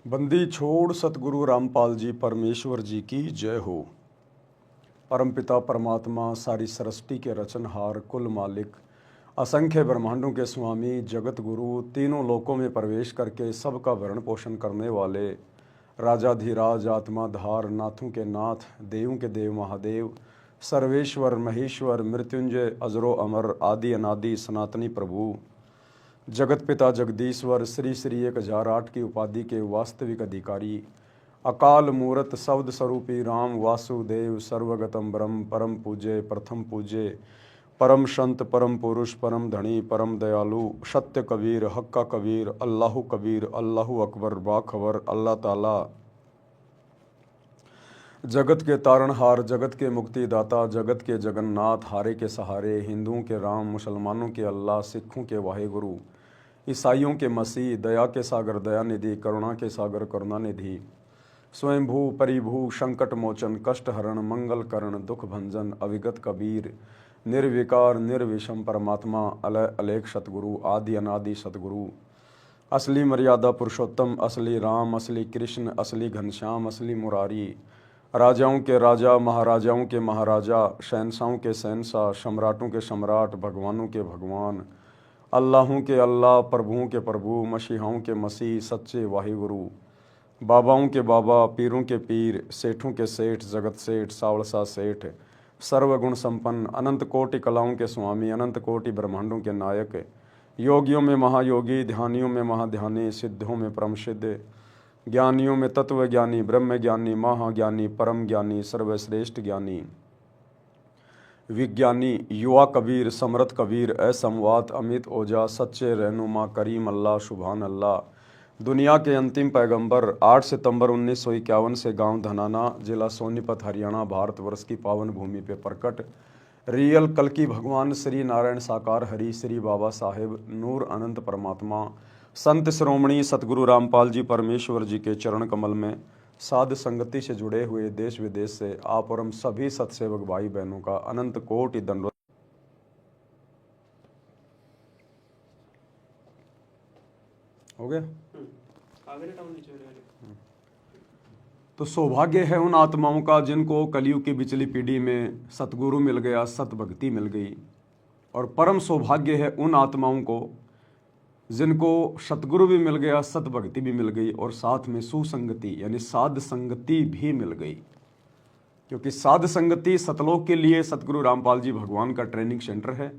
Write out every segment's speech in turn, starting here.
बंदी छोड़ सतगुरु रामपाल जी परमेश्वर जी की जय हो। परमपिता परमात्मा सारी सृष्टि के रचनहार कुल मालिक असंख्य ब्रह्मांडों के स्वामी जगत गुरु तीनों लोकों में प्रवेश करके सबका भरण पोषण करने वाले राजाधिराज आत्माधार नाथों के नाथ देवों के देव महादेव सर्वेश्वर महेश्वर मृत्युंजय अजरो अमर आदि अनादि सनातनी प्रभु जगत पिता जगदीश्वर श्री श्री 1008 की उपाधि के वास्तविक अधिकारी अकाल मूरत शब्द स्वरूपी राम वासुदेव सर्वगतम ब्रह्म परम पूज्य प्रथम पूज्य परम संत परम पुरुष परम धनी परम दयालु सत्य कबीर हक्का कबीर अल्लाहु अकबर बाखबर अल्लाह ताला जगत के तारणहार जगत के मुक्तिदाता जगत के जगन्नाथ हारे के सहारे हिंदुओं के राम मुसलमानों के अल्लाह सिखों के वाहेगुरु ईसाइयों के मसीह दया के सागर दयानिधि करुणा के सागर करुणानिधि स्वयंभू परिभू संकट मोचन कष्ट हरण मंगल करण दुख भंजन अविगत कबीर निर्विकार निर्विषम परमात्मा अलय अलेख सतगुरु आदि अनादि सतगुरु असली मर्यादा पुरुषोत्तम असली राम असली कृष्ण असली घनश्याम असली मुरारी राजाओं के राजा महाराजाओं के महाराजा शहंशाहों के शहंशाह सम्राटों के सम्राट भगवानों के भगवान अल्लाहों के अल्लाह प्रभुओं के प्रभु मसीहाओं के मसीह सच्चे वाहिगुरु बाबाओं के बाबा पीरों के पीर सेठों के सेठ जगत सेठ सावलसा सेठ सर्वगुण संपन्न अनंत कोटि कलाओं के स्वामी अनंत कोटि ब्रह्मांडों के नायक योगियों में महायोगी ध्यानियों में महाध्यानी सिद्धों में परम सिद्ध ज्ञानियों में तत्व ज्ञानी ब्रह्म ज्ञानी महाज्ञानी परम ज्ञानी सर्वश्रेष्ठ ज्ञानी विज्ञानी युवा कबीर समरथ कबीर असमवात अमित ओझा सच्चे रहनुमा करीम अल्लाह सुभान अल्लाह दुनिया के अंतिम पैगंबर 8 सितंबर 1951 से गांव धनाना जिला सोनीपत हरियाणा भारतवर्ष की पावन भूमि पे प्रकट रियल कल की भगवान श्री नारायण साकार हरि श्री बाबा साहेब नूर अनंत परमात्मा संत श्रोमणी सतगुरु रामपाल जी परमेश्वर जी के चरण कमल में साध संगति से जुड़े हुए देश विदेश से आप और हम सभी सत्सेवक भाई बहनों का अनंत कोटि दंडवत। हो गया। तो सौभाग्य है उन आत्माओं का जिनको कलयुग की बिचली पीढ़ी में सतगुरु मिल गया सत भक्ति मिल गई और परम सौभाग्य है उन आत्माओं को जिनको सतगुरु भी मिल गया सत भक्ति भी मिल गई और साथ में सुसंगति यानी साध संगति भी मिल गई। क्योंकि साध संगति सतलोक के लिए सतगुरु रामपाल जी भगवान का ट्रेनिंग सेंटर है।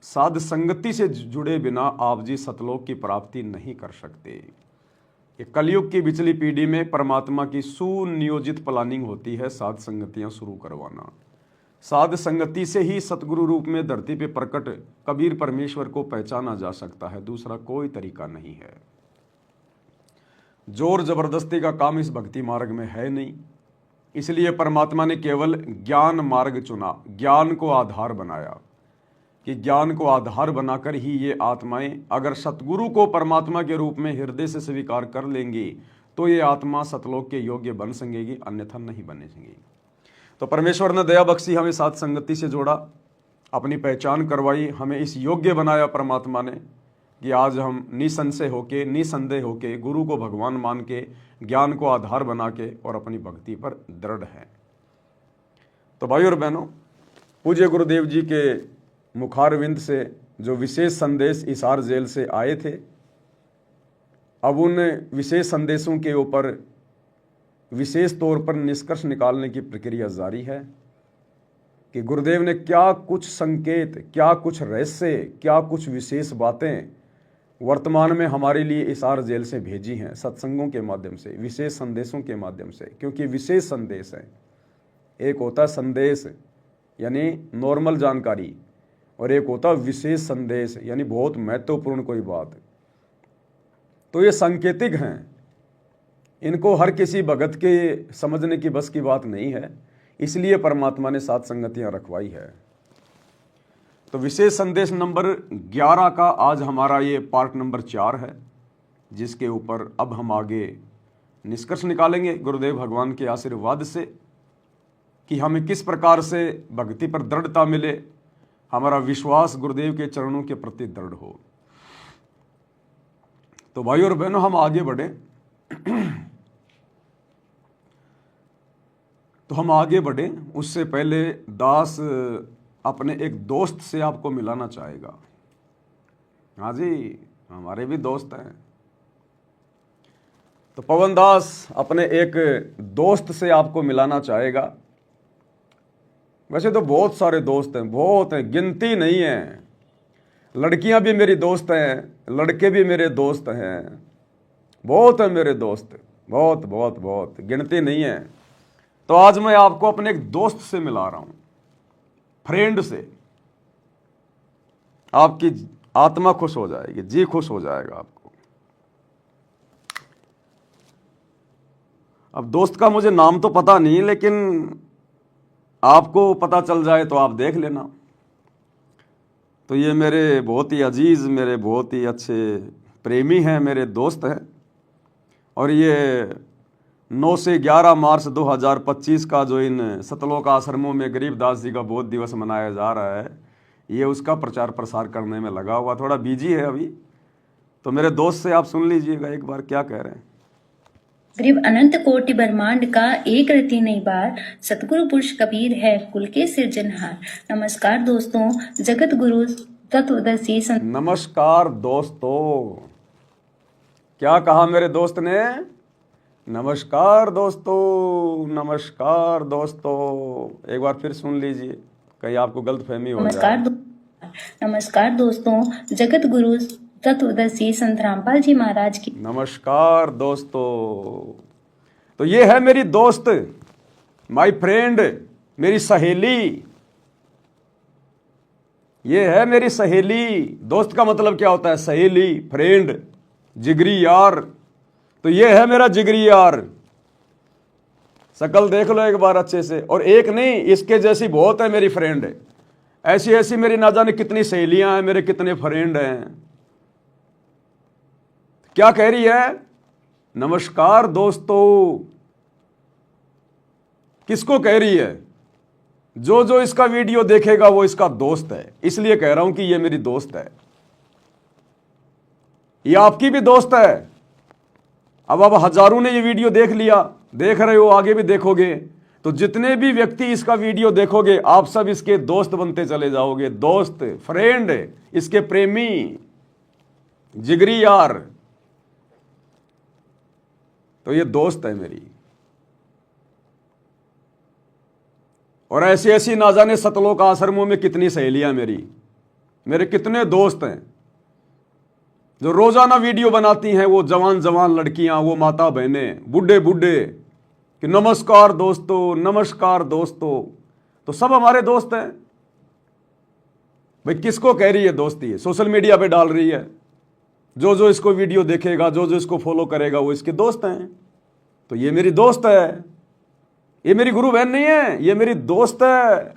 साध संगति से जुड़े बिना आप जी सतलोक की प्राप्ति नहीं कर सकते। ये कलयुग की बिचली पीढ़ी में परमात्मा की सुनियोजित प्लानिंग होती है साध संगतियां शुरू करवाना। साध संगति से ही सतगुरु रूप में धरती पे प्रकट कबीर परमेश्वर को पहचाना जा सकता है, दूसरा कोई तरीका नहीं है। जोर जबरदस्ती का काम इस भक्ति मार्ग में है नहीं, इसलिए परमात्मा ने केवल ज्ञान मार्ग चुना, ज्ञान को आधार बनाया कि ज्ञान को आधार बनाकर ही ये आत्माएं अगर सतगुरु को परमात्मा के रूप में हृदय से स्वीकार कर लेंगी तो ये आत्मा सतलोक के योग्य बन सकेगी, अन्यथा नहीं बने सकेगी। तो परमेश्वर ने दया बख्शी, हमें साथ संगति से जोड़ा, अपनी पहचान करवाई, हमें इस योग्य बनाया परमात्मा ने कि आज हम निसंशय होके निसंदेह होके गुरु को भगवान मान के ज्ञान को आधार बना के और अपनी भक्ति पर दृढ़ हैं। तो भाई और बहनों, पूज्य गुरुदेव जी के मुखारविंद से जो विशेष संदेश हिसार जेल से आए थे, अब उन विशेष संदेशों के ऊपर विशेष तौर पर निष्कर्ष निकालने की प्रक्रिया जारी है कि गुरुदेव ने क्या कुछ संकेत, क्या कुछ रहस्य, क्या कुछ विशेष बातें वर्तमान में हमारे लिए हिसार जेल से भेजी हैं सत्संगों के माध्यम से, विशेष संदेशों के माध्यम से। क्योंकि विशेष संदेश है, एक होता है संदेश यानी नॉर्मल जानकारी और एक होता है विशेष संदेश यानी बहुत महत्वपूर्ण कोई बात। तो ये सांकेतिक हैं, इनको हर किसी भगत के समझने की बस की बात नहीं है, इसलिए परमात्मा ने सात संगतियां रखवाई है। तो विशेष संदेश नंबर 11 का आज हमारा ये पार्ट नंबर 4 है, जिसके ऊपर अब हम आगे निष्कर्ष निकालेंगे गुरुदेव भगवान के आशीर्वाद से कि हमें किस प्रकार से भक्ति पर दृढ़ता मिले, हमारा विश्वास गुरुदेव के चरणों के प्रति दृढ़ हो। तो भाइयों और बहनों, हम आगे बढ़े। तो हम आगे बढ़ें उससे पहले दास अपने एक दोस्त से आपको मिलाना चाहेगा। हाँ जी, हमारे भी दोस्त हैं। तो पवन दास अपने एक दोस्त से आपको मिलाना चाहेगा। वैसे तो बहुत सारे दोस्त हैं, बहुत हैं, गिनती नहीं है। लड़कियां भी मेरी दोस्त हैं, लड़के भी मेरे दोस्त हैं, बहुत हैं मेरे दोस्त, बहुत बहुत बहुत, गिनती नहीं है। तो आज मैं आपको अपने एक दोस्त से मिला रहा हूं, फ्रेंड से। आपकी आत्मा खुश हो जाएगी, जी खुश हो जाएगा आपको। अब दोस्त का मुझे नाम तो पता नहीं, लेकिन आपको पता चल जाए तो आप देख लेना। तो ये मेरे बहुत ही अजीज, मेरे बहुत ही अच्छे प्रेमी हैं, मेरे दोस्त हैं। और ये 9 से 11 मार्च 2025 का जो इन सतलोक आश्रमों में गरीबदास जी का बोध दिवस मनाया जा रहा है, ये उसका प्रचार प्रसार करने में लगा हुआ, थोड़ा बिजी है अभी। तो मेरे दोस्त से आप सुन लीजिएगा एक बार क्या कह रहे हैं। गरीब अनंत कोटि ब्रह्मांड का एक रति नहीं बार, सतगुरु पुरुष कबीर है कुल के सिरजनहार। नमस्कार दोस्तों, जगत गुरु तत्वदर्शी नमस्कार दोस्तों, क्या कहा मेरे दोस्त ने? नमस्कार दोस्तों, नमस्कार दोस्तों। एक बार फिर सुन लीजिए, कहीं आपको गलतफहमी हो जाए। नमस्कार दोस्तों, जगत गुरु तत्वदर्शी संत रामपाल जी महाराज की नमस्कार दोस्तों। तो ये है मेरी दोस्त, माय फ्रेंड, मेरी सहेली। ये है मेरी सहेली। दोस्त का मतलब क्या होता है? सहेली, फ्रेंड, जिगरी यार। तो ये है मेरा जिगरी यार। शकल देख लो एक बार अच्छे से। और एक नहीं, इसके जैसी बहुत है मेरी फ्रेंड। ऐसी ऐसी मेरी ना जाने कितनी सहेलियां हैं, मेरे कितने फ्रेंड हैं। क्या कह रही है? नमस्कार दोस्तों। किसको कह रही है? जो जो इसका वीडियो देखेगा वो इसका दोस्त है, इसलिए कह रहा हूं कि ये मेरी दोस्त है। ये आपकी भी दोस्त है। अब हजारों ने ये वीडियो देख लिया, देख रहे हो, आगे भी देखोगे। तो जितने भी व्यक्ति इसका वीडियो देखोगे, आप सब इसके दोस्त बनते चले जाओगे। दोस्त, फ्रेंड, इसके प्रेमी, जिगरी यार। तो ये दोस्त है मेरी। और ऐसी ऐसी ना जाने सतलोक आश्रमों में कितनी सहेलियां मेरे कितने दोस्त हैं जो रोजाना वीडियो बनाती हैं। वो जवान जवान लड़कियां, वो माता बहनें, बूढ़े बूढ़े, कि नमस्कार दोस्तों, नमस्कार दोस्तों। तो सब हमारे दोस्त हैं भाई। किसको कह रही है दोस्ती है? सोशल मीडिया पे डाल रही है। जो जो इसको वीडियो देखेगा, जो जो इसको फॉलो करेगा, वो इसके दोस्त हैं। तो ये मेरी दोस्त है। ये मेरी गुरु बहन नहीं है, ये मेरी दोस्त है।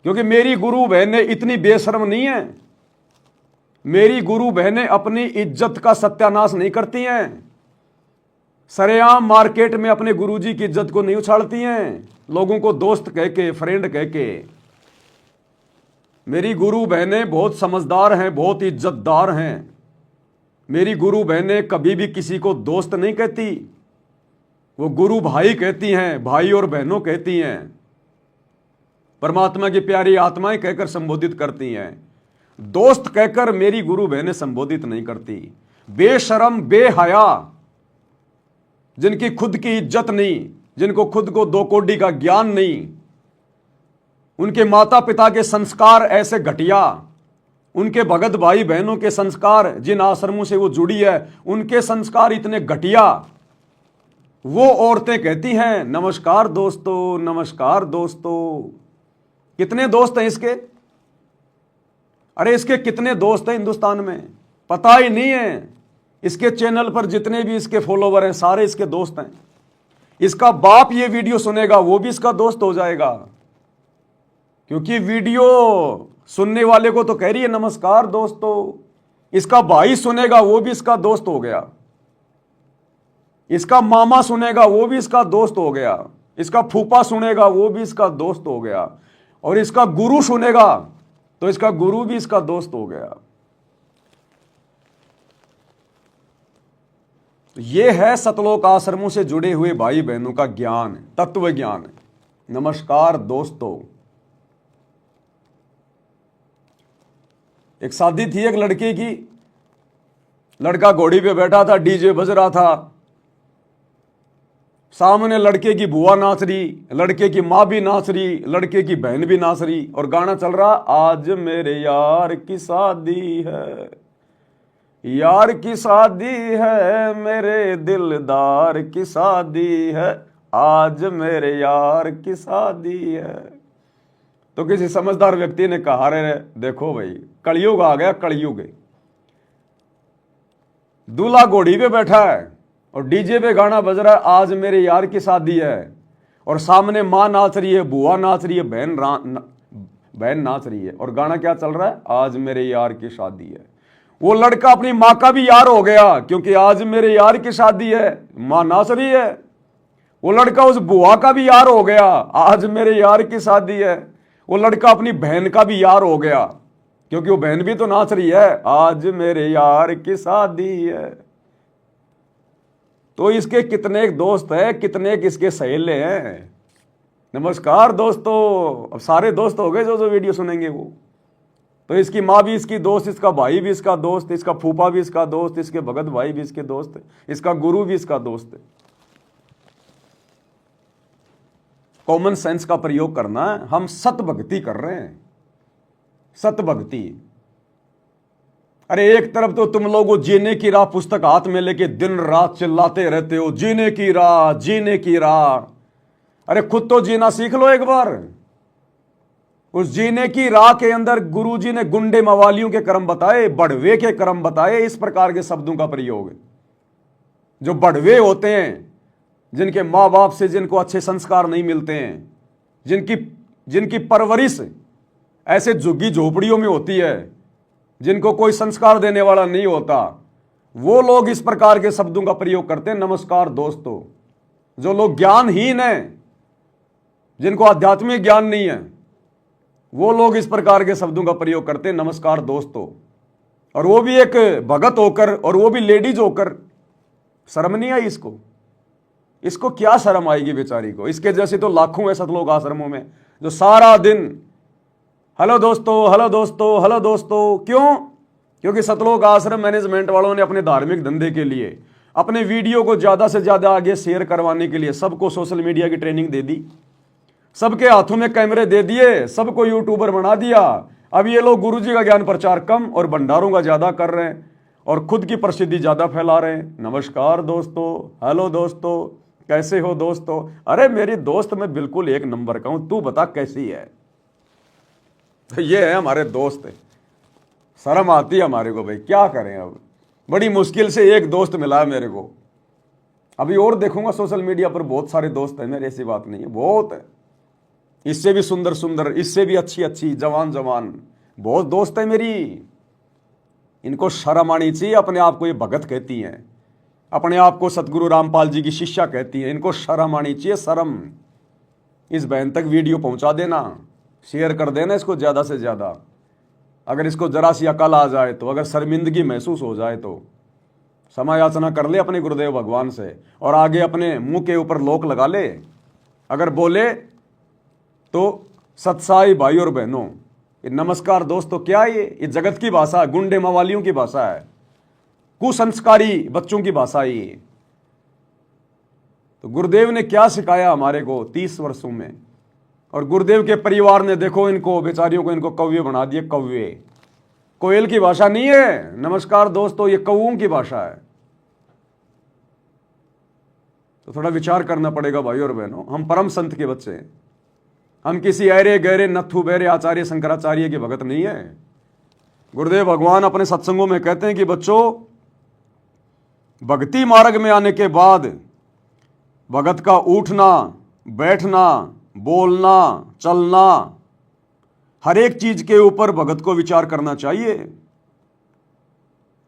क्योंकि मेरी गुरु बहनें इतनी बेशर्म नहीं है। मेरी गुरु बहनें अपनी इज्जत का सत्यानाश नहीं करती हैं। सरेआम मार्केट में अपने गुरुजी की इज्जत को नहीं उछालती हैं, लोगों को दोस्त कह के, फ्रेंड कह के। मेरी गुरु बहनें बहुत समझदार हैं, बहुत इज्जतदार हैं। मेरी गुरु बहनें कभी भी किसी को दोस्त नहीं कहती, वो गुरु भाई कहती हैं, भाई और बहनों कहती हैं। परमात्मा की प्यारी आत्माएं कहकर संबोधित करती हैं। दोस्त कहकर मेरी गुरु बहनें संबोधित नहीं करती। बेशरम, बेहया, जिनकी खुद की इज्जत नहीं, जिनको खुद को 2 कौड़ी का ज्ञान नहीं, उनके माता पिता के संस्कार ऐसे घटिया, उनके भगत भाई बहनों के संस्कार, जिन आश्रमों से वो जुड़ी है, उनके संस्कार इतने घटिया, वो औरतें कहती हैं नमस्कार दोस्तों, नमस्कार दोस्तों। कितने दोस्त हैं इसके? अरे इसके कितने दोस्त हैं हिंदुस्तान में, पता ही नहीं है। इसके चैनल पर जितने भी इसके फॉलोवर हैं, सारे इसके दोस्त हैं। इसका बाप ये वीडियो सुनेगा, वो भी इसका दोस्त हो जाएगा। क्योंकि वीडियो सुनने वाले को तो कह रही है नमस्कार दोस्तों। इसका भाई सुनेगा, वो भी इसका दोस्त हो गया। इसका मामा सुनेगा, वो भी इसका दोस्त हो गया। इसका फूफा सुनेगा, वो भी इसका दोस्त हो गया। और इसका गुरु सुनेगा तो इसका गुरु भी इसका दोस्त हो गया। ये है सतलोक आश्रमों से जुड़े हुए भाई बहनों का ज्ञान, तत्व ज्ञान। नमस्कार दोस्तों, एक शादी थी एक लड़के की, लड़का घोड़ी पे बैठा था, डीजे बज रहा था, सामने लड़के की बुआ नाच रही, लड़के की माँ भी नाच रही, लड़के की बहन भी नाच रही, और गाना चल रहा, आज मेरे यार की शादी है, यार की शादी है, मेरे दिलदार की शादी है, आज मेरे यार की शादी है। तो किसी समझदार व्यक्ति ने कहा, रे देखो भाई, कलयुग आ गया, कलयुग। दूल्हा घोड़ी पे बैठा है और डीजे पे गाना बज रहा है, आज मेरे यार की शादी है, और सामने माँ नाच रही है, बुआ नाच रही है, बहन नाच रही है, और गाना क्या चल रहा है, आज मेरे यार की शादी है। वो लड़का अपनी माँ का भी यार हो गया, क्योंकि आज मेरे यार की शादी है, माँ नाच रही है। वो लड़का उस बुआ का भी यार हो गया, आज मेरे यार की शादी है। वो लड़का अपनी बहन का भी यार हो गया, क्योंकि वो बहन भी तो नाच रही है, आज मेरे यार की शादी है। तो इसके कितने दोस्त हैं, कितने इसके सहेले हैं। नमस्कार दोस्तों, अब सारे दोस्त हो गए जो वीडियो सुनेंगे वो। तो इसकी माँ भी इसकी दोस्त, इसका भाई भी इसका दोस्त, इसका फूफा भी इसका दोस्त, इसके भगत भाई भी इसके दोस्त, इसका गुरु भी इसका दोस्त है। कॉमन सेंस का प्रयोग करना है। हम सत भक्ति कर रहे हैं, सत भक्ति। अरे एक तरफ तो तुम लोग वो जीने की राह पुस्तक हाथ में लेके दिन रात चिल्लाते रहते हो, जीने की राह, जीने की राह। अरे खुद तो जीना सीख लो एक बार। उस जीने की राह के अंदर गुरुजी ने गुंडे मवालियों के कर्म बताए, बढ़वे के कर्म बताए। इस प्रकार के शब्दों का प्रयोग है। जो बढ़वे होते हैं, जिनके माँ बाप से जिनको अच्छे संस्कार नहीं मिलते हैं, जिनकी परवरिश ऐसे झुग्गी झोपड़ियों में होती है, जिनको कोई संस्कार देने वाला नहीं होता, वो लोग इस प्रकार के शब्दों का प्रयोग करते हैं। नमस्कार दोस्तों, जो लोग ज्ञानहीन हैं, जिनको आध्यात्मिक ज्ञान नहीं है, वो लोग इस प्रकार के शब्दों का प्रयोग करते हैं। नमस्कार दोस्तों, और वो भी एक भगत होकर, और वो भी लेडीज होकर। शर्म नहीं आई इसको? इसको क्या शर्म आएगी बेचारी को? इसके जैसे तो लाखों हैं सतलोक आश्रमों में, जो सारा दिन हेलो दोस्तों, हेलो दोस्तों, हेलो दोस्तों। क्यों? क्योंकि सतलोक आश्रम मैनेजमेंट वालों ने अपने धार्मिक धंधे के लिए, अपने वीडियो को ज्यादा से ज्यादा आगे शेयर करवाने के लिए सबको सोशल मीडिया की ट्रेनिंग दे दी, सबके हाथों में कैमरे दे दिए, सबको यूट्यूबर बना दिया। अब ये लोग गुरुजी का ज्ञान प्रचार कम और भंडारों का ज्यादा कर रहे हैं, और खुद की प्रसिद्धि ज्यादा फैला रहे हैं। नमस्कार दोस्तों, हेलो दोस्तों, कैसे हो दोस्तों? अरे मेरी दोस्त मैं बिल्कुल एक नंबर का हूं, तू बता कैसी है? ये है हमारे दोस्त। शर्म आती है हमारे को भाई, क्या करें अब। बड़ी मुश्किल से एक दोस्त मिला है मेरे को। अभी और देखूंगा सोशल मीडिया पर, बहुत सारे दोस्त हैं मेरे, ऐसी बात नहीं है, बहुत है। इससे भी सुंदर सुंदर, इससे भी अच्छी अच्छी, जवान जवान बहुत दोस्त है मेरी। इनको शर्म आनी चाहिए। अपने आप को ये भगत कहती हैं, अपने आप को सतगुरु रामपाल जी की शिष्या कहती है। इनको शर्म आनी चाहिए, शर्म। इस बहन तक वीडियो पहुंचा देना, शेयर कर देना इसको ज़्यादा से ज़्यादा। अगर इसको जरा सी अकल आ जाए तो, अगर शर्मिंदगी महसूस हो जाए तो क्षमा याचना कर ले अपने गुरुदेव भगवान से, और आगे अपने मुंह के ऊपर लोक लगा ले। अगर बोले तो सत्साई भाई और बहनों, ये नमस्कार दोस्तों क्या है? ये जगत की भाषा है, गुंडे मवालियों की भाषा है, कुसंस्कारी बच्चों की भाषा है ये। तो गुरुदेव ने क्या सिखाया हमारे को 30 वर्षों में? और गुरुदेव के परिवार ने देखो इनको बेचारियों को, इनको कौवे बना दिए। कौवे, कोयल की भाषा नहीं है नमस्कार दोस्तों, ये कौओं की भाषा है। तो थोड़ा विचार करना पड़ेगा भाई और बहनों। हम परम संत के बच्चे हैं, हम किसी ऐरे गहरे नथु बैरे आचार्य शंकराचार्य के भगत नहीं है। गुरुदेव भगवान अपने सत्संगों में कहते हैं कि बच्चों, भक्ति मार्ग में आने के बाद भगत का उठना, बैठना, बोलना, चलना, हर एक चीज के ऊपर भगत को विचार करना चाहिए।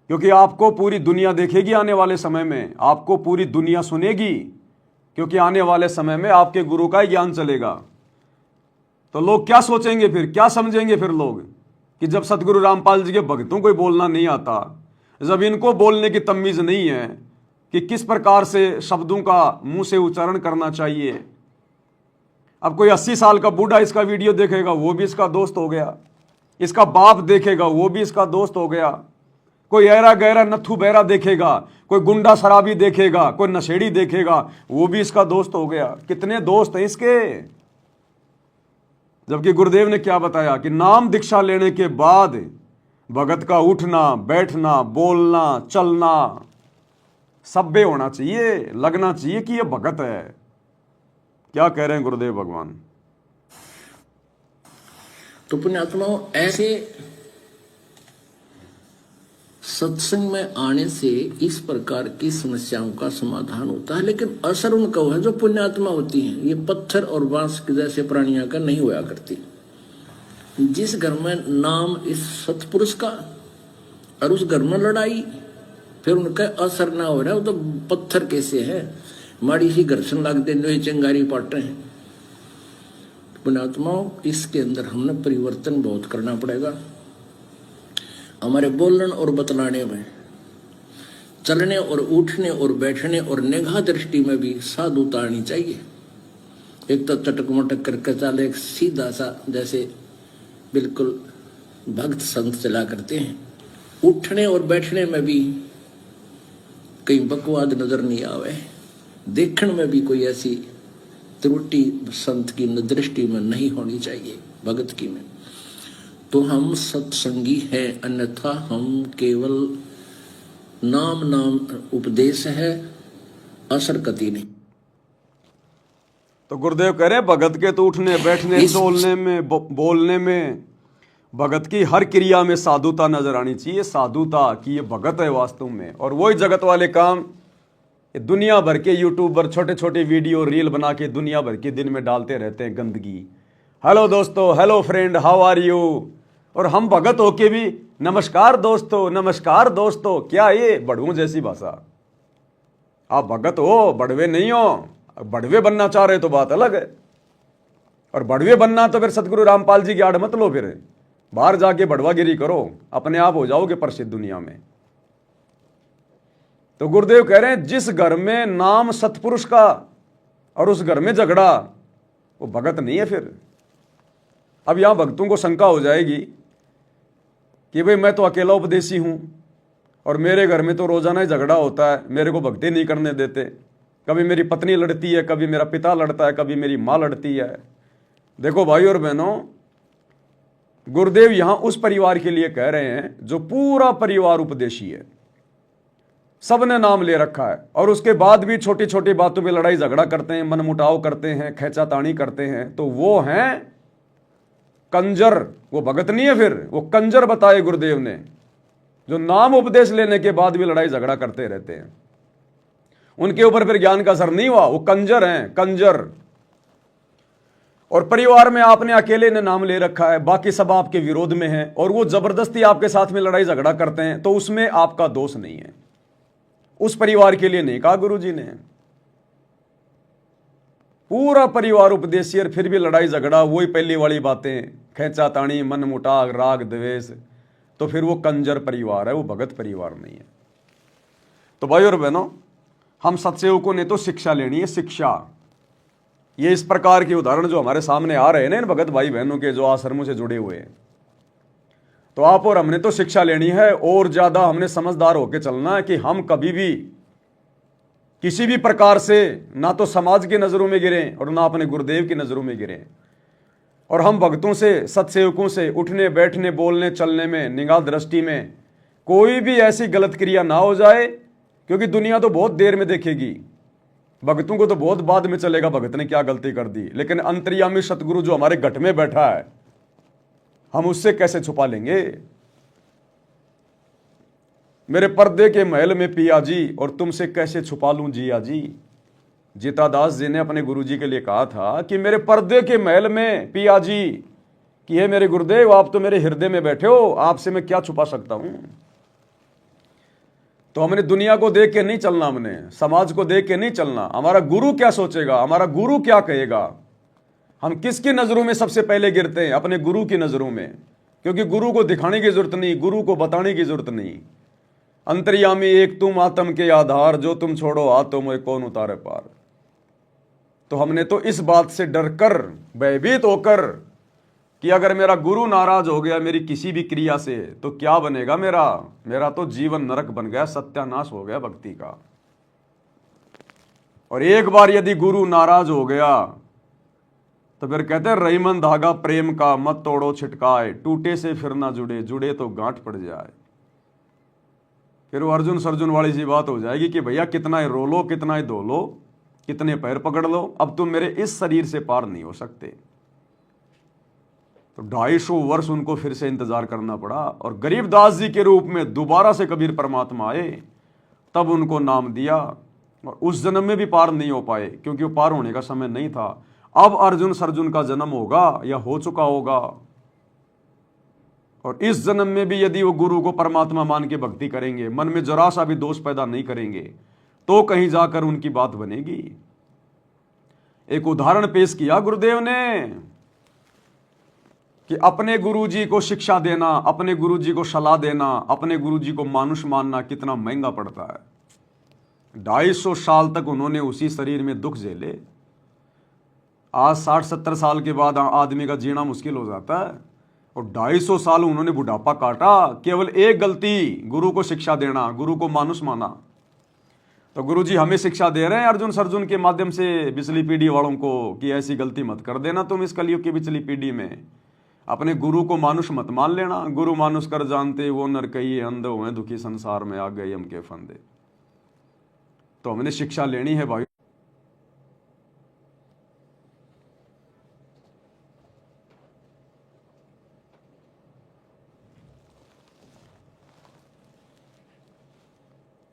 क्योंकि आपको पूरी दुनिया देखेगी आने वाले समय में, आपको पूरी दुनिया सुनेगी, क्योंकि आने वाले समय में आपके गुरु का ही ज्ञान चलेगा। तो लोग क्या सोचेंगे फिर, क्या समझेंगे फिर लोग, कि जब सतगुरु रामपाल जी के भक्तों को बोलना नहीं आता, जब इनको बोलने की तमीज नहीं है, कि किस प्रकार से शब्दों का मुंह से उच्चारण करना चाहिए। अब कोई 80 साल का बूढ़ा इसका वीडियो देखेगा, वो भी इसका दोस्त हो गया। इसका बाप देखेगा, वो भी इसका दोस्त हो गया। कोई ऐरा गहरा नथु बहरा देखेगा, कोई गुंडा शराबी देखेगा, कोई नशेड़ी देखेगा, वो भी इसका दोस्त हो गया। कितने दोस्त हैं इसके। जबकि गुरुदेव ने क्या बताया कि नाम दीक्षा लेने के बाद भगत का उठना, बैठना, बोलना, चलना सभ्य होना चाहिए, लगना चाहिए कि ये भगत है। क्या कह रहे हैं गुरुदेव भगवान। तो पुण्यात्माओं, ऐसे सत्संग में आने से इस प्रकार की समस्याओं का समाधान होता है, लेकिन असर उनका है जो पुण्यात्मा होती हैं। ये पत्थर और बांस के जैसे प्राणियों का नहीं हुआ करती। जिस घर में नाम इस सतपुरुष का और उस घर में लड़ाई, फिर उनका असर ना हो रहा है, वो तो पत्थर कैसे है, माड़ी सी घर्षण लगते नो चंगारी पाटे हैं। पुण्यात्माओं, इसके अंदर हमने परिवर्तन बहुत करना पड़ेगा। हमारे बोलने और बतलाने में, चलने और उठने और बैठने और निगाह दृष्टि में भी साधुता आनी चाहिए। एक तो चटक मटक करके चले, एक सीधा सा जैसे बिल्कुल भक्त संत चला करते हैं। उठने और बैठने में भी कहीं बकवाद नजर नहीं आवे, देखने में भी कोई ऐसी त्रुटि संत की दृष्टि में नहीं होनी चाहिए, भगत की में। तो हम सत्संगी हैं, अन्यथा हम केवल नाम उपदेश है, असर कति नहीं। तो गुरुदेव कह रहे भगत के तो उठने, बैठने, चलने में, बोलने में, भगत की हर क्रिया में साधुता नजर आनी चाहिए। साधुता कि ये भगत है वास्तव में। और वही जगत वाले काम दुनिया भर के यूट्यूबर छोटे छोटे वीडियो रील बना के दुनिया भर के दिन में डालते रहते हैं गंदगी। हेलो दोस्तों, hello friend, how are you. और हम भगत होके भी नमस्कार दोस्तों, नमस्कार दोस्तों। क्या ये बड़ुओं जैसी भाषा। आप भगत हो, बड़वे नहीं हो। बड़वे बनना चाह रहे तो बात अलग है। और बड़वे बनना तो फिर सतगुरु रामपाल जी की आड़ मत लो, फिर बाहर जाके बड़वागिरी करो, अपने आप हो जाओगे प्रसिद्ध दुनिया में। तो गुरुदेव कह रहे हैं जिस घर में नाम सतपुरुष का और उस घर में झगड़ा, वो भगत नहीं है। फिर अब यहां भक्तों को शंका हो जाएगी कि भाई मैं तो अकेला उपदेशी हूं और मेरे घर में तो रोजाना ही झगड़ा होता है, मेरे को भक्ति नहीं करने देते। कभी मेरी पत्नी लड़ती है, कभी मेरा पिता लड़ता है, कभी मेरी मां लड़ती है। देखो भाई और बहनों, गुरुदेव यहां उस परिवार के लिए कह रहे हैं जो पूरा परिवार उपदेशी है, सबने नाम ले रखा है और उसके बाद भी छोटी छोटी बातों पे लड़ाई झगड़ा करते हैं, मनमुटाव करते हैं, खैंचातानी करते हैं, तो वो हैं कंजर। वो भगत नहीं है, फिर वो कंजर बताए गुरुदेव ने, जो नाम उपदेश लेने के बाद भी लड़ाई झगड़ा करते रहते हैं। उनके ऊपर फिर ज्ञान का असर नहीं हुआ, वो कंजर हैं, कंजर। और परिवार में आपने अकेले ने नाम ले रखा है, बाकी सब आपके विरोध में हैं और वो जबरदस्ती आपके साथ में लड़ाई झगड़ा करते हैं, तो उसमें आपका दोष नहीं है। उस परिवार के लिए नहीं कहा गुरु जी ने। पूरा परिवार उपदेशी और फिर भी लड़ाई झगड़ा, वही पहली वाली बातें, खैंचातानी, मनमुटाव, राग द्वेष, तो फिर वो कंजर परिवार है, वो भगत परिवार नहीं है। तो भाई और बहनों, हम सत्सेवकों ने तो शिक्षा लेनी है, शिक्षा। ये इस प्रकार के उदाहरण जो हमारे सामने आ रहे हैं ना इन भगत भाई बहनों के, जो आश्रमों से जुड़े हुए हैं, तो आप और हमने तो शिक्षा लेनी है। और ज्यादा हमने समझदार होकर चलना है कि हम कभी भी किसी भी प्रकार से ना तो समाज की नजरों में गिरें और ना अपने गुरुदेव की नजरों में गिरें। और हम भक्तों से, सत्सेवकों से उठने, बैठने, बोलने, चलने में, निगाह दृष्टि में कोई भी ऐसी गलत क्रिया ना हो जाए, क्योंकि दुनिया तो बहुत देर में देखेगी, भक्तों को तो बहुत बाद में चलेगा भगत ने क्या गलती कर दी। लेकिन अंतर्यामी सतगुरु जो हमारे घट में बैठा है, हम उससे कैसे छुपा लेंगे। मेरे पर्दे के महल में पिया जी और तुमसे कैसे छुपा लूं जिया जी। जीतादास जी ने अपने गुरुजी के लिए कहा था कि मेरे पर्दे के महल में पिया जी, कि हे मेरे गुरुदेव, आप तो मेरे हृदय में बैठे हो, आपसे मैं क्या छुपा सकता हूं। तो हमने दुनिया को देख के नहीं चलना, हमने समाज को देख के नहीं चलना। हमारा गुरु क्या सोचेगा, हमारा गुरु क्या कहेगा। हम किसकी नजरों में सबसे पहले गिरते हैं? अपने गुरु की नजरों में, क्योंकि गुरु को दिखाने की जरूरत नहीं, गुरु को बताने की जरूरत नहीं। अंतर्यामी एक तुम आत्म के आधार, जो तुम छोड़ो हाथों में कौन उतारे पार। तो हमने तो इस बात से डरकर, भयभीत होकर कि अगर मेरा गुरु नाराज हो गया मेरी किसी भी क्रिया से तो क्या बनेगा मेरा तो जीवन नरक बन गया, सत्यानाश हो गया भक्ति का। और एक बार यदि गुरु नाराज हो गया तो फिर कहते हैं रहीमन धागा प्रेम का मत तोड़ो छिटकाए, टूटे से फिर ना जुड़े, जुड़े तो गांठ पड़ जाए। फिर वो अर्जुन सर्जुन वाली सी बात हो जाएगी कि भैया कितना ही रो लो, कितना ही धो लो, कितने पैर पकड़ लो, अब तुम मेरे इस शरीर से पार नहीं हो सकते। तो 250 वर्ष उनको फिर से इंतजार करना पड़ा और गरीबदास जी के रूप में दोबारा से कबीर परमात्मा आए, तब उनको नाम दिया। और उस जन्म में भी पार नहीं हो पाए क्योंकि वो पार होने का समय नहीं था। अब अर्जुन सर्जुन का जन्म होगा या हो चुका होगा, और इस जन्म में भी यदि वो गुरु को परमात्मा मान के भक्ति करेंगे, मन में जरा सा भी दोष पैदा नहीं करेंगे, तो कहीं जाकर उनकी बात बनेगी। एक उदाहरण पेश किया गुरुदेव ने कि अपने गुरुजी को शिक्षा देना, अपने गुरुजी को सलाह देना, अपने गुरुजी को मानुष मानना कितना महंगा पड़ता है। 250 साल तक उन्होंने उसी शरीर में दुख झेले। आज 60-70 साल के बाद आदमी का जीना मुश्किल हो जाता है, और 250 साल उन्होंने बुढ़ापा काटा केवल एक गलती, गुरु को शिक्षा देना, गुरु को मानुष माना। तो गुरुजी हमें शिक्षा दे रहे हैं अर्जुन सर्जुन के माध्यम से बिचली पीढ़ी वालों को कि ऐसी गलती मत कर देना तुम इस कलयुग की बिचली पीढ़ी में, अपने गुरु को मानुष मत मान लेना। गुरु मानुष कर जानते वो नर कहिए, अंधे हुए दुखी संसार में आ गए हम के फंदे। तो हमने शिक्षा लेनी है भाई।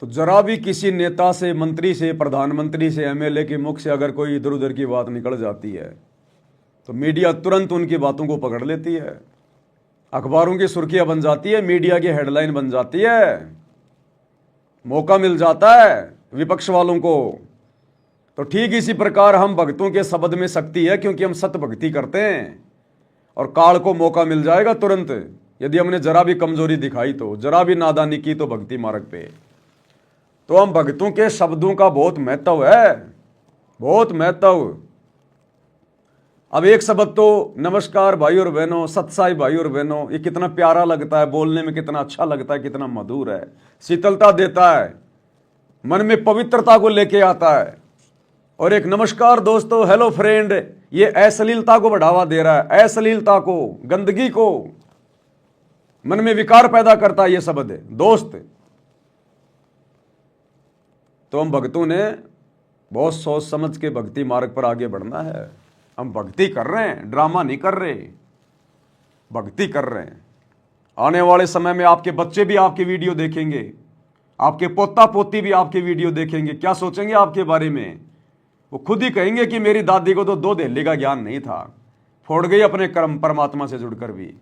तो जरा भी किसी नेता से, मंत्री से, प्रधानमंत्री से, एमएलए के मुख से अगर कोई इधर उधर की बात निकल जाती है तो मीडिया तुरंत उनकी बातों को पकड़ लेती है, अखबारों की सुर्खियां बन जाती है, मीडिया की हेडलाइन बन जाती है, मौका मिल जाता है विपक्ष वालों को। तो ठीक इसी प्रकार हम भक्तों के शब्द में शक्ति है, क्योंकि हम सत्य भक्ति करते हैं, और काल को मौका मिल जाएगा तुरंत यदि हमने जरा भी कमजोरी दिखाई, तो जरा भी नादानी की तो भक्ति मार्ग पे। तो हम भक्तों के शब्दों का बहुत महत्व है, बहुत महत्व। अब एक शब्द तो नमस्कार भाई और बहनों, सत्साई भाई और बहनों, ये कितना प्यारा लगता है, बोलने में कितना अच्छा लगता है, कितना मधुर है, शीतलता देता है, मन में पवित्रता को लेके आता है। और एक नमस्कार दोस्तों, हेलो फ्रेंड, ये अश्लीलता को बढ़ावा दे रहा है, अश्लीलता को, गंदगी को, मन में विकार पैदा करता है ये शब्द है दोस्त। तो हम भक्तों ने बहुत सोच समझ के भक्ति मार्ग पर आगे बढ़ना है। हम भक्ति कर रहे हैं, ड्रामा नहीं कर रहे, भक्ति कर रहे हैं। आने वाले समय में आपके बच्चे भी आपकी वीडियो देखेंगे, आपके पोता पोती भी आपकी वीडियो देखेंगे। क्या सोचेंगे आपके बारे में? वो खुद ही कहेंगे कि मेरी दादी को तो 2 दहली का ज्ञान नहीं था, फोड़ गई अपने कर्म परमात्मा से जुड़कर भी।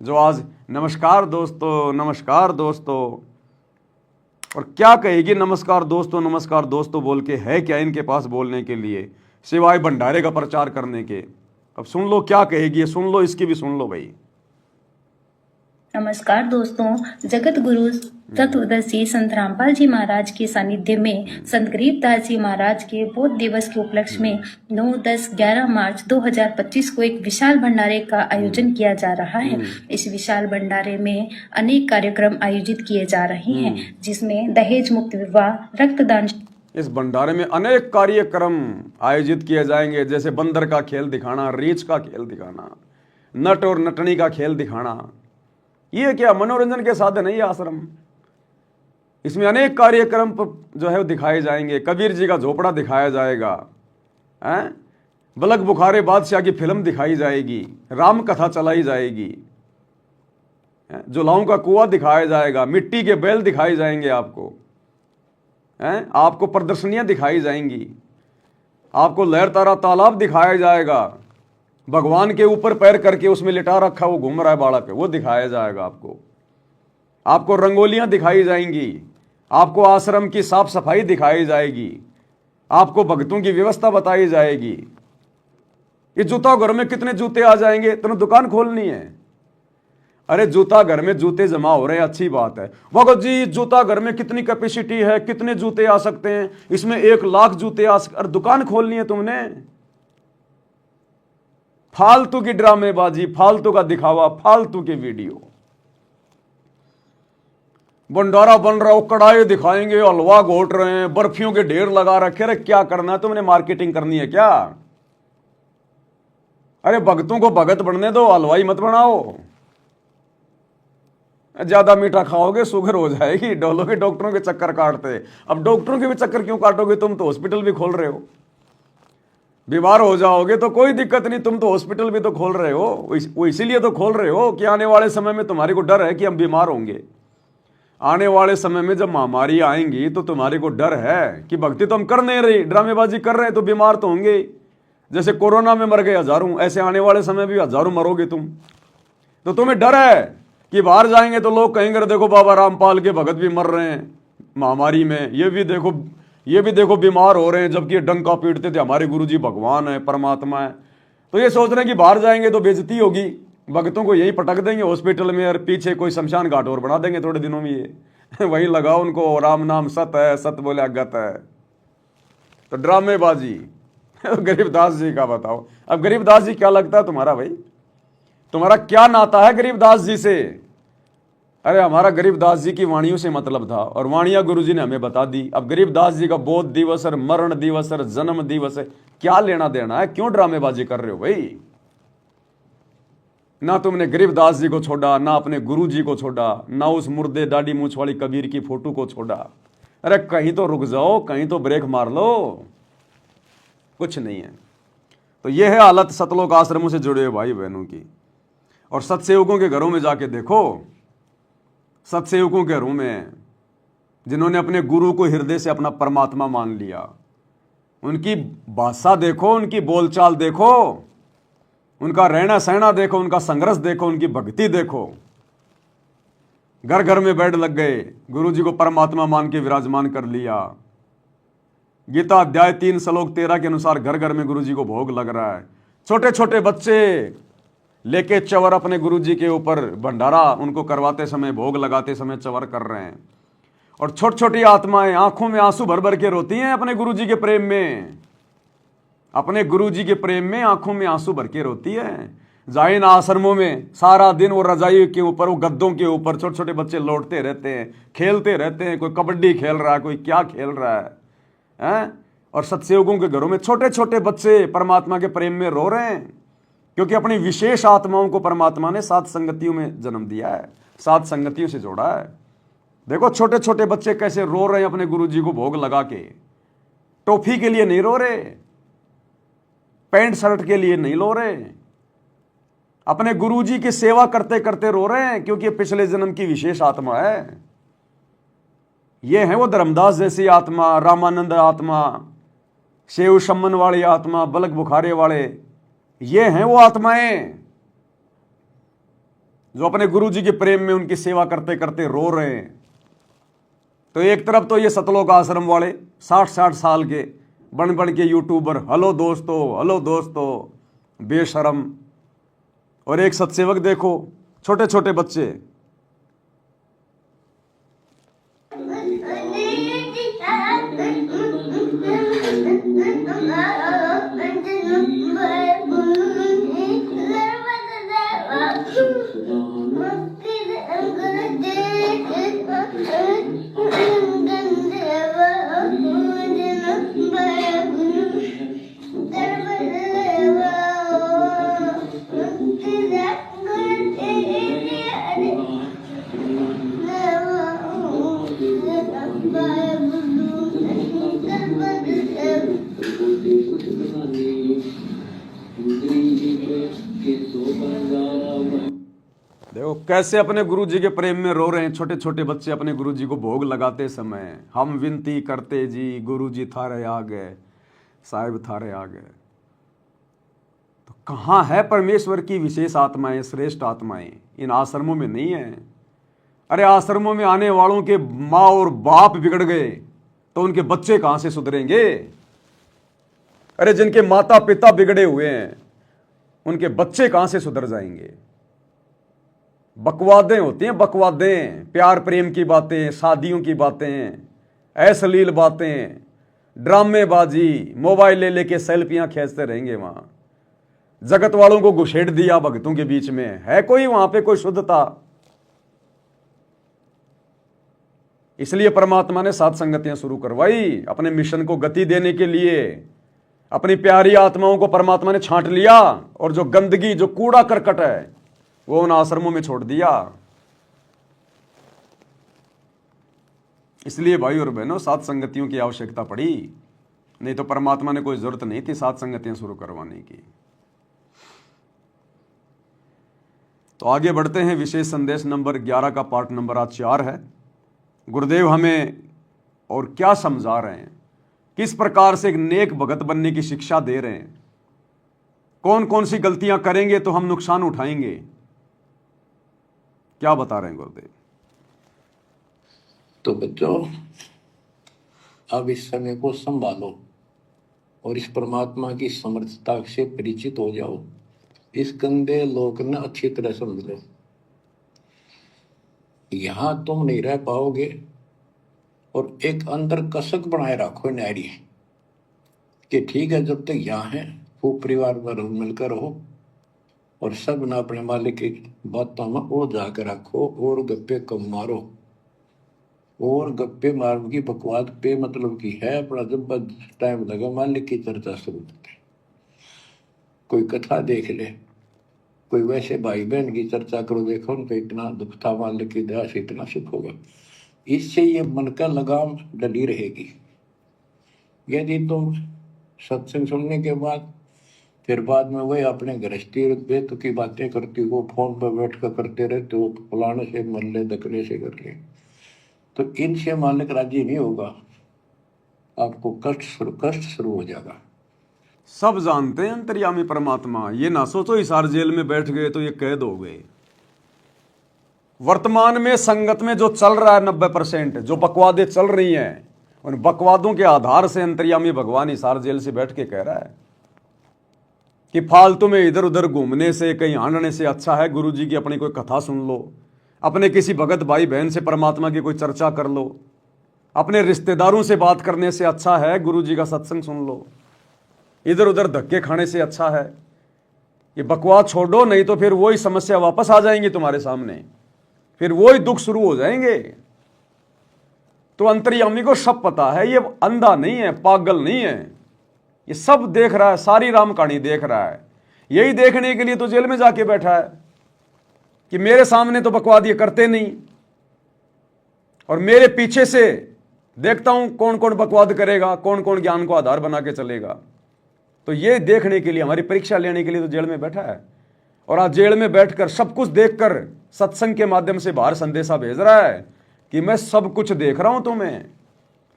जो आज नमस्कार दोस्तों, नमस्कार दोस्तों, और क्या कहेगी नमस्कार दोस्तों बोल के? है क्या इनके पास बोलने के लिए सिवाय भंडारे का प्रचार करने के? अब सुन लो क्या कहेगी, सुन लो, इसकी भी सुन लो भाई। नमस्कार दोस्तों, जगत गुरु तत्वदर्शी संत रामपाल जी महाराज के सानिध्य में संत गरीबदास जी महाराज के बोध दिवस के उपलक्ष्य में 9, 10, 11 मार्च 2025 को एक विशाल भंडारे का आयोजन किया जा रहा है। इस विशाल भंडारे में अनेक कार्यक्रम आयोजित किए जा रहे हैं, जिसमें दहेज मुक्त विवाह, रक्तदान। इस भंडारे में अनेक कार्यक्रम आयोजित किए जाएंगे, जैसे बंदर का खेल दिखाना, रीछ का खेल दिखाना, नट और नटनी का खेल दिखाना। ये क्या मनोरंजन के साधन है ये आश्रम? इसमें अनेक कार्यक्रम जो है वो दिखाए जाएंगे। कबीर जी का झोपड़ा दिखाया जाएगा, बलक बुखारे बादशाह की फिल्म दिखाई जाएगी, राम कथा चलाई जाएगी, जुलाओं का कुआं दिखाया जाएगा, मिट्टी के बैल दिखाए जाएंगे आपको, आपको प्रदर्शनियां दिखाई जाएंगी, आपको लहर तारा तालाब दिखाया जाएगा, भगवान के ऊपर पैर करके उसमें लिटा रखा वो घूम रहा है बालक, वो दिखाया जाएगा आपको रंगोलियां दिखाई जाएंगी, आपको आश्रम की साफ सफाई दिखाई जाएगी, आपको भक्तों की व्यवस्था बताई जाएगी। ये जूता घर में कितने जूते आ जाएंगे, तुम्हें दुकान खोलनी है। अरे जूता घर में जूते जमा हो रहे हैं, अच्छी बात है। भगत जी जूता घर में कितनी कैपेसिटी है, कितने जूते आ सकते हैं, इसमें 1 लाख जूते आ सकते। अरे दुकान खोलनी है तुमने, फालतू की ड्रामेबाजी, फालतू का दिखावा, फालतू की वीडियो। भंडारा बन रहा हो, कड़ाई दिखाएंगे, हलवा घोट रहे हैं, बर्फियों के ढेर लगा रखे। अरे क्या करना है तुमने, मार्केटिंग करनी है क्या? अरे भगतों को भगत बनने दो, हलवाई मत बनाओ। ज्यादा मीठा खाओगे शुगर हो जाएगी, डोलोगे डॉक्टरों के चक्कर काटते। अब डॉक्टरों के भी चक्कर क्यों काटोगे, तुम तो हॉस्पिटल भी खोल रहे हो। बीमार हो जाओगे तो कोई दिक्कत नहीं, तुम तो हॉस्पिटल भी तो खोल रहे हो। वो इसीलिए तो खोल रहे हो कि आने वाले समय में तुम्हारे को डर है कि हम बीमार होंगे। आने वाले समय में जब महामारी आएंगी तो तुम्हारे को डर है कि भक्ति तो हम कर नहीं रही, ड्रामेबाजी कर रहे हैं, तो बीमार तो होंगे। जैसे कोरोना में मर गए हजारों, ऐसे आने वाले समय भी हजारों मरोगे तुम। तो तुम्हें डर है कि बाहर जाएंगे तो लोग कहेंगे देखो बाबा रामपाल के भगत भी मर रहे हैं महामारी में, ये भी देखो बीमार हो रहे हैं, जबकि डंका पीटते थे हमारे गुरुजी भगवान है, परमात्मा है। तो ये सोच रहे हैं कि बाहर जाएंगे तो बेइज्जती होगी, भक्तों को यही पटक देंगे हॉस्पिटल में, और पीछे कोई शमशान घाट और बना देंगे थोड़े दिनों में। ये वहीं लगाओ उनको, राम नाम सत है, सत बोले अगत है। तो ड्रामेबाजी। गरीबदास जी का बताओ, अब गरीबदास जी क्या लगता है तुम्हारा भाई, तुम्हारा क्या नाता है गरीबदास जी से? अरे हमारा गरीबदास जी की वाणियों से मतलब था, और वाणियां गुरु जी ने हमें बता दी। अब गरीबदास जी का बोध दिवस और मरण दिवस और जन्म दिवस है, क्या लेना देना है? क्यों ड्रामेबाजी कर रहे हो भाई? ना तुमने गरीबदास जी को छोड़ा, ना अपने गुरु जी को छोड़ा, ना उस मुर्दे दाढ़ी मूछ वाली कबीर की फोटो को छोड़ा। अरे कहीं तो रुक जाओ, कहीं तो ब्रेक मार लो, कुछ नहीं है। तो यह है हालत सतलोक आश्रमों से जुड़े हुए भाई बहनों की। और सत्सेवकों के घरों में जाके देखो, सत्सेवकों के घरों में जिन्होंने अपने गुरु को हृदय से अपना परमात्मा मान लिया, उनकी भाषा देखो, उनकी बोलचाल देखो, उनका रहना सहना देखो, उनका संघर्ष देखो, उनकी भक्ति देखो। घर घर में बेड लग गए, गुरु जी को परमात्मा मान के विराजमान कर लिया। गीता अध्याय 3 श्लोक 13 के अनुसार घर घर में गुरु जी को भोग लग रहा है। छोटे छोटे बच्चे लेके चवर अपने गुरु जी के ऊपर भंडारा उनको करवाते समय, भोग लगाते समय चवर कर रहे हैं। और छोटी छोटी आत्माएं आंखों में आंसू भर भर के रोती हैं अपने गुरु जी के प्रेम में, अपने गुरु जी के प्रेम में आंखों में आंसू भर के रोती है। जाइन आश्रमों में सारा दिन वो रजाई के ऊपर, वो गद्दों के ऊपर छोटे छोटे बच्चे लौटते रहते हैं, खेलते रहते हैं। कोई कबड्डी खेल रहा है, कोई क्या खेल रहा है? और सत्सेवकों के घरों में छोटे छोटे बच्चे परमात्मा के प्रेम में रो रहे हैं, क्योंकि अपनी विशेष आत्माओं को परमात्मा ने 7 संगतियों में जन्म दिया है, 7 संगतियों से जोड़ा है। देखो छोटे छोटे बच्चे कैसे रो रहे हैं अपने गुरु जी को भोग लगा के। टॉफी के लिए नहीं रो रहे, पैंट शर्ट के लिए नहीं रो रहे, अपने गुरुजी की सेवा करते करते रो रहे हैं, क्योंकि पिछले जन्म की विशेष आत्मा है। ये है वो धर्मदास जैसी आत्मा, रामानंद आत्मा, शेव शमन वाली आत्मा, बलक बुखारे वाले, ये हैं वो आत्माएं जो अपने गुरुजी के प्रेम में उनकी सेवा करते करते रो रहे हैं। तो एक तरफ तो ये सतलोक आश्रम वाले 60-60 साल के बन बन के यूट्यूबर, हेलो दोस्तों बेशरम, और एक सत्सेवक देखो छोटे छोटे बच्चे। देखो कैसे अपने गुरु जी के प्रेम में रो रहे हैं छोटे छोटे बच्चे अपने गुरु जी को भोग लगाते समय। हम विनती करते जी, गुरु जी थारे आ गए, साहिब थारे आ गए। तो कहाँ है परमेश्वर की विशेष आत्माएं, श्रेष्ठ आत्माएं? इन आश्रमों में नहीं है। अरे आश्रमों में आने वालों के माँ और बाप बिगड़ गए तो उनके बच्चे कहां से सुधरेंगे? अरे जिनके माता पिता बिगड़े हुए हैं उनके बच्चे कहां से सुधर जाएंगे? बकवादें होती हैं, बकवादें, प्यार प्रेम की बातें, शादियों की बातें, अश्लील बातें, ड्रामेबाजी, मोबाइल ले लेके सेल्फियां खींचते रहेंगे वहां। जगत वालों को घुसेड़ दिया भक्तों के बीच में, है कोई वहां पे कोई शुद्धता? इसलिए परमात्मा ने सात संगतियां शुरू करवाई, अपने मिशन को गति देने के लिए। अपनी प्यारी आत्माओं को परमात्मा ने छांट लिया और जो गंदगी, जो कूड़ा करकट है, वो उन आश्रमों में छोड़ दिया। इसलिए भाई और बहनों, सात संगतियों की आवश्यकता पड़ी, नहीं तो परमात्मा ने कोई जरूरत नहीं थी सात संगतियां शुरू करवाने की। तो आगे बढ़ते हैं। विशेष संदेश नंबर 11 का पार्ट नंबर आज 4 है। गुरुदेव हमें और क्या समझा रहे हैं, किस प्रकार से एक नेक भगत बनने की शिक्षा दे रहे हैं, कौन कौन सी गलतियां करेंगे तो हम नुकसान उठाएंगे, क्या बता रहे हैं गुरुदेव? तो बच्चों, अब इस समय को संभालो और इस परमात्मा की समर्थता से परिचित हो जाओ। इस गंदे लोक ने अच्छी तरह समझ लो। यहां तुम नहीं रह पाओगे और एक अंदर कसक बनाए रखो नारी कि ठीक है, जब तक यहाँ है खूब परिवार में मिलकर रहो और सब ना अपने मालिक की बातों में वो जाकर रखो और गप्पे कम मारो। और गप्पे मारने की बकवाद पे मतलब की है अपना, जब टाइम लगा मालिक की चर्चा शुरू करते, कोई कथा देख ले, कोई वैसे भाई बहन की चर्चा करो, देखो उनको इतना दुख था, मालिक की दया से इतना सुख होगा। इससे ये मन का लगाम डली रहेगी। यदि तुम सत्संग सुनने के बाद फिर बाद में वही अपने गृहस्थी बेत की बातें करती हो, फोन पर बैठ कर करते रहते हो, फलाने से मर ले, दकने से कर ले, तो इनसे मालिक राजी नहीं होगा, आपको कष्ट शुरू हो जाएगा। सब जानते हैं अंतर्यामी परमात्मा। ये ना सोचो हिसार जेल में बैठ गए तो ये कैद हो गए। वर्तमान में संगत में जो चल रहा है 90%, जो बकवादें चल रही हैं, उन बकवादों के आधार से अंतर्यामी भगवान हिसार जेल से बैठ के कह रहा है कि फालतू में इधर उधर घूमने से, कहीं हांडने से अच्छा है गुरु जी की अपनी कोई कथा सुन लो, अपने किसी भगत भाई बहन से परमात्मा की कोई चर्चा कर लो, अपने रिश्तेदारों से बात करने से अच्छा है गुरु जी का सत्संग सुन लो, इधर उधर धक्के खाने से अच्छा है। ये बकवाद छोड़ो, नहीं तो फिर वही समस्या वापस आ जाएंगी तुम्हारे सामने, फिर वही दुख शुरू हो जाएंगे। तो अंतर्यामी को सब पता है, ये अंधा नहीं है, पागल नहीं है, ये सब देख रहा है, सारी राम कहानी देख रहा है। यही देखने के लिए तो जेल में जाके बैठा है कि मेरे सामने तो बकवाद ये करते नहीं और मेरे पीछे से देखता हूं कौन कौन बकवाद करेगा, कौन कौन ज्ञान को आधार बना के चलेगा। तो ये देखने के लिए, हमारी परीक्षा लेने के लिए तो जेल में बैठा है। और आज जेल में बैठकर सब कुछ देखकर सत्संग के माध्यम से बाहर संदेशा भेज रहा है कि मैं सब कुछ देख रहा हूं तुम्हें,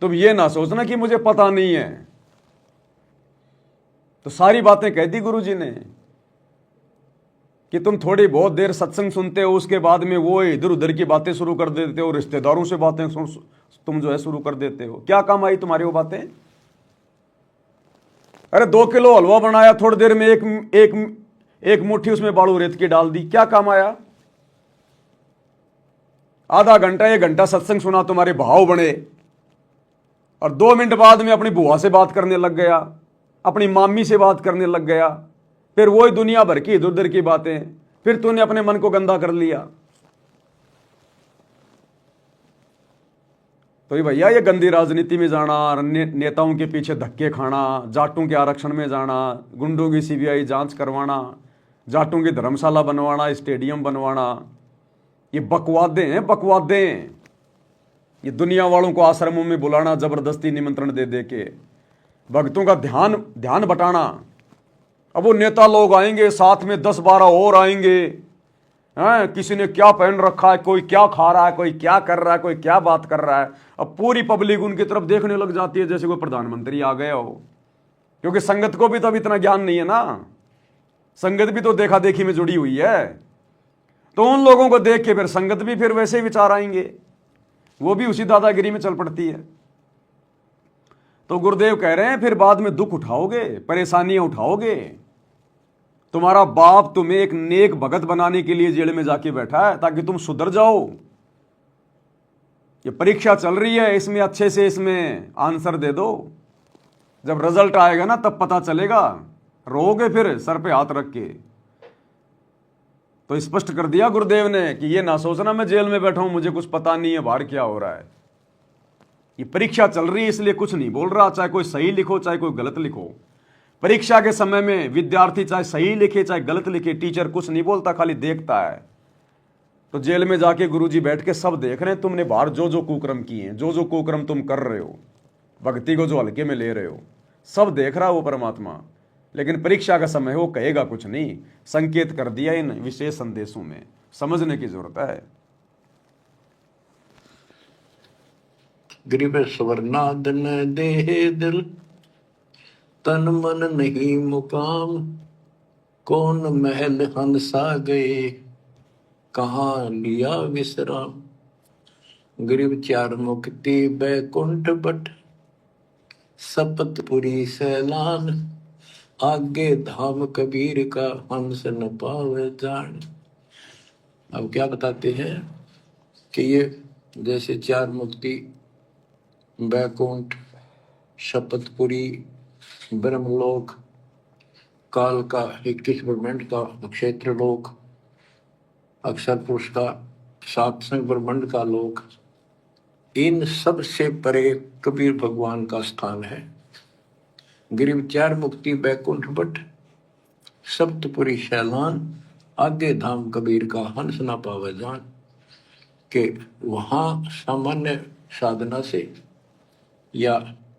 तुम ये ना सोचना कि मुझे पता नहीं है। तो सारी बातें कह दी गुरु जी ने कि तुम थोड़ी बहुत देर सत्संग सुनते हो, उसके बाद में वो इधर उधर की बातें शुरू कर देते हो, रिश्तेदारों से बातें तुम जो है शुरू कर देते हो। क्या काम आई तुम्हारी वो बातें? अरे 2 किलो हलवा बनाया, थोड़ी देर में एक मुट्ठी उसमें बालू रेत की डाल दी, क्या काम आया? आधा घंटा 1 घंटा सत्संग सुना, तुम्हारे भाव बने और 2 मिनट बाद में अपनी बुआ से बात करने लग गया, अपनी मामी से बात करने लग गया, फिर वही दुनिया भर की इधर उधर की बातें, फिर तूने अपने मन को गंदा कर लिया। तो ये भैया, ये गंदी राजनीति में जाना, नेताओं के पीछे धक्के खाना, जाटों के आरक्षण में जाना, गुंडों की सीबीआई जांच करवाना, जाटों की धर्मशाला बनवाना, स्टेडियम बनवाना, ये बकवादें हैं, बकवादें। ये दुनिया वालों को आश्रमों में बुलाना, जबरदस्ती निमंत्रण दे दे के भक्तों का ध्यान बटाना। अब वो नेता लोग आएंगे, साथ में 10-12 और आएंगे, हैं, किसी ने क्या पहन रखा है, कोई क्या खा रहा है, कोई क्या कर रहा है, कोई क्या बात कर रहा है। अब पूरी पब्लिक उनकी तरफ देखने लग जाती है जैसे कोई प्रधानमंत्री आ गया हो, क्योंकि संगत को भी तो अब इतना ज्ञान नहीं है ना, संगत भी तो देखा देखी में जुड़ी हुई है। तो उन लोगों को देख के फिर संगत भी फिर वैसे ही विचार आएंगे, वो भी उसी दादागिरी में चल पड़ती है। तो गुरुदेव कह रहे हैं फिर बाद में दुख उठाओगे, परेशानियां उठाओगे, तुम्हारा बाप तुम्हें एक नेक भगत बनाने के लिए जेल में जाके बैठा है ताकि तुम सुधर जाओ। ये परीक्षा चल रही है, इसमें अच्छे से इसमें आंसर दे दो। जब रिजल्ट आएगा ना तब पता चलेगा, रोओगे फिर सर पे हाथ रख के। तो स्पष्ट कर दिया गुरुदेव ने कि ये ना सोचना मैं जेल में बैठा हूं, मुझे कुछ पता नहीं है बाहर क्या हो रहा है। ये परीक्षा चल रही है इसलिए कुछ नहीं बोल रहा, चाहे कोई सही लिखो चाहे कोई गलत लिखो। परीक्षा के समय में विद्यार्थी चाहे सही लिखे चाहे गलत लिखे, टीचर कुछ नहीं बोलता, खाली देखता है। तो जेल में जाके गुरुजी बैठ के सब देख रहे हैं तुमने बाहर जो जो कुकर्म किए हैं, जो जो कुकर्म तुम कर रहे हो, भक्ति को जो हल्के में ले रहे हो, सब देख रहा है वो परमात्मा। लेकिन परीक्षा का समय वो कहेगा कुछ नहीं, संकेत कर दिया इन विशेष संदेशों में, समझने की जरूरत है। गरीब स्वर्णाद न दे दिल, तन मन नहीं मुकाम, कौन महल हंसा गए, कहाँ लिया विश्राम। गरीब चार मुक्ति बैकुंठ बट, सपतपुरी सैलान, आगे धाम कबीर का हंस न पावे जान। अब क्या बताते हैं कि ये जैसे चार मुक्ति, बैकुंठ, शपथपुरी, ब्रह्मलोक, काल का 21 ब्रह्मांड का क्षेत्र लोक, अक्षर पुरुष का सातवें ब्रह्मांड का लोक, इन सब से परे कबीर भगवान का स्थान है। गिरिव चार मुक्ति बैकुंठ बट, सप्तपुरी शैलान, आगे धाम कबीर का हंस ना पावे जान। के वहां सामान्य साधना से या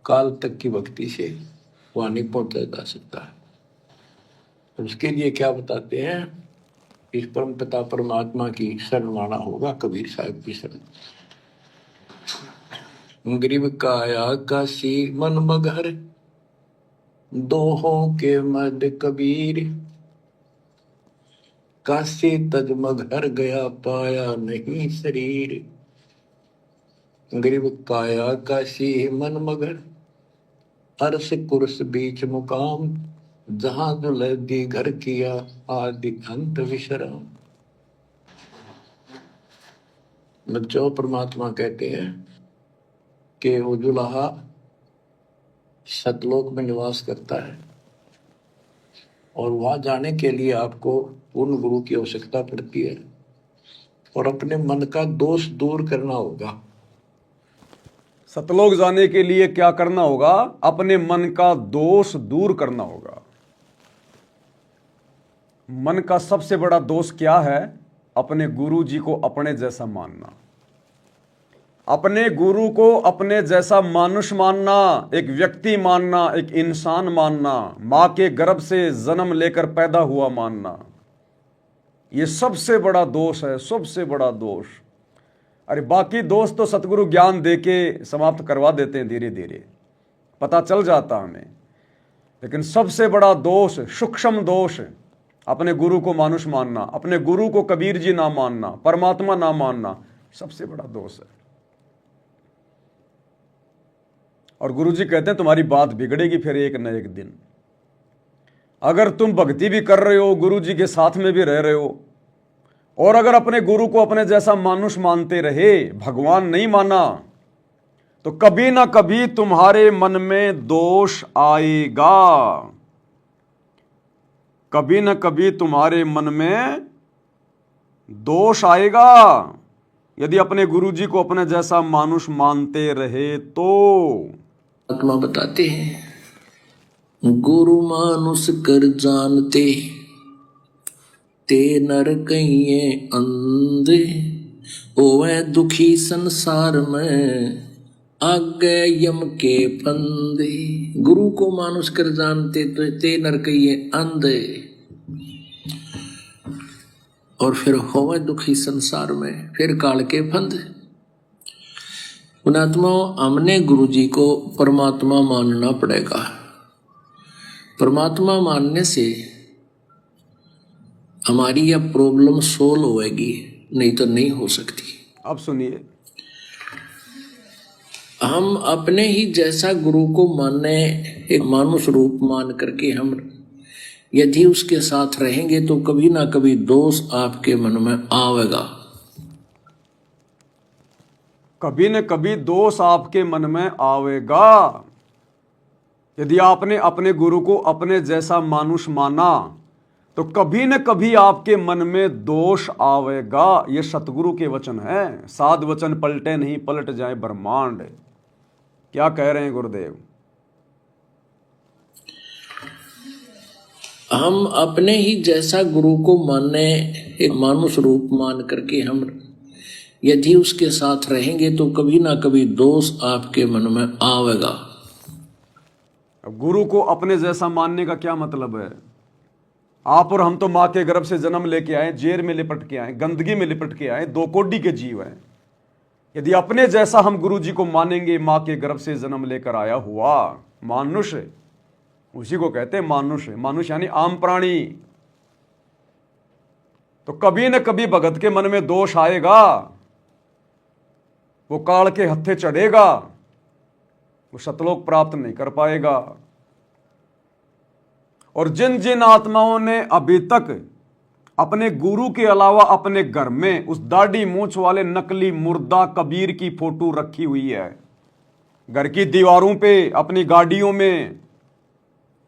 काल तक की भक्ति से वहां नहीं पहुंचा जा सकता है। उसके लिए क्या बताते हैं, इस परम पिता परमात्मा की शरण माना होगा, कबीर साहब की शरण। गरीब काया काशी मन मगर, दोहों के मद कबीर, काशी तज मगर गया पाया नहीं शरीर। गरीब काया काशी मन मगर, अर्श कुर्स बीच मुकाम, जहां दुलहदी घर किया आदि अंत विश्राम। बच्चों, परमात्मा कहते हैं कि वो दुल्हा सतलोक में निवास करता है और वहां जाने के लिए आपको पूर्ण गुरु की आवश्यकता पड़ती है और अपने मन का दोष दूर करना होगा। सतलोक जाने के लिए क्या करना होगा? अपने मन का दोष दूर करना होगा। मन का सबसे बड़ा दोष क्या है? अपने गुरु जी को अपने जैसा मानना, अपने गुरु को अपने जैसा मानुष मानना, एक व्यक्ति मानना, एक इंसान मानना, मां के गर्भ से जन्म लेकर पैदा हुआ मानना, यह सबसे बड़ा दोष है, सबसे बड़ा दोष। अरे बाकी दोष तो सतगुरु ज्ञान देके समाप्त करवा देते हैं, धीरे धीरे पता चल जाता हमें। लेकिन सबसे बड़ा दोष, सूक्ष्म दोष, अपने गुरु को मानुष मानना, अपने गुरु को कबीर जी ना मानना, परमात्मा ना मानना, सबसे बड़ा दोष है। और गुरु जी कहते हैं तुम्हारी बात बिगड़ेगी फिर एक न एक दिन। अगर तुम भक्ति भी कर रहे हो, गुरु जी के साथ में भी रह रहे हो, और अगर अपने गुरु को अपने जैसा मानुष मानते रहे, भगवान नहीं माना, तो कभी ना कभी तुम्हारे मन में दोष आएगा। कभी ना कभी तुम्हारे मन में दोष आएगा यदि अपने गुरु जी को अपने जैसा मानुष मानते रहे तो। आत्मा बताते हैं, गुरु मानुष कर जानते, ते नर कहिए अंधे, ओए दुखी संसार में, आगे यम के फंदे। गुरु को मानुष कर जानते तो ते नर कहिए अंधे, और फिर होवे दुखी संसार में, फिर काल के फंदे। पुणात्मा, हमने गुरु जी को परमात्मा मानना पड़ेगा। परमात्मा मानने से हमारी यह प्रॉब्लम सोल्व होएगी, नहीं तो नहीं हो सकती। अब सुनिए, हम अपने ही जैसा गुरु को माने, एक मानुष रूप मान करके हम यदि उसके साथ रहेंगे तो कभी ना कभी दोष आपके मन में आवेगा। कभी न कभी दोष आपके मन में आवेगा। यदि आपने अपने गुरु को अपने जैसा मानुष माना तो कभी न कभी आपके मन में दोष आवेगा। ये सतगुरु के वचन है। साध वचन पलटे नहीं, पलट जाए ब्रह्मांड। क्या कह रहे हैं गुरुदेव? हम अपने ही जैसा गुरु को माने, एक मानुष रूप मान करके हम यदि उसके साथ रहेंगे तो कभी ना कभी दोष आपके मन में आवेगा। अब गुरु को अपने जैसा मानने का क्या मतलब है? आप और हम तो माँ के गर्भ से जन्म लेके आए, जेर में लिपट के आए, गंदगी में लिपट के आए, दो कोडी के जीव हैं। यदि अपने जैसा हम गुरु जी को मानेंगे, माँ के गर्भ से जन्म लेकर आया हुआ मानुष, उसी को कहते हैं मानुष। मानुष यानी आम प्राणी। तो कभी न कभी भगत के मन में दोष आएगा, वो काल के हत्थे चढ़ेगा, वो सतलोक प्राप्त नहीं कर पाएगा। और जिन जिन आत्माओं ने अभी तक अपने गुरु के अलावा अपने घर में उस दाढ़ी मूंछ वाले नकली मुर्दा कबीर की फोटो रखी हुई है, घर की दीवारों पे, अपनी गाड़ियों में,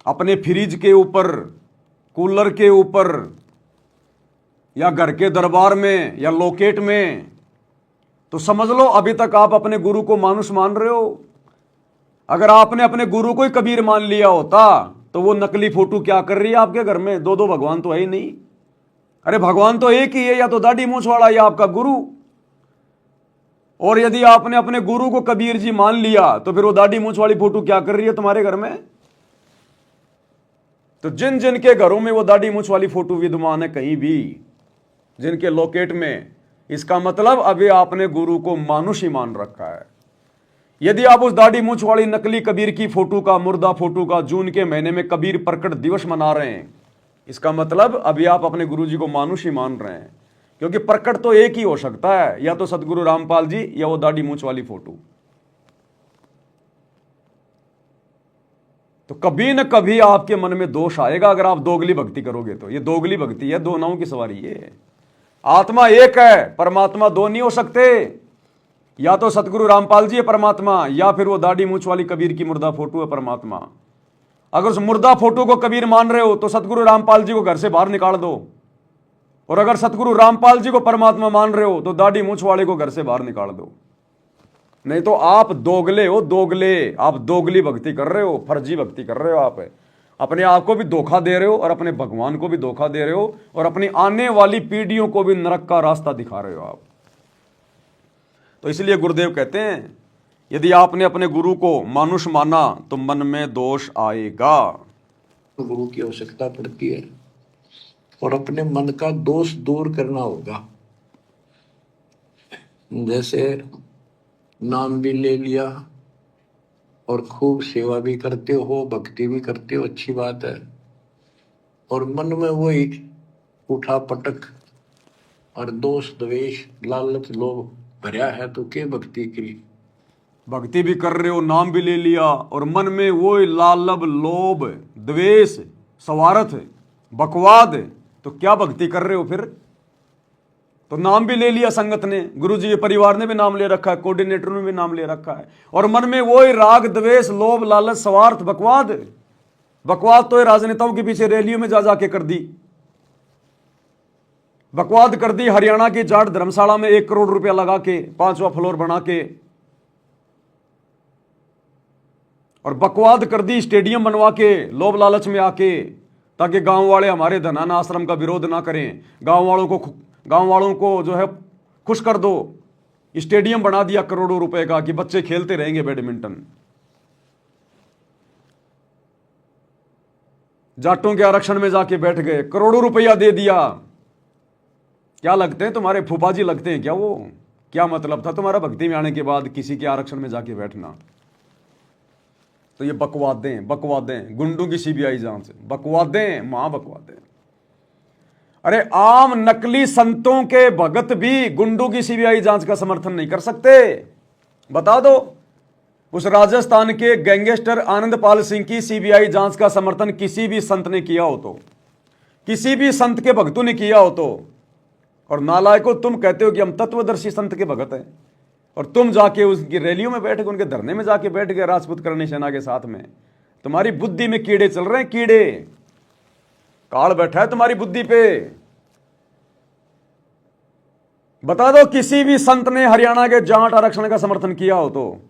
अपने फ्रिज के ऊपर, कूलर के ऊपर, या घर के दरबार में, या लॉकेट में, तो समझ लो अभी तक आप अपने गुरु को मानुष मान रहे हो। अगर आपने अपने गुरु को ही कबीर मान लिया होता तो वो नकली फोटो क्या कर रही है आपके घर में? दो दो भगवान तो है ही नहीं। अरे भगवान तो एक ही है, या तो दाढ़ी मूंछ वाला या आपका गुरु। और यदि आपने अपने गुरु को कबीर जी मान लिया तो फिर वो दाढ़ी मूंछ वाली फोटो क्या कर रही है तुम्हारे घर में? तो जिन जिन के घरों में वो दाढ़ी मूंछ वाली फोटो विद्यमान है, कहीं भी जिनके लॉकेट में, इसका मतलब अभी आपने गुरु को मानुष ही मान रखा है। यदि आप उस दाढ़ी मूंछ वाली नकली कबीर की फोटो का, मुर्दा फोटो का, जून के महीने में कबीर प्रकट दिवस मना रहे हैं, इसका मतलब अभी आप अपने गुरु जी को मानुष ही मान रहे हैं। क्योंकि प्रकट तो एक ही हो सकता है, या तो सतगुरु रामपाल जी या वो दाढ़ी मूंछ वाली फोटो। तो कभी न कभी आपके मन में दोष आएगा अगर आप दोगली भक्ति करोगे तो। ये दोगली भक्ति है, दो नावों की सवारी है। आत्मा एक है, परमात्मा दो नहीं हो सकते। या तो सतगुरु रामपाल जी है परमात्मा, या फिर वो दाढ़ी मूंछ वाली कबीर की मुर्दा फोटो है परमात्मा। अगर उस मुर्दा फोटो को कबीर मान रहे हो तो सतगुरु रामपाल जी को घर से बाहर निकाल दो, और अगर सतगुरु रामपाल जी को परमात्मा मान रहे हो तो दाढ़ी मूंछ वाले को घर से बाहर निकाल दो। नहीं तो आप दोगले हो, दोगले। आप दोगली भक्ति कर रहे हो, फर्जी भक्ति कर रहे हो। आप अपने आप को भी धोखा दे रहे हो और अपने भगवान को भी धोखा दे रहे हो, और अपनी आने वाली पीढ़ियों को भी नरक का रास्ता दिखा रहे हो आप। तो इसलिए गुरुदेव कहते हैं यदि आपने अपने गुरु को मानुष माना तो मन में दोष आएगा। तो गुरु की आवश्यकता पड़ती है, और अपने मन का दोष दूर करना होगा। जैसे नाम भी ले लिया और खूब सेवा भी करते हो, भक्ति भी करते हो, अच्छी बात है, और मन में वही उठा पटक और दोष, द्वेष, लालच, लोभ भरा है, तो क्या भक्ति की? भक्ति भी कर रहे हो, नाम भी ले लिया, और मन में वो लालब, लोभ, द्वेष, स्वार्थ, बकवाद, तो क्या भक्ति कर रहे हो फिर? तो नाम भी ले लिया संगत ने, गुरु जी के परिवार ने भी नाम ले रखा है, कोऑर्डिनेटर ने भी नाम ले रखा है, और मन में वो राग, द्वेष, लोभ, लालच, स्वार्थ, बकवाद। बकवाद तो राजनेताओं के पीछे रैलियों में जा जाके कर दी। बकवाद कर दी हरियाणा की जाट धर्मशाला में 1 करोड़ रुपया लगा के, 5वां फ्लोर बना के, और बकवाद कर दी स्टेडियम बनवा के, लोभ लालच में आके, ताकि गांव वाले हमारे धनान आश्रम का विरोध ना करें, गांव वालों को जो है खुश कर दो। स्टेडियम बना दिया करोड़ों रुपए का कि बच्चे खेलते रहेंगे बैडमिंटन। जाटों के आरक्षण में जाके बैठ गए, करोड़ों रुपया दे दिया। क्या लगते हैं तुम्हारे? फूफा जी लगते हैं क्या वो? क्या मतलब था तुम्हारा भक्ति में आने के बाद किसी के आरक्षण में जाके बैठना? तो ये बकवादें, गुंडों की सीबीआई जांच, बकवादें, महाबकवादें। अरे आम नकली संतों के भगत भी गुंडों की सीबीआई जांच का समर्थन नहीं कर सकते। बता दो, उस राजस्थान के गैंगस्टर आनंदपाल सिंह की सीबीआई जांच का समर्थन किसी भी संत ने किया हो तो किसी भी संत के भक्तों ने किया हो तो, और नालायकों तुम कहते हो कि हम तत्वदर्शी संत के भगत हैं, और तुम जाके उसकी रैलियों में बैठ गए, उनके धरने में जाके बैठ गए राजपूत करणी सेना के साथ में। तुम्हारी बुद्धि में कीड़े चल रहे हैं, कीड़े, काल बैठा है तुम्हारी बुद्धि पे। बता दो किसी भी संत ने हरियाणा के जाट आरक्षण का समर्थन किया हो तो।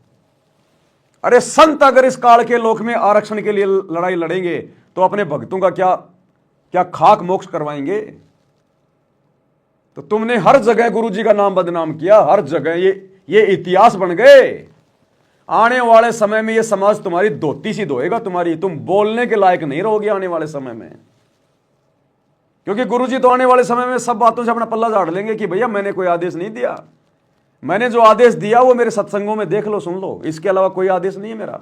अरे संत अगर इस काल के लोक में आरक्षण के लिए लड़ाई लड़ेंगे तो अपने भक्तों का क्या क्या खाक मोक्ष करवाएंगे। तो तुमने हर जगह गुरुजी का नाम बदनाम किया, हर जगह ये इतिहास बन गए। आने वाले समय में ये समाज तुम्हारी धोती सी धोएगा तुम्हारी, तुम बोलने के लायक नहीं रहोगे आने वाले समय में, क्योंकि गुरुजी तो आने वाले समय में सब बातों से अपना पल्ला झाड़ लेंगे कि भैया मैंने कोई आदेश नहीं दिया, मैंने जो आदेश दिया वो मेरे सत्संगों में देख लो, सुन लो, इसके अलावा कोई आदेश नहीं है मेरा।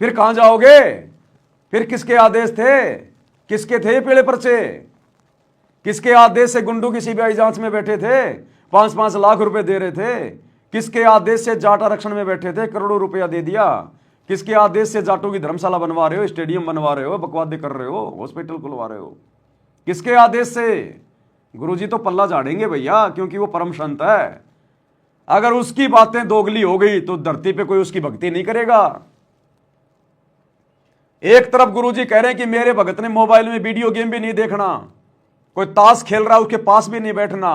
फिर कहां जाओगे? फिर किसके आदेश थे? किसके थे पीले पर्चे? किसके आदेश से गुंडू की सीबीआई जांच में बैठे थे, 5-5 लाख रुपए दे रहे थे? किसके आदेश से जाट आरक्षण में बैठे थे, करोड़ों रुपया दे दिया? किसके आदेश से जाटों की धर्मशाला बनवा रहे हो, स्टेडियम बनवा रहे हो, बकवादे कर रहे हो, हॉस्पिटल खुलवा रहे हो? किसके आदेश से? गुरुजी तो पल्ला झाड़ेंगे भैया, क्योंकि वो परम संत है। अगर उसकी बातें दोगली हो गई तो धरती पे कोई उसकी भक्ति नहीं करेगा। एक तरफ गुरुजी कह रहे हैं कि मेरे भगत ने मोबाइल में वीडियो गेम भी नहीं देखना, कोई ताश खेल रहा है उसके पास भी नहीं बैठना,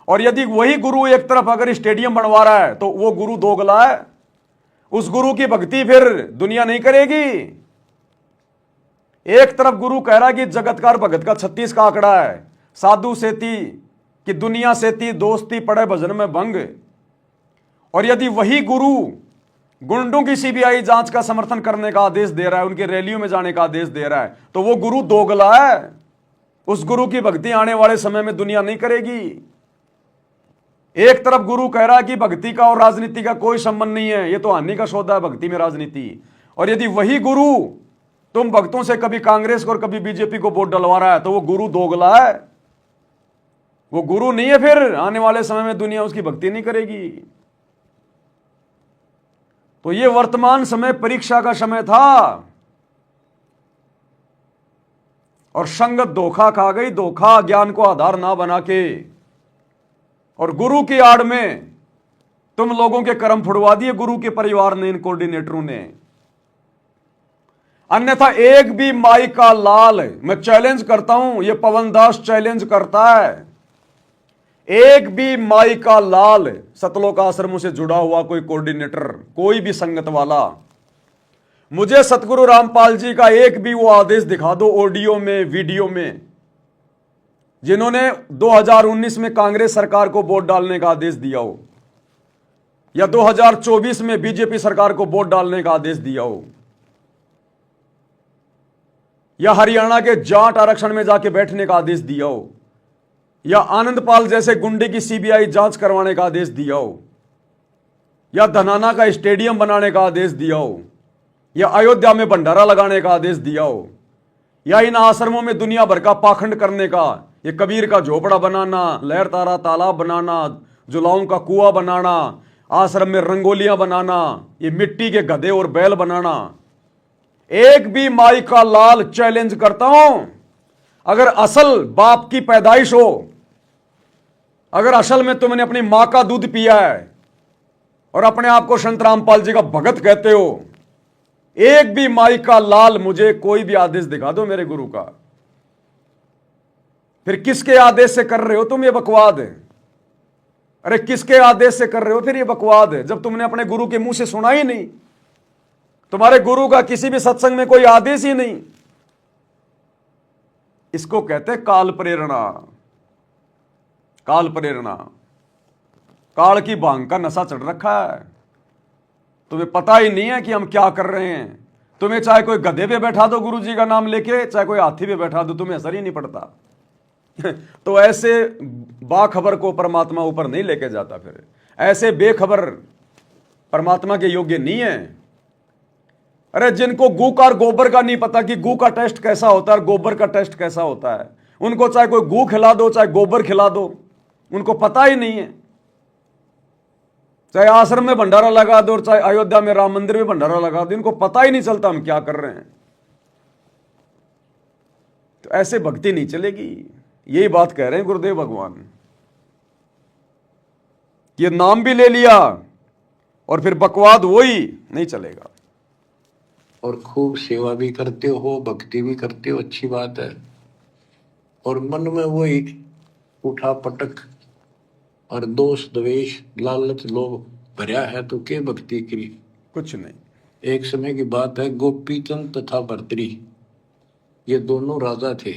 और यदि वही गुरु एक तरफ अगर स्टेडियम बनवा रहा है तो वो गुरु दोगला है। उस गुरु की भक्ति फिर दुनिया नहीं करेगी। एक तरफ गुरु कह रहा है कि जगतकार भगत का 36 का आंकड़ा है, साधु सेती कि दुनिया सेती, दोस्ती पड़े भजन में भंग, और यदि वही गुरु गुंडों की सीबीआई जांच का समर्थन करने का आदेश दे रहा है, उनके रैलियों में जाने का आदेश दे रहा है, तो वो गुरु दोगला है। उस गुरु की भक्ति आने वाले समय में दुनिया नहीं करेगी। एक तरफ गुरु कह रहा है कि भक्ति का और राजनीति का कोई संबंध नहीं है, ये तो हानि का सौदा है भक्ति में राजनीति, और यदि वही गुरु तुम भक्तों से कभी कांग्रेस को और कभी बीजेपी को वोट डलवा रहा है तो वो गुरु दोगला है, वो गुरु नहीं है। फिर आने वाले समय में दुनिया उसकी भक्ति नहीं करेगी। तो ये वर्तमान समय परीक्षा का समय था, और संगत धोखा खा गई, धोखा ज्ञान को आधार ना बना के, और गुरु की आड़ में तुम लोगों के कर्म फुड़वा दिए गुरु के परिवार ने, इन कोऑर्डिनेटरों ने। अन्यथा एक भी माई का लाल, मैं चैलेंज करता हूं, ये पवन दास चैलेंज करता है, एक भी माई का लाल सतलोक आश्रमों से जुड़ा हुआ कोई कोऑर्डिनेटर, कोई भी संगत वाला, मुझे सतगुरु रामपाल जी का एक भी वो आदेश दिखा दो ऑडियो में, वीडियो में, जिन्होंने 2019 में कांग्रेस सरकार को वोट डालने का आदेश दिया हो, या 2024 में बीजेपी सरकार को वोट डालने का आदेश दिया हो, या हरियाणा के जाट आरक्षण में जाके बैठने का आदेश दिया हो, या आनंदपाल जैसे गुंडे की सीबीआई जांच करवाने का आदेश दिया हो, या धनाना का स्टेडियम बनाने का आदेश दिया हो, या अयोध्या में भंडारा लगाने का आदेश दिया हो, या इन आश्रमों में दुनिया भर का पाखंड करने का, ये कबीर का झोपड़ा बनाना, लहर तारा तालाब बनाना, जुलाओं का कुआं बनाना, आश्रम में रंगोलियां बनाना, ये मिट्टी के गधे और बैल बनाना, एक भी माई का लाल चैलेंज करता हूं, अगर असल बाप की पैदाइश हो, अगर असल में तुमने अपनी मां का दूध पिया है और अपने आप को संत रामपाल जी का भगत कहते हो, एक भी माई का लाल मुझे कोई भी आदेश दिखा दो मेरे गुरु का। फिर किसके आदेश से कर रहे हो तुम ये बकवाद? अरे किसके आदेश से कर रहे हो फिर ये बकवाद, जब तुमने अपने गुरु के मुंह से सुना ही नहीं, तुम्हारे गुरु का किसी भी सत्संग में कोई आदेश ही नहीं। इसको कहते काल प्रेरणा। काल प्रेरणा, काल की भांग का नशा चढ़ रखा है, तुम्हें पता ही नहीं है कि हम क्या कर रहे हैं। तुम्हें चाहे कोई गधे पे बैठा दो गुरु जी का नाम लेके, चाहे कोई हाथी पे बैठा दो, तुम्हें असर ही नहीं पड़ता। तो ऐसे बाखबर को परमात्मा ऊपर नहीं लेके जाता। फिर ऐसे बेखबर परमात्मा के योग्य नहीं है। अरे जिनको गू का और गोबर का नहीं पता कि गू का टेस्ट कैसा होता है और गोबर का टेस्ट कैसा होता है, उनको चाहे कोई गू खिला दो चाहे गोबर खिला दो, उनको पता ही नहीं है। चाहे आश्रम में भंडारा लगा दो और चाहे अयोध्या में राम मंदिर में भंडारा लगा दो, इनको पता ही नहीं चलता हम क्या कर रहे हैं। तो ऐसे भक्ति नहीं चलेगी। यही बात कह रहे हैं गुरुदेव भगवान। ये नाम भी ले लिया और फिर बकवाद वही नहीं चलेगा। और खूब सेवा भी करते हो, भक्ति भी करते हो, अच्छी बात है। और मन में वही उठा पटक और दोष द्वेष लालच लोभ भरा है तो के भक्ति करी? कुछ नहीं। एक समय की बात है, गोपीचंद तथा भर्तरी ये दोनों राजा थे।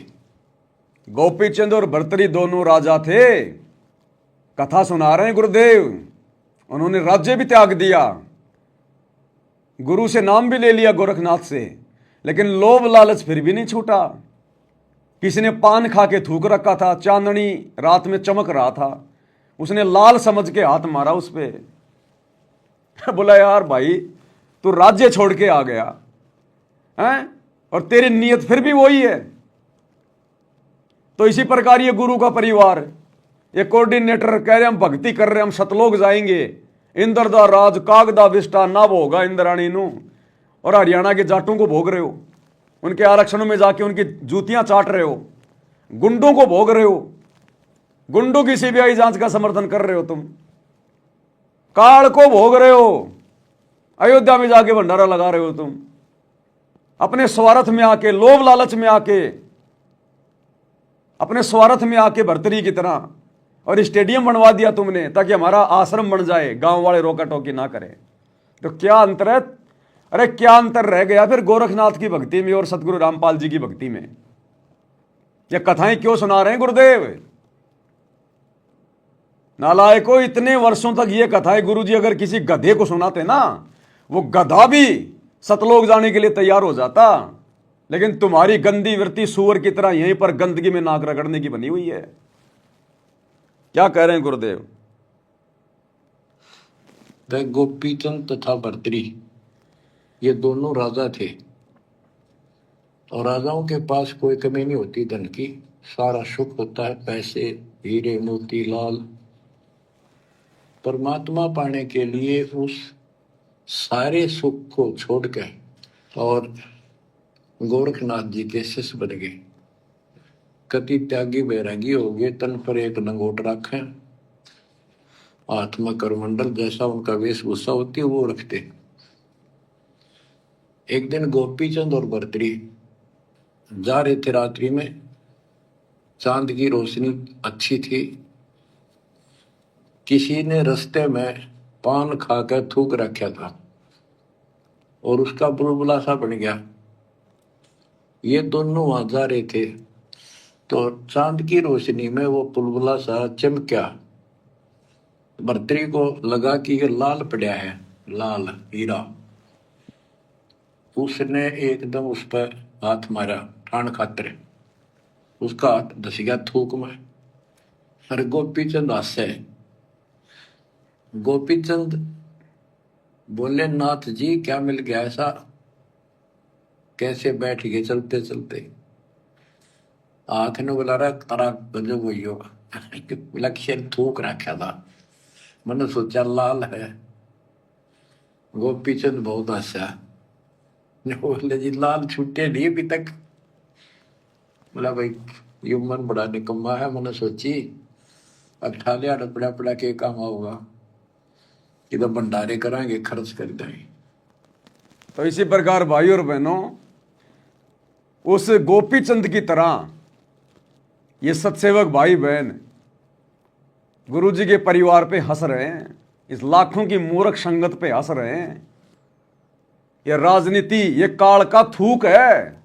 गोपीचंद और भर्तरी दोनों राजा थे। कथा सुना रहे हैं गुरुदेव। उन्होंने राज्य भी त्याग दिया, गुरु से नाम भी ले लिया गोरखनाथ से, लेकिन लोभ लालच फिर भी नहीं छूटा। किसी ने पान खा के थूक रखा था, चांदनी रात में चमक रहा था, उसने लाल समझ के हाथ मारा उस पे। बोला यार भाई तू राज्य छोड़ के आ गया हैं, और तेरी नीयत फिर भी वही है। तो इसी प्रकार ये गुरु का परिवार, ये कोऑर्डिनेटर कह रहे हम भक्ति कर रहे, हम सतलोक जाएंगे, इंद्र दा राज कागदा विष्टा ना भोगा इंद्राणी नू, और हरियाणा के जाटों को भोग रहे हो, उनके आरक्षणों में जाके उनकी जूतियां चाट रहे हो, गुंडों को भोग रहे हो, गुंडों की सीबीआई जांच का समर्थन कर रहे हो, तुम काल को भोग रहे हो, अयोध्या में जाके भंडारा लगा रहे हो, तुम अपने स्वार्थ में आके, लोभ लालच में आके, अपने स्वार्थ में आके भर्तरी की तरह, और स्टेडियम बनवा दिया तुमने ताकि हमारा आश्रम बन जाए, गांव वाले रोका टोकी ना करें। तो क्या अंतर है? अरे क्या अंतर रह गया फिर गोरखनाथ की भक्ति में और सतगुरु रामपाल जी की भक्ति में? ये कथाएं क्यों सुना रहे हैं गुरुदेव? नालायकों, इतने वर्षों तक ये कथाएं गुरुजी अगर किसी गधे को सुनाते ना, वो गधा भी सतलोक जाने के लिए तैयार हो जाता, लेकिन तुम्हारी गंदी वृत्ति सूअर की तरह यहीं पर गंदगी में नाक रगड़ने की बनी हुई है। क्या कह रहे हैं गुरुदेव? वह गोपीचंद तथा भर्तरी ये दोनों राजा थे, और राजाओं के पास कोई कमी नहीं होती धन की, सारा सुख होता है, पैसे हीरे मोती लाल। परमात्मा पाने के लिए उस सारे सुख को छोड़कर और गोरखनाथ जी के शिष्य बन गए। कति त्यागी बैरागी हो गए, तन पर एक लंगोट रखें, हाथ में करमंडल, जैसा उनका वेशभूषा होती है वो रखते। एक दिन गोपीचंद और भर्तरी जा रहे थे रात्रि में, चांद की रोशनी अच्छी थी, किसी ने रास्ते में पान खाकर थूक रखा था और उसका बुलबुला सा बन गया। ये दोनों वहां जा रहे थे तो चांद की रोशनी में वो बुलबुला सा चमका। भर्तरी को लगा कि ये लाल पड़ा है, लाल हीरा। उसने एकदम उस पर हाथ मारा ठाण खातर, उसका हाथ धस गया थूक में। अरे गोपीचंद हंसे। गोपीचंद बोले, नाथ जी क्या मिल गया ऐसा, कैसे बैठ गए चलते चलते? हाथ ने बुला रहा तारा गजब हुई होगा, लक्ष्य थूक रखा था, मैंने सोचा लाल है। गोपीचंद बहुत हंसा, बोले जी लाल छूटे नहीं अभी तक। बोला भाई ये मन बड़ा निकम्मा है, मैंने सोची अठा लिया पड़ा पड़ा के काम होगा, कि तो भंडारे कराएंगे, खर्च कर देंगे। तो इसी प्रकार भाई और बहनों, उस गोपीचंद की तरह ये सत्सेवक भाई बहन गुरुजी के परिवार पे हंस रहे हैं, इस लाखों की मूर्ख संगत पे हंस रहे हैं। ये राजनीति, ये काल का थूक है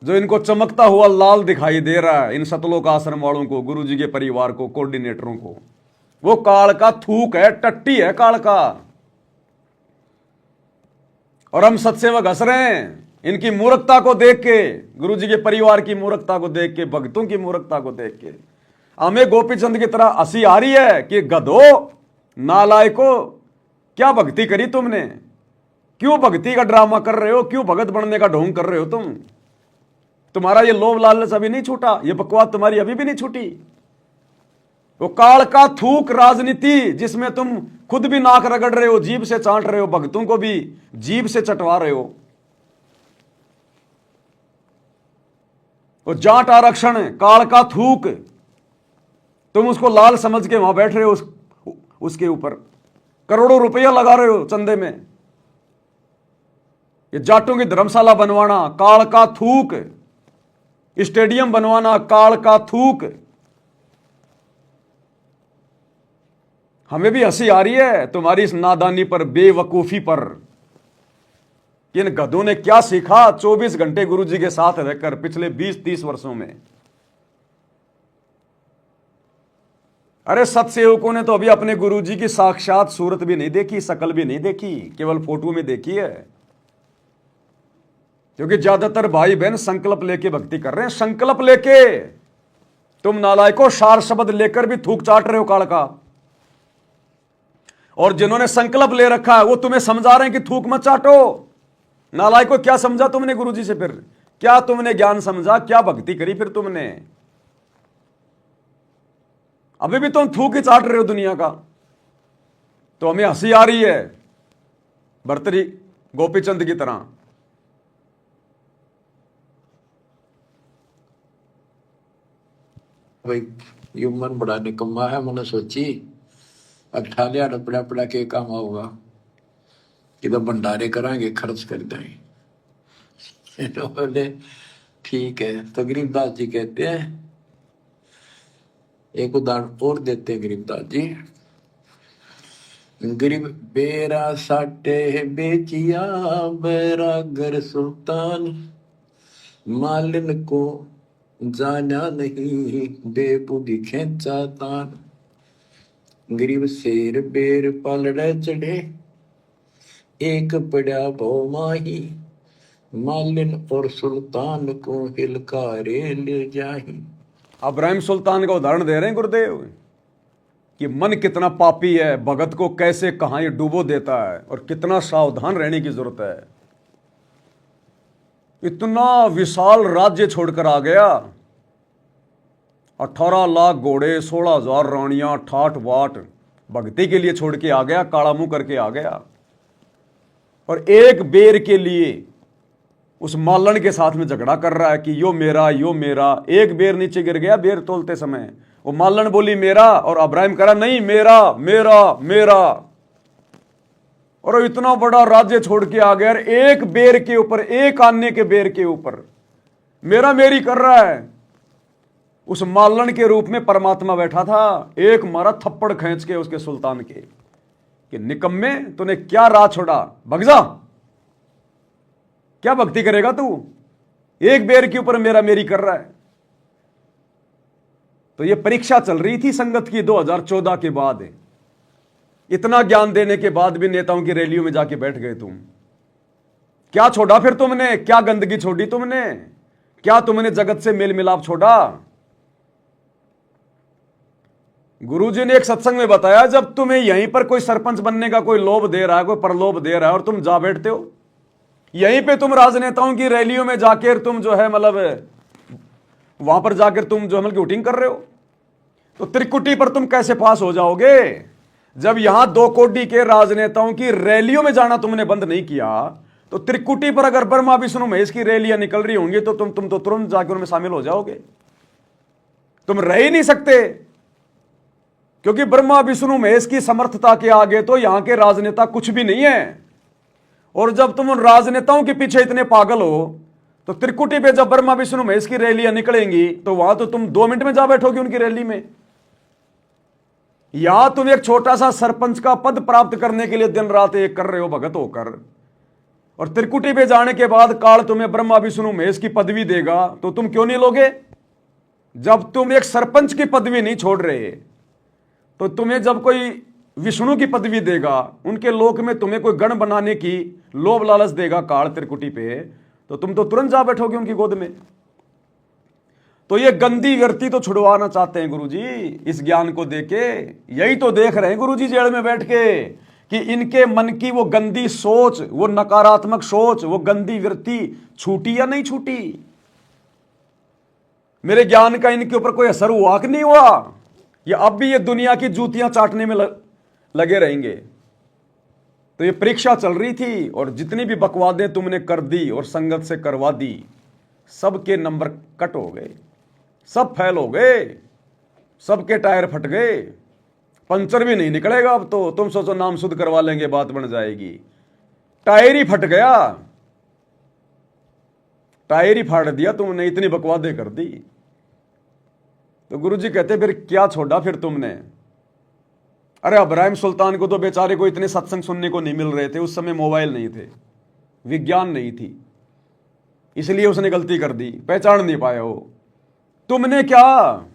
जो इनको चमकता हुआ लाल दिखाई दे रहा है, इन सतलोक आश्रम वालों को, गुरुजी के परिवार को, कोऑर्डिनेटरों को। वो काल का थूक है, टट्टी है काल का। और हम सत्सेवक हंस रहे हैं इनकी मूर्खता को देख के, गुरुजी के परिवार की मूर्खता को देख के, भक्तों की मूर्खता को देख के। हमें गोपीचंद की तरह हंसी आ रही है कि गधो, नालायको, क्या भक्ति करी तुमने? क्यों भक्ति का ड्रामा कर रहे हो? क्यों भगत बनने का ढोंग कर रहे हो तुम? तुम्हारा ये लोभ लालच अभी नहीं छूटा, ये बकवास तुम्हारी अभी भी नहीं छूटी। वो काल का थूक राजनीति जिसमें तुम खुद भी नाक रगड़ रहे हो, जीभ से चाट रहे हो, भक्तों को भी जीभ से चटवा रहे हो। वो जाट आरक्षण, काल का थूक, तुम उसको लाल समझ के वहां बैठ रहे हो, उसके ऊपर करोड़ों रुपया लगा रहे हो चंदे में। ये जाटों की धर्मशाला बनवाना, काल का थूक, स्टेडियम बनवाना, काल का थूक। हमें भी हंसी आ रही है तुम्हारी इस नादानी पर, बेवकूफी पर। इन गधों ने क्या सीखा 24 घंटे गुरुजी के साथ रहकर पिछले 20-30 वर्षों में। अरे सत्सेवकों ने तो अभी अपने गुरुजी की साक्षात सूरत भी नहीं देखी, शकल भी नहीं देखी, केवल फोटो में देखी है। क्योंकि ज्यादातर भाई बहन संकल्प लेके भक्ति कर रहे हैं, संकल्प लेके। तुम नालायकों सार शब्द लेकर भी थूक चाट रहे हो काल का। और जिन्होंने संकल्प ले रखा है वो तुम्हें समझा रहे हैं कि थूक मत चाटो। नालायकों क्या समझा तुमने गुरुजी से? फिर क्या तुमने ज्ञान समझा, क्या भक्ति करी फिर तुमने? अभी भी तुम थूक ही चाट रहे हो दुनिया का। तो हमें हंसी आ रही है भर्तरी गोपीचंद की तरह। भाई ये मन बड़ा निकम्मा है, मैंने सोची अट्ठा लिया पड़ा पड़ा के काम होगा कि तो भंडारे करांगे, खर्च कर देंगे। तो बोले ठीक है। तो गरीबदास जी कहते हैं, एक उदाहरण और देते हैं गरीबदास जी। गरीब बेरा साटे बेचिया बैरागर सुल्तान, मालिन को जाना नहीं बेबुद्धि खेचा तान। गरीब शेर बेर पलड़े चढ़े, एक पड़ा भो माही, मालिन और सुल्तान को हिलकारे ले जाही। इब्राहिम सुल्तान का उदाहरण दे रहे हैं गुरुदेव कि मन कितना पापी है, भगत को कैसे कहां ये डुबो देता है और कितना सावधान रहने की जरूरत है। इतना विशाल राज्य छोड़कर आ गया, 18 लाख घोड़े, 16,000 रानियां, ठाठ बाट, भक्ति के लिए छोड़ के आ गया, काला मुंह करके आ गया। और एक बेर के लिए उस मालन के साथ में झगड़ा कर रहा है कि यो मेरा, यो मेरा। एक बेर नीचे गिर गया बेर तोलते समय, वो मालन बोली मेरा, और इब्राहिम करा नहीं मेरा मेरा मेरा। और इतना बड़ा राज्य छोड़ के आ गया, एक बेर के ऊपर, एक आने के बेर के ऊपर मेरा मेरी कर रहा है। उस मालन के रूप में परमात्मा बैठा था, एक मारा थप्पड़ खींच के उसके सुल्तान के कि निकम्मे तूने क्या राह छोड़ा, भग जा, क्या भक्ति करेगा तू, एक बेर के ऊपर मेरा मेरी कर रहा है। तो यह परीक्षा चल रही थी संगत की 2014 के बाद। इतना ज्ञान देने के बाद भी नेताओं की रैलियों में जाके बैठ गए तुम। क्या छोड़ा फिर तुमने, क्या गंदगी छोड़ी तुमने, क्या तुमने जगत से मेल मिलाप छोड़ा? गुरुजी ने एक सत्संग में बताया, जब तुम्हें यहीं पर कोई सरपंच बनने का कोई लोभ दे रहा है, कोई प्रलोभ दे रहा है और तुम जा बैठते हो, यहीं पे तुम राजनेताओं की रैलियों में जाकर तुम जो है मतलब वहां पर जाकर तुम जो है मतलब वोटिंग कर रहे हो, तो त्रिकुटी पर तुम कैसे पास हो जाओगे? जब यहां 2 कोटी के राजनेताओं की रैलियों में जाना तुमने बंद नहीं किया, तो त्रिकुटी पर अगर ब्रह्मा विष्णु महेश की रैलियां निकल रही होंगी तो तुम तो तुरंत जाकर उनमें शामिल हो जाओगे। तुम रह ही नहीं सकते, क्योंकि ब्रह्मा विष्णु महेश की समर्थता के आगे तो यहां के राजनेता कुछ भी नहीं है। और जब तुम उन राजनेताओं के पीछे इतने पागल हो, तो त्रिकुटी पे जब ब्रह्मा विष्णु महेश की रैलियां निकलेंगी तो वहां तो तुम 2 मिनट में जा बैठोगे उनकी रैली में। या तुम एक छोटा सा सरपंच का पद प्राप्त करने के लिए दिन रात एक कर रहे हो भगत होकर, और त्रिकुटी पे जाने के बाद काल तुम्हें ब्रह्मा विष्णु महेश की पदवी देगा तो तुम क्यों नहीं लोगे? जब तुम एक सरपंच की पदवी नहीं छोड़ रहे, तो तुम्हें जब कोई विष्णु की पदवी देगा, उनके लोक में तुम्हें कोई गण बनाने की लोभ लालच देगा काल त्रिकुटी पे, तो तुम तो तुरंत जा बैठोगे उनकी गोद में। तो ये गंदी व्यक्ति तो छुड़वाना चाहते हैं गुरुजी इस ज्ञान को देके। यही तो देख रहे हैं गुरुजी जेल में बैठ के कि इनके मन की वो गंदी सोच, वो नकारात्मक सोच, वो गंदी वृत्ति छूटी या नहीं छूटी। मेरे ज्ञान का इनके ऊपर कोई असर हुआ कि नहीं हुआ? या अब भी ये दुनिया की जूतियां चाटने में लगे रहेंगे? तो ये परीक्षा चल रही थी, और जितनी भी बकवादें तुमने कर दी और संगत से करवा दी, सबके नंबर कट हो गए, सब फेल हो गए, सबके टायर फट गए, पंचर भी नहीं निकलेगा अब तो। तुम सोचो नाम शुद्ध करवा लेंगे बात बन जाएगी, टायर ही फट गया, टायर ही फाड़ दिया तुमने, इतनी बकवादें कर दी। तो गुरुजी कहते फिर क्या छोड़ा फिर तुमने। अरे इब्राहिम सुल्तान को तो बेचारे को इतने सत्संग सुनने को नहीं मिल रहे थे, उस समय मोबाइल नहीं थे, विज्ञान नहीं थी, इसलिए उसने गलती कर दी, पहचान नहीं पाया वो। तुमने क्या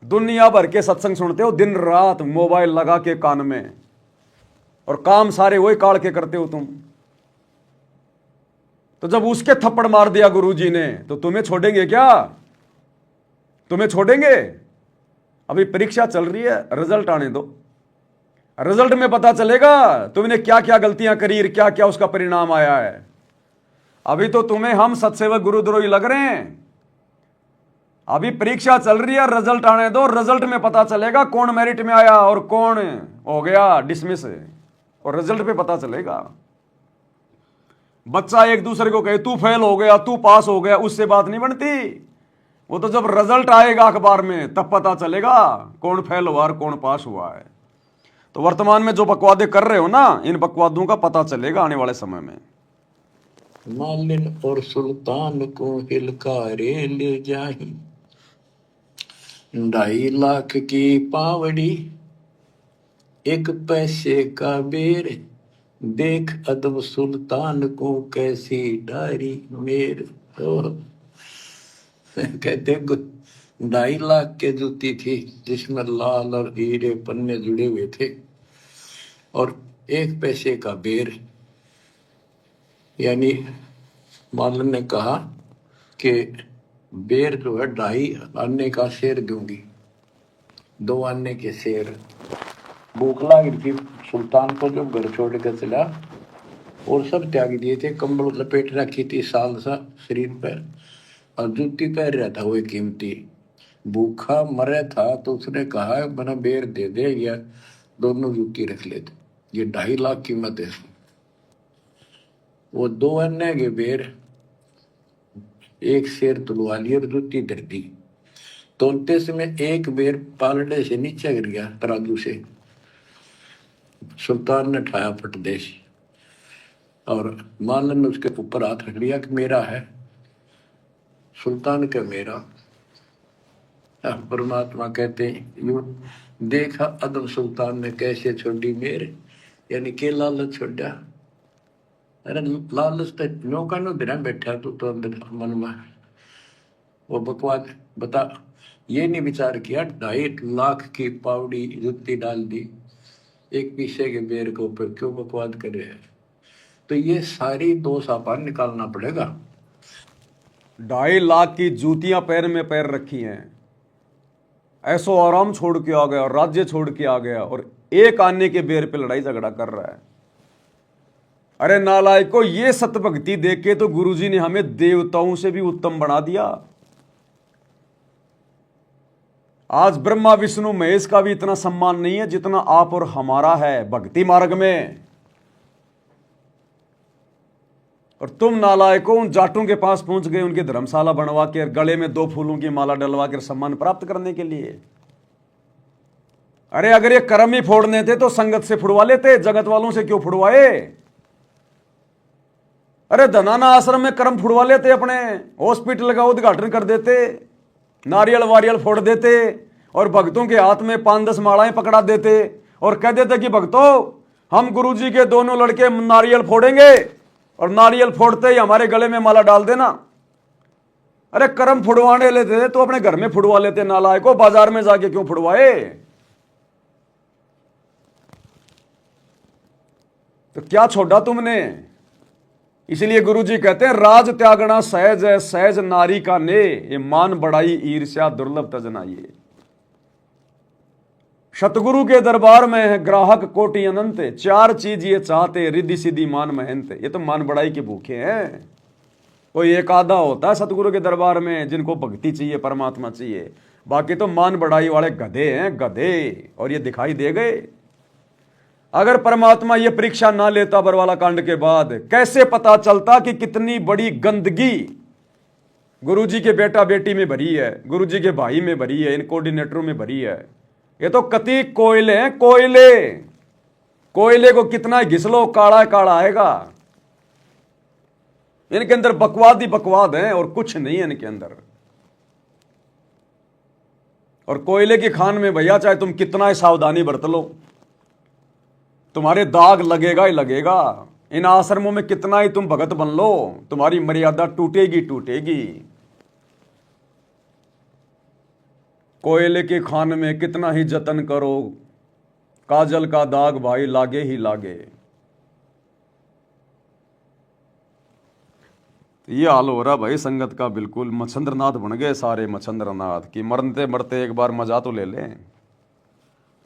दुनिया भर के सत्संग सुनते हो, दिन रात मोबाइल लगा के कान में, और काम सारे वही काढ़ के करते हो तुम। तो जब उसके थप्पड़ मार दिया गुरुजी ने, तो तुम्हें छोड़ेंगे क्या? तुम्हें छोड़ेंगे? अभी परीक्षा चल रही है, रिजल्ट आने दो, रिजल्ट में पता चलेगा तुमने क्या क्या गलतियां करी, क्या क्या उसका परिणाम आया है। अभी तो तुम्हें हम सत्सेवक गुरुद्रोही लग रहे हैं। अभी परीक्षा चल रही है, रिजल्ट आने दो, रिजल्ट में पता चलेगा कौन मेरिट में आया और कौन हो गया डिसमिस, और रिजल्ट पे पता चलेगा। बच्चा एक दूसरे को कहे तू फेल हो गया, तू पास हो गया, उससे बात नहीं बनती। वो तो जब रिजल्ट आएगा अखबार में तब पता चलेगा कौन फेल हुआ और कौन पास हुआ है। तो वर्तमान में जो बकवादे कर रहे हो ना, इन बकवादों का पता चलेगा आने वाले समय में। मालिन और सुल्तान को हिलकारे ले जाही, 2.5 लाख की पावड़ी, 1 पैसे का बेर, देख अदब सुल्तान को कैसी डारी मेर। तो कहते 2.5 लाख के जूती थी जिसमें लाल और हीरे पन्ने जुड़े हुए थे, और 1 पैसे का बेर। यानी मालन ने कहा कि बेर जो है 2.5 आने का शेर दूंगी, 2 आने के शेर। भूख लग रही थी सुल्तान को, जो घर छोड़ कर चला, और सब त्याग दिए थे, कंबल लपेट रखी थी साल सा शरीर पर, और जूती पहन रहा था वो कीमती। भूखा मरे था तो उसने कहा बना बेर दे दे, या दोनों जूती रख लेते, ये 2.5 लाख कीमत है। वो 2 अन्य के बेर, 1 शेर तुलवा लिया और जूती धर दी। तोलते समय 1 बेर पालड़े से नीचे गिर गया तराजू से। सुल्तान ने ठाया फटदेश, और मालन ने उसके ऊपर हाथ रख लिया कि मेरा है। सुल्तान का मेरा। परमात्मा कहते यूं देखा अदम सुल्तान ने कैसे छोड़ी मेरे, यानी के लालच छोड़ा। अरे लालच तो नौका नो दिन बैठा तू तो अंदर मन में वो बकवाद बता, ये नहीं विचार किया 2.5 लाख की पावड़ी जुत्ती डाल दी 1 पीसे के बेर के ऊपर, क्यों बकवाद करे है। तो ये सारी दोष आपा निकालना पड़ेगा। 2.5 लाख की जूतियां पैर में पैर रखी हैं, ऐसो आराम छोड़ के आ गया और राज्य छोड़ के आ गया, और 1 आने के बेर पे लड़ाई झगड़ा कर रहा है। अरे नालायक को, ये सतभक्ति देख के तो गुरुजी ने हमें देवताओं से भी उत्तम बना दिया। आज ब्रह्मा विष्णु महेश का भी इतना सम्मान नहीं है जितना आप और हमारा है भक्ति मार्ग में। और तुम नालायकों उन जाटों के पास पहुंच गए, उनकी धर्मशाला बनवा के गले में 2 फूलों की माला डलवा कर सम्मान प्राप्त करने के लिए। अरे अगर ये कर्म ही फोड़ने थे तो संगत से फुड़वा लेते, जगत वालों से क्यों फुड़वाए। अरे धनाना आश्रम में कर्म फुड़वा लेते, अपने हॉस्पिटल का उद्घाटन कर देते, नारियल वारियल फोड़ देते, और भक्तों के हाथ में 5-10 मालाएं पकड़ा देते, और कह देते कि भक्तों हम गुरुजी के दोनों लड़के नारियल फोड़ेंगे, और नारियल फोड़ते ही हमारे गले में माला डाल देना। अरे कर्म फुड़वाने लेते तो अपने घर में फुड़वा लेते, नालायकों बाजार में जाके क्यों फुड़वाए। तो क्या छोड़ा तुमने। इसलिए गुरुजी कहते हैं राज त्यागना सहज है, सहज नारी का ने, ये मान बढ़ाई ईर्ष्या दुर्लभ तजनाइए। सतगुरु के दरबार में है ग्राहक कोटि अनंत, 4 चीज ये चाहते रिद्धि सिद्धि मान महंत। ये तो मान बढ़ाई के भूखे हैं। कोई एक आधा होता है सतगुरु के दरबार में जिनको भक्ति चाहिए, परमात्मा चाहिए, बाकी तो मान बढ़ाई वाले गधे हैं, गधे। और ये दिखाई दे गए। अगर परमात्मा ये परीक्षा ना लेता बरवाला कांड के बाद, कैसे पता चलता कि कितनी बड़ी गंदगी गुरुजी के बेटा बेटी में भरी है, गुरुजी के भाई में भरी है, इन कोऑर्डिनेटरों में भरी है। ये तो कति कोयले हैं, कोयले। कोयले को कितना घिसलो काला काला आएगा। इनके अंदर बकवाद ही बकवाद है और कुछ नहीं है इनके अंदर। और कोयले की खान में भैया चाहे तुम कितना ही सावधानी बरत लो, तुम्हारे दाग लगेगा ही लगेगा। इन आश्रमों में कितना ही तुम भगत बन लो, तुम्हारी मर्यादा टूटेगी टूटेगी। कोयले की खान में कितना ही जतन करो, काजल का दाग भाई लागे ही लागे। ये हाल हो रहा भाई संगत का। बिल्कुल मच्छंद्रनाथ बन गए सारे मच्छंद्रनाथ की मरते मरते एक बार मजा तो ले लें।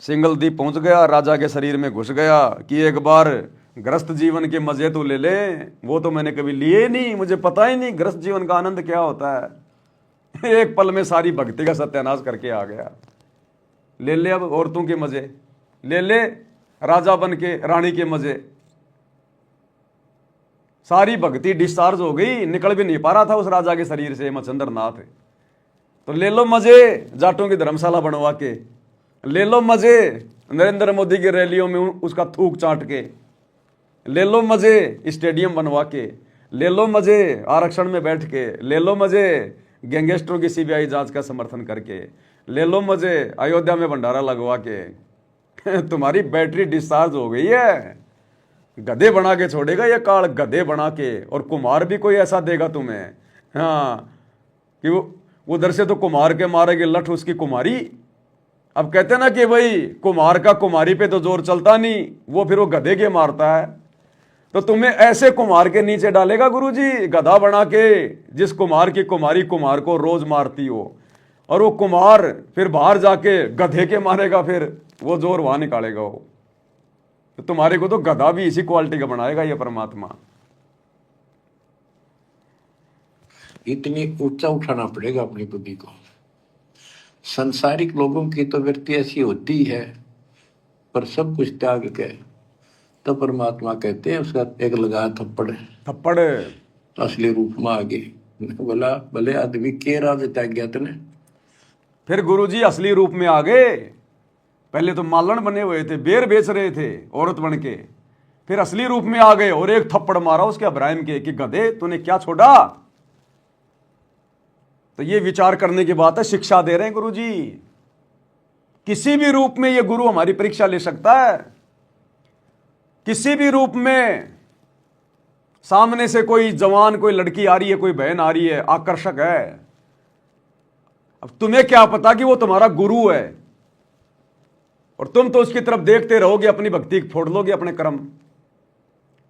सिंगलदीप पहुंच गया, राजा के शरीर में घुस गया कि एक बार गृहस्थ जीवन के मजे तो ले ले। वो तो मैंने कभी लिए नहीं, मुझे पता ही नहीं गृहस्थ जीवन का आनंद क्या होता है। एक पल में सारी भक्ति का सत्यानाश करके आ गया। ले ले अब औरतों के मजे, ले ले राजा बन के रानी के मजे। सारी भक्ति डिस्चार्ज हो गई, निकल भी नहीं पा रहा था उस राजा के शरीर से मच्छंद्रनाथ। तो ले लो मजे जाटों की धर्मशाला बनवा के, ले लो मजे नरेंद्र मोदी की रैलियों में उसका थूक चाट के, ले लो मजे स्टेडियम बनवा के, ले लो मजे आरक्षण में बैठ के, ले लो मजे गैंगस्टरों की सीबीआई जांच का समर्थन करके, ले लो मजे अयोध्या में भंडारा लगवा के। तुम्हारी बैटरी डिस्चार्ज हो गई है। गधे बना के छोड़ेगा ये काल, गधे बना के। और कुमार भी कोई ऐसा देगा तुम्हें, हाँ, कि वो उधर से तो कुमार के मारेगे लठ उसकी कुमारी। अब कहते ना कि भाई कुमार का कुमारी पे तो जोर चलता नहीं, वो फिर वो गधे के मारता है। तो तुम्हें ऐसे कुमार के नीचे डालेगा गुरुजी, गधा बना के, जिस कुमार की कुमारी कुमार को रोज मारती हो। और वो कुमार फिर बाहर जाके गधे के मारेगा, फिर वो जोर वहां निकालेगा वो। तो तुम्हारे को तो गधा भी इसी क्वालिटी का बनाएगा ये परमात्मा। इतनी ऊंचा उठाना पड़ेगा अपनी बुद्धि को। संसारिक लोगों की तो वृत्ति ऐसी होती है, पर सब कुछ त्याग के तो परमात्मा कहते हैं उसका एक लगा थप्पड़ थप्पड़ असली रूप में आ गई। बोला भले आदमी के राज त्याग गया तने। फिर गुरुजी असली रूप में आ गए। पहले तो मालन बने हुए थे, बेर बेच रहे थे औरत बन के, फिर असली रूप में आ गए और एक थप्पड़ मारा उसके अब्राहिम के कि गधे तूने क्या छोड़ा। तो ये विचार करने की बात है, शिक्षा दे रहे हैं गुरुजी। किसी भी रूप में ये गुरु हमारी परीक्षा ले सकता है। किसी भी रूप में सामने से कोई जवान, कोई लड़की आ रही है, कोई बहन आ रही है, आकर्षक है। अब तुम्हें क्या पता कि वो तुम्हारा गुरु है, और तुम तो उसकी तरफ देखते रहोगे, अपनी भक्ति फोड़ लोगे अपने कर्म,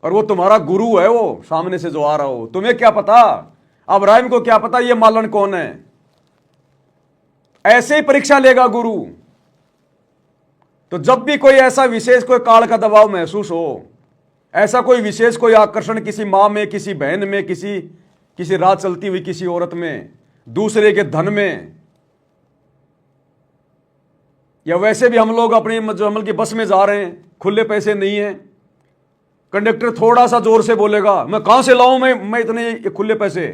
और वो तुम्हारा गुरु है वो सामने से जो आ रहा हो। तुम्हें क्या पता, अब्राहिम को क्या पता ये मालन कौन है। ऐसे ही परीक्षा लेगा गुरु। तो जब भी कोई ऐसा विशेष कोई काल का दबाव महसूस हो, ऐसा कोई विशेष कोई आकर्षण किसी मां में, किसी बहन में, किसी राह चलती हुई किसी औरत में, दूसरे के धन में, या वैसे भी हम लोग अपनी जो अमल की बस में जा रहे हैं, खुले पैसे नहीं है, कंडक्टर थोड़ा सा जोर से बोलेगा, मैं कहां से लाऊं मैं इतने खुले पैसे,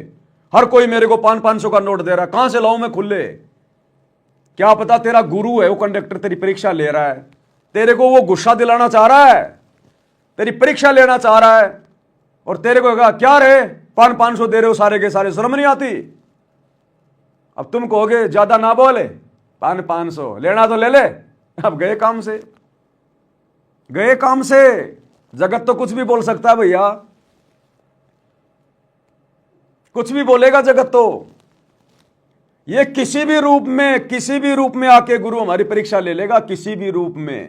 हर कोई मेरे को 500 का नोट दे रहा है, कहां से लाऊं मैं खुले। क्या पता तेरा गुरु है वो कंडक्टर, तेरी परीक्षा ले रहा है, तेरे को वो गुस्सा दिलाना चाह रहा है, तेरी परीक्षा लेना चाह रहा है, और तेरे को कहा क्या रे 500 दे रहे हो सारे के सारे, शर्म नहीं आती। अब तुम कहोगे ज्यादा ना बोले, 500 लेना तो ले ले। अब गए काम से, गए काम से। जगत तो कुछ भी बोल सकता है भैया, कुछ भी बोलेगा जगत तो। ये किसी भी रूप में आके गुरु हमारी परीक्षा ले लेगा, किसी भी रूप में,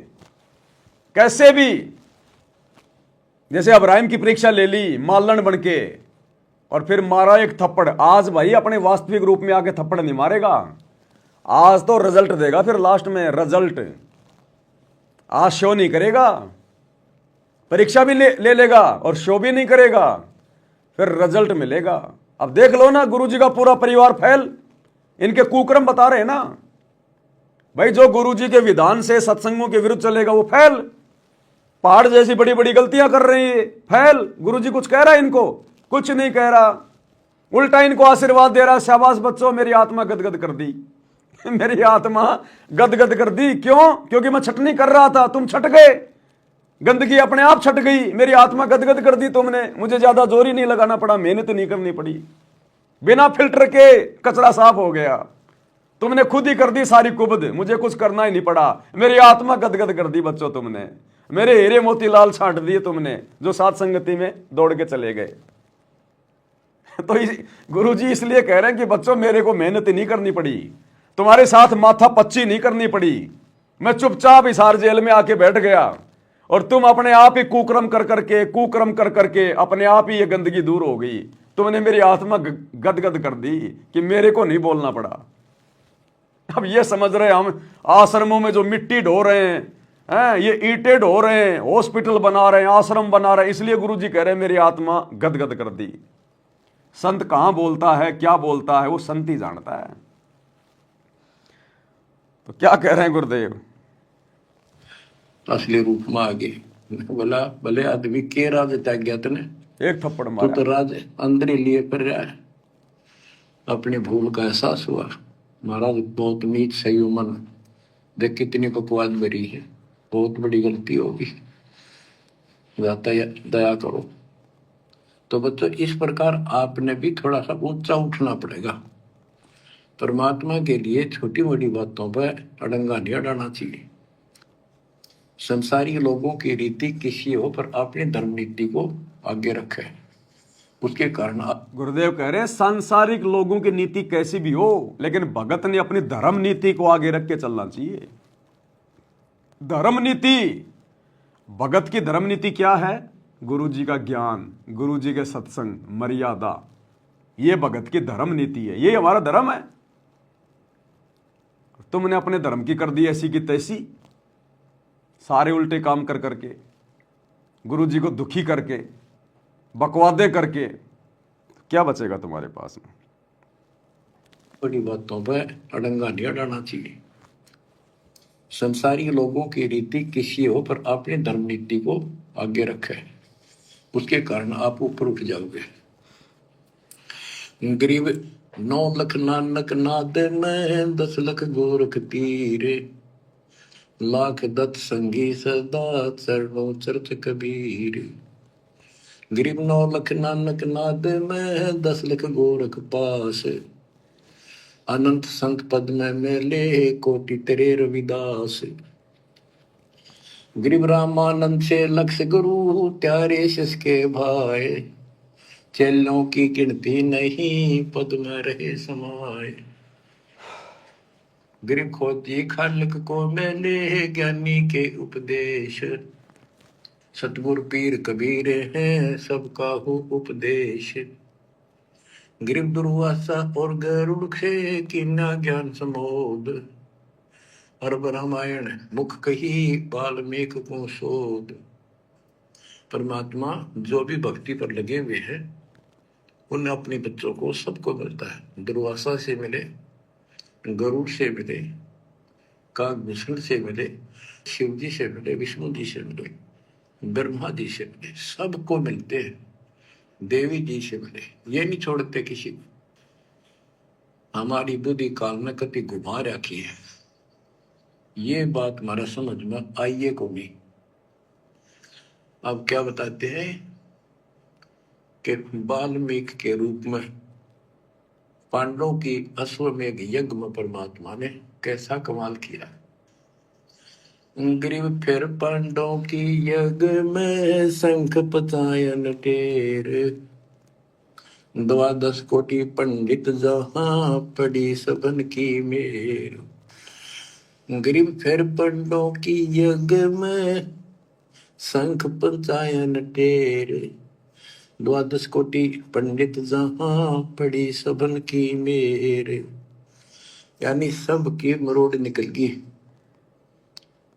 कैसे भी। जैसे अब्राहिम की परीक्षा ले ली मालन बन के, और फिर मारा एक थप्पड़। आज भाई अपने वास्तविक रूप में आके थप्पड़ नहीं मारेगा, आज तो रिजल्ट देगा। फिर लास्ट में रिजल्ट आज शो नहीं करेगा, परीक्षा भी ले लेगा और शो भी नहीं करेगा, फिर रिजल्ट मिलेगा। अब देख लो ना, गुरुजी का पूरा परिवार फेल, इनके कुक्रम बता रहे हैं ना भाई। जो गुरुजी के विधान से सत्संगों के विरुद्ध चलेगा वो फेल। पहाड़ जैसी बड़ी बड़ी गलतियां कर रही है, फेल। गुरुजी कुछ कह रहा है इनको? कुछ नहीं कह रहा। उल्टा इनको आशीर्वाद दे रहा है, शाबाश बच्चों, मेरी आत्मा गदगद कर दी। मेरी आत्मा गदगद कर दी। क्यों? क्योंकि मैं छटनी कर रहा था, तुम छट गए, गंदगी अपने आप छट गई, मेरी आत्मा गदगद कर दी तुमने। मुझे ज्यादा जोर ही नहीं लगाना पड़ा, मेहनत नहीं करनी पड़ी, बिना फिल्टर के कचरा साफ हो गया। तुमने खुद ही कर दी सारी कुबद, मुझे कुछ करना ही नहीं पड़ा। मेरी आत्मा गदगद कर दी बच्चों तुमने, मेरे हीरे मोतीलाल छांट दिए तुमने, जो साथ संगति में दौड़ के चले गए। तो गुरुजी इसलिए कह रहे हैं कि बच्चों, मेरे को मेहनत नहीं करनी पड़ी, तुम्हारे साथ माथा पच्ची नहीं करनी पड़ी, मैं चुपचाप हिसार जेल में आके बैठ गया और तुम अपने आप ही कुकर्म कर करके अपने आप ही ये गंदगी दूर हो गई। तुमने मेरी आत्मा गदगद कर दी कि मेरे को नहीं बोलना पड़ा। अब ये समझ रहे हम आश्रमों में जो मिट्टी ढो रहे हैं, ये ईंटें ढो रहे हैं, हॉस्पिटल बना रहे हैं, आश्रम बना रहे हैं, इसलिए गुरुजी कह रहे हैं मेरी आत्मा गदगद कर दी। संत कहां बोलता है, क्या बोलता है, वो संत ही जानता है। तो क्या कह रहे हैं गुरुदेव? असली रूप में आ गए। बोला भले आदमी के राज त्याग गया तने, एक थप्पड़ तू मारा। तो राज अंदर ही लिए कर रहा है। अपनी भूल का एहसास हुआ, महाराज बहुत नीच सही मन, देख कितनी बकवास भरी है, बहुत बड़ी गलती होगी, दया करो। तो बच्चों, इस प्रकार आपने भी थोड़ा सा ऊंचा उठना पड़ेगा। परमात्मा के लिए छोटी मोटी बातों पर अड़ंगा नहीं अड़ाना चाहिए। संसारी लोगों की रीति किसी हो, पर अपनी धर्म नीति को आगे रखे, उसके कारण गुरुदेव कह रहे हैं सांसारिक लोगों की नीति कैसी भी हो, लेकिन भगत ने अपनी धर्म नीति को आगे रख के चलना चाहिए। धर्म नीति, भगत की धर्म नीति क्या है? गुरु जी का ज्ञान, गुरु जी के सत्संग, मर्यादा, ये भगत की धर्म नीति है, ये हमारा धर्म है। तुमने अपने धर्म की कर दी ऐसी की तैसी, सारे उल्टे काम कर करके, गुरु जी को दुखी करके, बकवादे करके, क्या बचेगा तुम्हारे पास में? बड़ी बातों पर अड़ंगा नहीं अड़ाना चाहिए। संसारी लोगों की रीति किसी हो, पर अपनी धर्म नीति को आगे रखे, उसके कारण आप ऊपर उठ जाओगे। गरीब 9 लख नानक नाद में 10 लख गोरख तीरे, लाख दत्त संगी सदा चरणों चरत कबीर। गरीब 9 लख नानक नाद में 10 लख गोरख पास, अनंत संत पद में मेले कोटि तेरे रविदास। गरीब रामानंद से लक्ष गुरु त्यारे सिसके भाई, चेलों की गिनती नहीं पद में रहे समाये। गरीब खोजी खालिक को मेले ज्ञानी के उपदेश, सतगुरु पीर कबीर हैं सबका हो उपदेश। गरीब दुर्वासा और गरुड़ खे कीना ज्ञान समोद, अरब रामायण मुख कही वाल्मीकि को शोध। परमात्मा जो भी भक्ति पर लगे हुए हैं उन्हें अपने बच्चों को सबको मिलता है। दुर्वासा से मिले, गरुड़ से मिले, कागभूषण से मिले, शिव जी से मिले, विष्णु जी से मिले, ब्रह्मा जी से मिले, सबको मिलते हैं। देवी जी से मिले, ये नहीं छोड़ते किसी को। हमारी बुद्धि काल में कभी घुमा रखी है, ये बात हमारा समझ में आइए को नहीं। अब क्या बताते हैं कि वाल्मीकि के रूप में पांडवों की अश्वमेध यज्ञ में परमात्मा ने कैसा कमाल किया। गरीब फिर पांडवों की यज्ञ में शंख पचायन टेर, 12 कोटि पंडित जहां पड़ी सबन की मेर। गरीब फिर पांडवों की यज्ञ में शंख पचायन टेर, 12 कोटि पंडित जहां पड़ी सबन की मेर। यानी सबकी मरोड़ निकल गई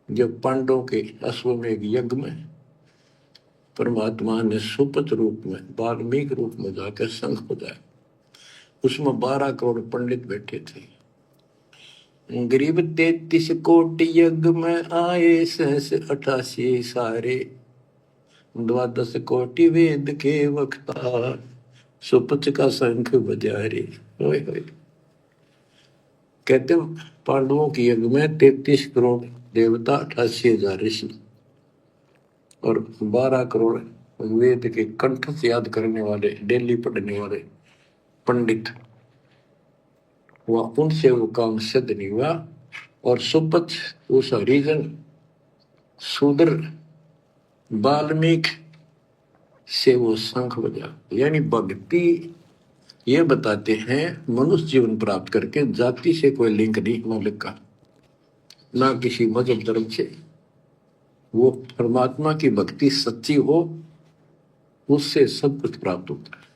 जब पांडवों के अश्वमेध यज्ञ में परमात्मा ने सुपथ रूप में, वाल्मीकि रूप में जाकर शंख बजाया। उसमें 12 करोड़ पंडित बैठे थे। गरीब 33 कोटि यज्ञ में आए 88 सारे, 12 कोटि वेद के वक्ता, सुपच का शंख बजा रे। ओए होए। कहते पांडवों की यज्ञ में 33 करोड़ देवता, 88,000 ऋषि और 12 करोड़ वेद के कंठ से याद करने वाले, डेली पढ़ने वाले पंडित, वह उनसे वो काम सिद्ध नहीं हुआ। और सुपच उस हरिजन शूद्र वाल्मीकि से वो शंख बजा। यानी भक्ति ये बताते हैं मनुष्य जीवन प्राप्त करके जाति से कोई लिंक नहीं मौलिक का, ना किसी मजहब धर्म से। वो परमात्मा की भक्ति सच्ची हो, उससे सब कुछ प्राप्त होता है।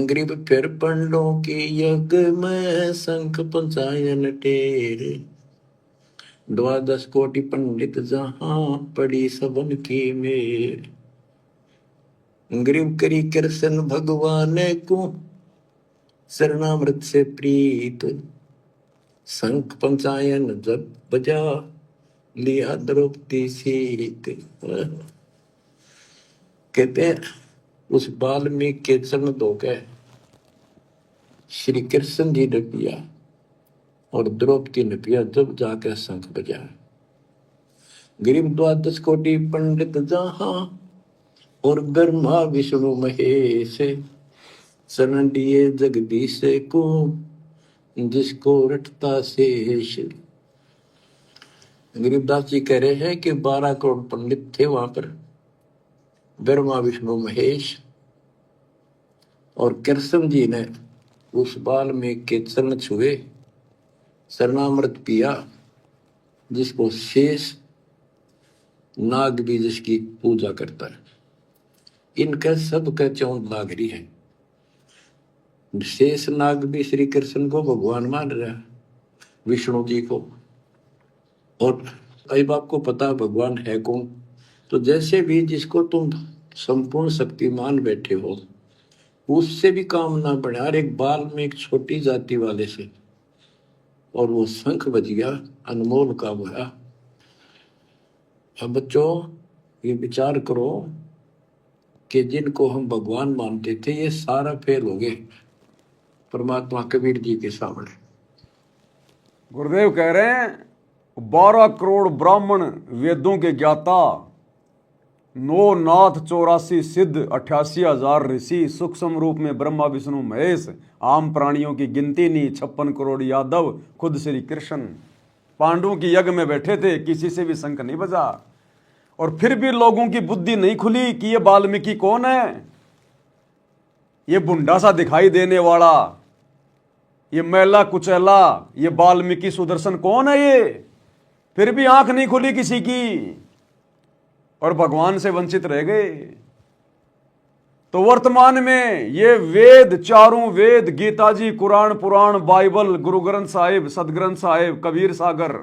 ग्रीब फिर पंडों के यज्ञ में शंख पंचायन टेरे, 12 कोटि पंडित जहां पड़ी सबन की मेर। ग्रीब करी कृष्ण भगवान को शरणामृत से प्रीत, शंख पंचायन जब बजा लिया द्रौपदी सीत। कहते हैं उस वाल्मीकि के चरण धोके श्री कृष्ण जी ने पिया और द्रौपदी ने पिया, जब जाकर शंख बजा। गरीब 12 कोटि पंडित जहां और ब्रह्मा विष्णु महेश, शरण दिए जगदीश को जिसको रटता शेष। गरीबदास जी कह रहे हैं कि 12 करोड़ पंडित थे वहां पर, ब्रह्मा विष्णु महेश, और कृष्ण जी ने उस वाल्मीकि के चरण छुए, शरणामृत पिया, जिसको शेष नाग भी जिसकी पूजा करता है। इनका सबका चौंध नागरी है। शेष नाग भी श्री कृष्ण को भगवान मान रहा है, विष्णु जी को। और कई बाप को पता भगवान है कौन। तो जैसे भी जिसको तुम संपूर्ण शक्तिमान बैठे हो, उससे भी काम ना बढ़े। हर एक बाल में एक छोटी जाति वाले से, और वो शंख बज गया, अनमोल काम हुआ। अब बच्चों ये विचार करो कि जिनको हम भगवान मानते थे, ये सारा फेल हो गए परमात्मा कबीर जी के सामने। गुरुदेव कह रहे हैं 12 करोड़ ब्राह्मण वेदों के ज्ञाता, 9 नाथ 84 सिद्ध, 88,000 ऋषि, सूक्ष्म रूप में ब्रह्मा विष्णु महेश, आम प्राणियों की गिनती नहीं, 56 करोड़ यादव, खुद श्री कृष्ण पांडवों की यज्ञ में बैठे थे, किसी से भी शंख नहीं बजा। और फिर भी लोगों की बुद्धि नहीं खुली कि ये वाल्मीकि कौन है, ये बुंडा सा दिखाई देने वाला, ये मैला कुचैला, ये वाल्मीकि सुदर्शन कौन है ये। फिर भी आंख नहीं खुली किसी की, और भगवान से वंचित रह गए। तो वर्तमान में ये वेद, चारों वेद, गीता जी, कुरान, पुराण, बाइबल, गुरु ग्रंथ साहिब, सदग्रंथ साहिब, कबीर सागर,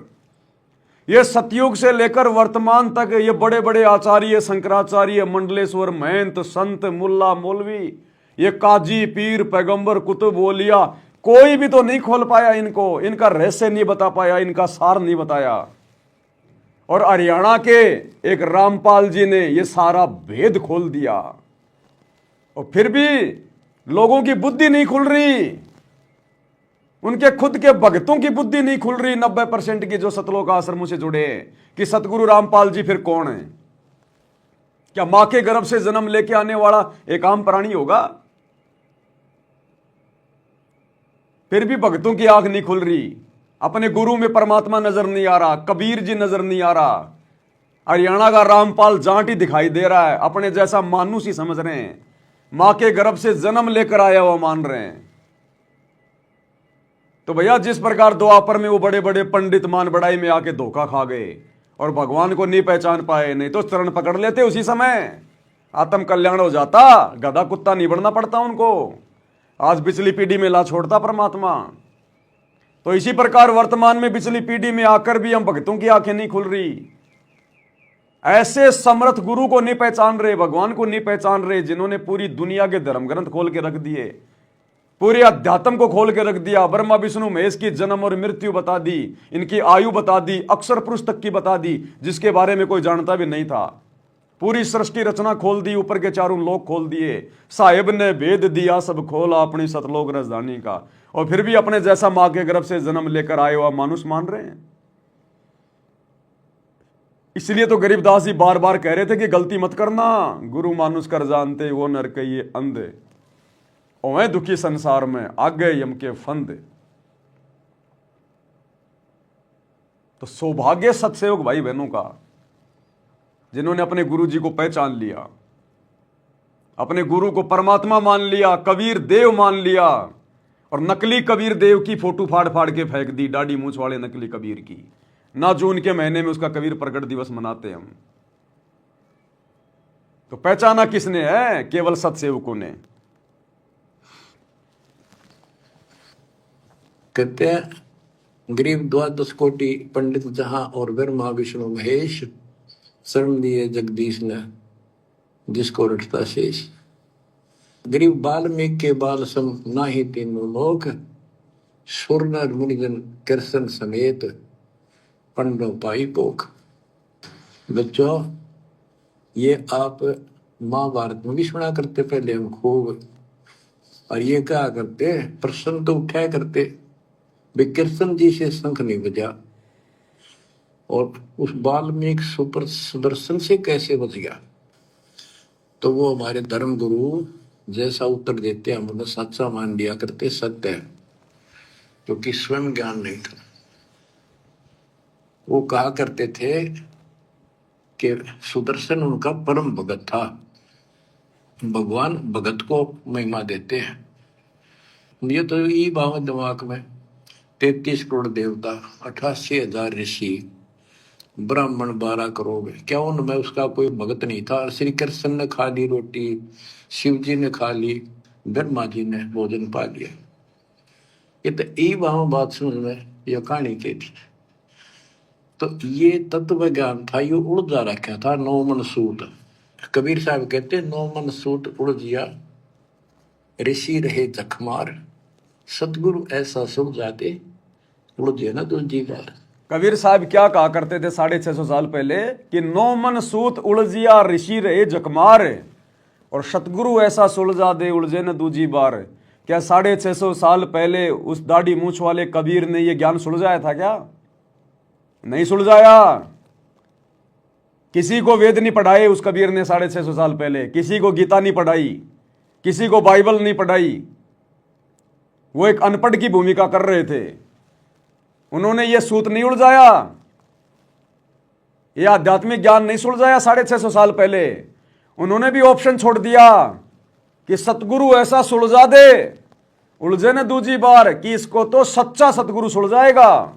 ये सतयुग से लेकर वर्तमान तक ये बड़े बड़े आचार्य, शंकराचार्य, मंडलेश्वर, महंत, संत, मुल्ला, मौलवी, ये काजी, पीर, पैगंबर, कुतुब, ओलिया, कोई भी तो नहीं खोल पाया इनको, इनका रहस्य नहीं बता पाया, इनका सार नहीं बताया। और हरियाणा के एक रामपाल जी ने ये सारा भेद खोल दिया, और फिर भी लोगों की बुद्धि नहीं खुल रही, उनके खुद के भक्तों की बुद्धि नहीं खुल रही। 90% की जो सतलोक आश्रमों से जुड़े कि सतगुरु रामपाल जी फिर कौन है। क्या मां के गर्भ से जन्म लेके आने वाला एक आम प्राणी होगा। फिर भी भक्तों की आंख नहीं खुल रही, अपने गुरु में परमात्मा नजर नहीं आ रहा, कबीर जी नजर नहीं आ रहा। हरियाणा का रामपाल जाट ही दिखाई दे रहा है, अपने जैसा मानुष ही समझ रहे हैं, मां के गर्भ से जन्म लेकर आया हुआ मान रहे हैं। तो भैया जिस प्रकार द्वापर में वो बड़े बड़े पंडित मान बड़ाई में आके धोखा खा गए और भगवान को नहीं पहचान पाए, नहीं तो चरण पकड़ लेते उसी समय, आत्म कल्याण हो जाता, गधा कुत्ता नहीं बनना पड़ता उनको। आज पिछली पीढ़ी में ला छोड़ता परमात्मा। तो इसी प्रकार वर्तमान में पिछली पीढ़ी में आकर भी हम भक्तों की आंखें नहीं खुल रही। ऐसे समर्थ गुरु को नहीं पहचान रहे, भगवान को नहीं पहचान रहे, जिन्होंने पूरी दुनिया के धर्म ग्रंथ खोल के रख दिए, पूरे अध्यात्म को खोल के रख दिया। ब्रह्मा विष्णु महेश की जन्म और मृत्यु बता दी, इनकी आयु बता दी, अक्षर पुरुष तक की बता दी, जिसके बारे में कोई जानता भी नहीं था। पूरी सृष्टि रचना खोल दी, ऊपर के चारों लोक खोल दिए, साहिब ने भेद दिया सब खोला अपनी सतलोक राजधानी का, और फिर भी अपने जैसा मां के गर्भ से जन्म लेकर आए हुआ मानुष मान रहे हैं। इसलिए तो गरीबदास जी बार बार कह रहे थे कि गलती मत करना, गुरु मानुष कर जानते वो नर कहिए अंधे, ओए दुखी संसार में आगे यम के फंदे। तो सौभाग्य सत्सयोग भाई बहनों का, जिन्होंने अपने गुरु जी को पहचान लिया, अपने गुरु को परमात्मा मान लिया, कबीर देव मान लिया, और नकली कबीर देव की फोटो फाड़ फाड़ के फेंक दी, दाढ़ी मूंछ वाले नकली कबीर की। ना जून के महीने में उसका कबीर प्रकट दिवस मनाते हम। तो पहचाना किसने है? केवल सत्सेवकों ने। कहते हैं गरीब 12 कोटि पंडित जहां और ब्रह्मा विष्णु महेश, शरण दिए जगदीश ने जिसको रटता शेष। गरीब वाल्मीकि के बाल सम नाही तीनों लोक, सुर नर मुनिजन कृष्ण समेत पंडो पाई पोख। बच्चों, ये आप महाभारत में भी सुना करते पहले हम खूब, और ये क्या करते प्रश्न तो उठाया करते, वे कृष्ण जी से शंख नहीं बजा, और उस वाल्मीकि सुपर सुदर्शन से कैसे बच गया। तो वो हमारे धर्म गुरु जैसा उत्तर देते हम उन्हें सच्चा मान लिया करते, सत्य है, क्योंकि स्वयं ज्ञान नहीं था। वो कहा करते थे कि सुदर्शन उनका परम भगत था। भगवान भगत को महिमा देते हैं। ये तो ये बात दिमाग में, 33 करोड़ देवता, 88,000 ऋषि, ब्राह्मण 12 करोड़, क्या उनमें उसका कोई भगत नहीं था? श्री कृष्ण ने खा ली रोटी, शिव जी ने खा ली, ब्रह्मा जी ने भोजन पा लिया। ये तो यही बात समझ में यह कहानी के थी। तो ये तत्व ज्ञान था, ये उलझा रखा था 9 मन सूत। कबीर साहब कहते 9 मन सूत उलझिया, ऋषि रहे जखमार, सतगुरु ऐसा सुलझाते उलझे ना दूजी बार। कबीर साहब क्या कहा करते थे 650 साल पहले कि 9 मन सूत उलझिया ऋषि रहे जखमार, और सतगुरु ऐसा सुलझा दे उलझे न दूजी बार। क्या 650 साल पहले उस दाढ़ी मूछ वाले कबीर ने यह ज्ञान सुलझाया था? क्या नहीं सुलझाया। किसी को वेद नहीं पढ़ाए उस कबीर ने 650 साल पहले, किसी को गीता नहीं पढ़ाई, किसी को बाइबल नहीं पढ़ाई। वो एक अनपढ़ की भूमिका कर रहे थे। उन्होंने ये सूत नहीं उलझाया, ये आध्यात्मिक ज्ञान नहीं सुलझाया 650 साल पहले। उन्होंने भी ऑप्शन छोड़ दिया कि सतगुरु ऐसा सुलझा दे उलझे न दूजी बार, कि इसको तो सच्चा सतगुरु सुलझाएगा।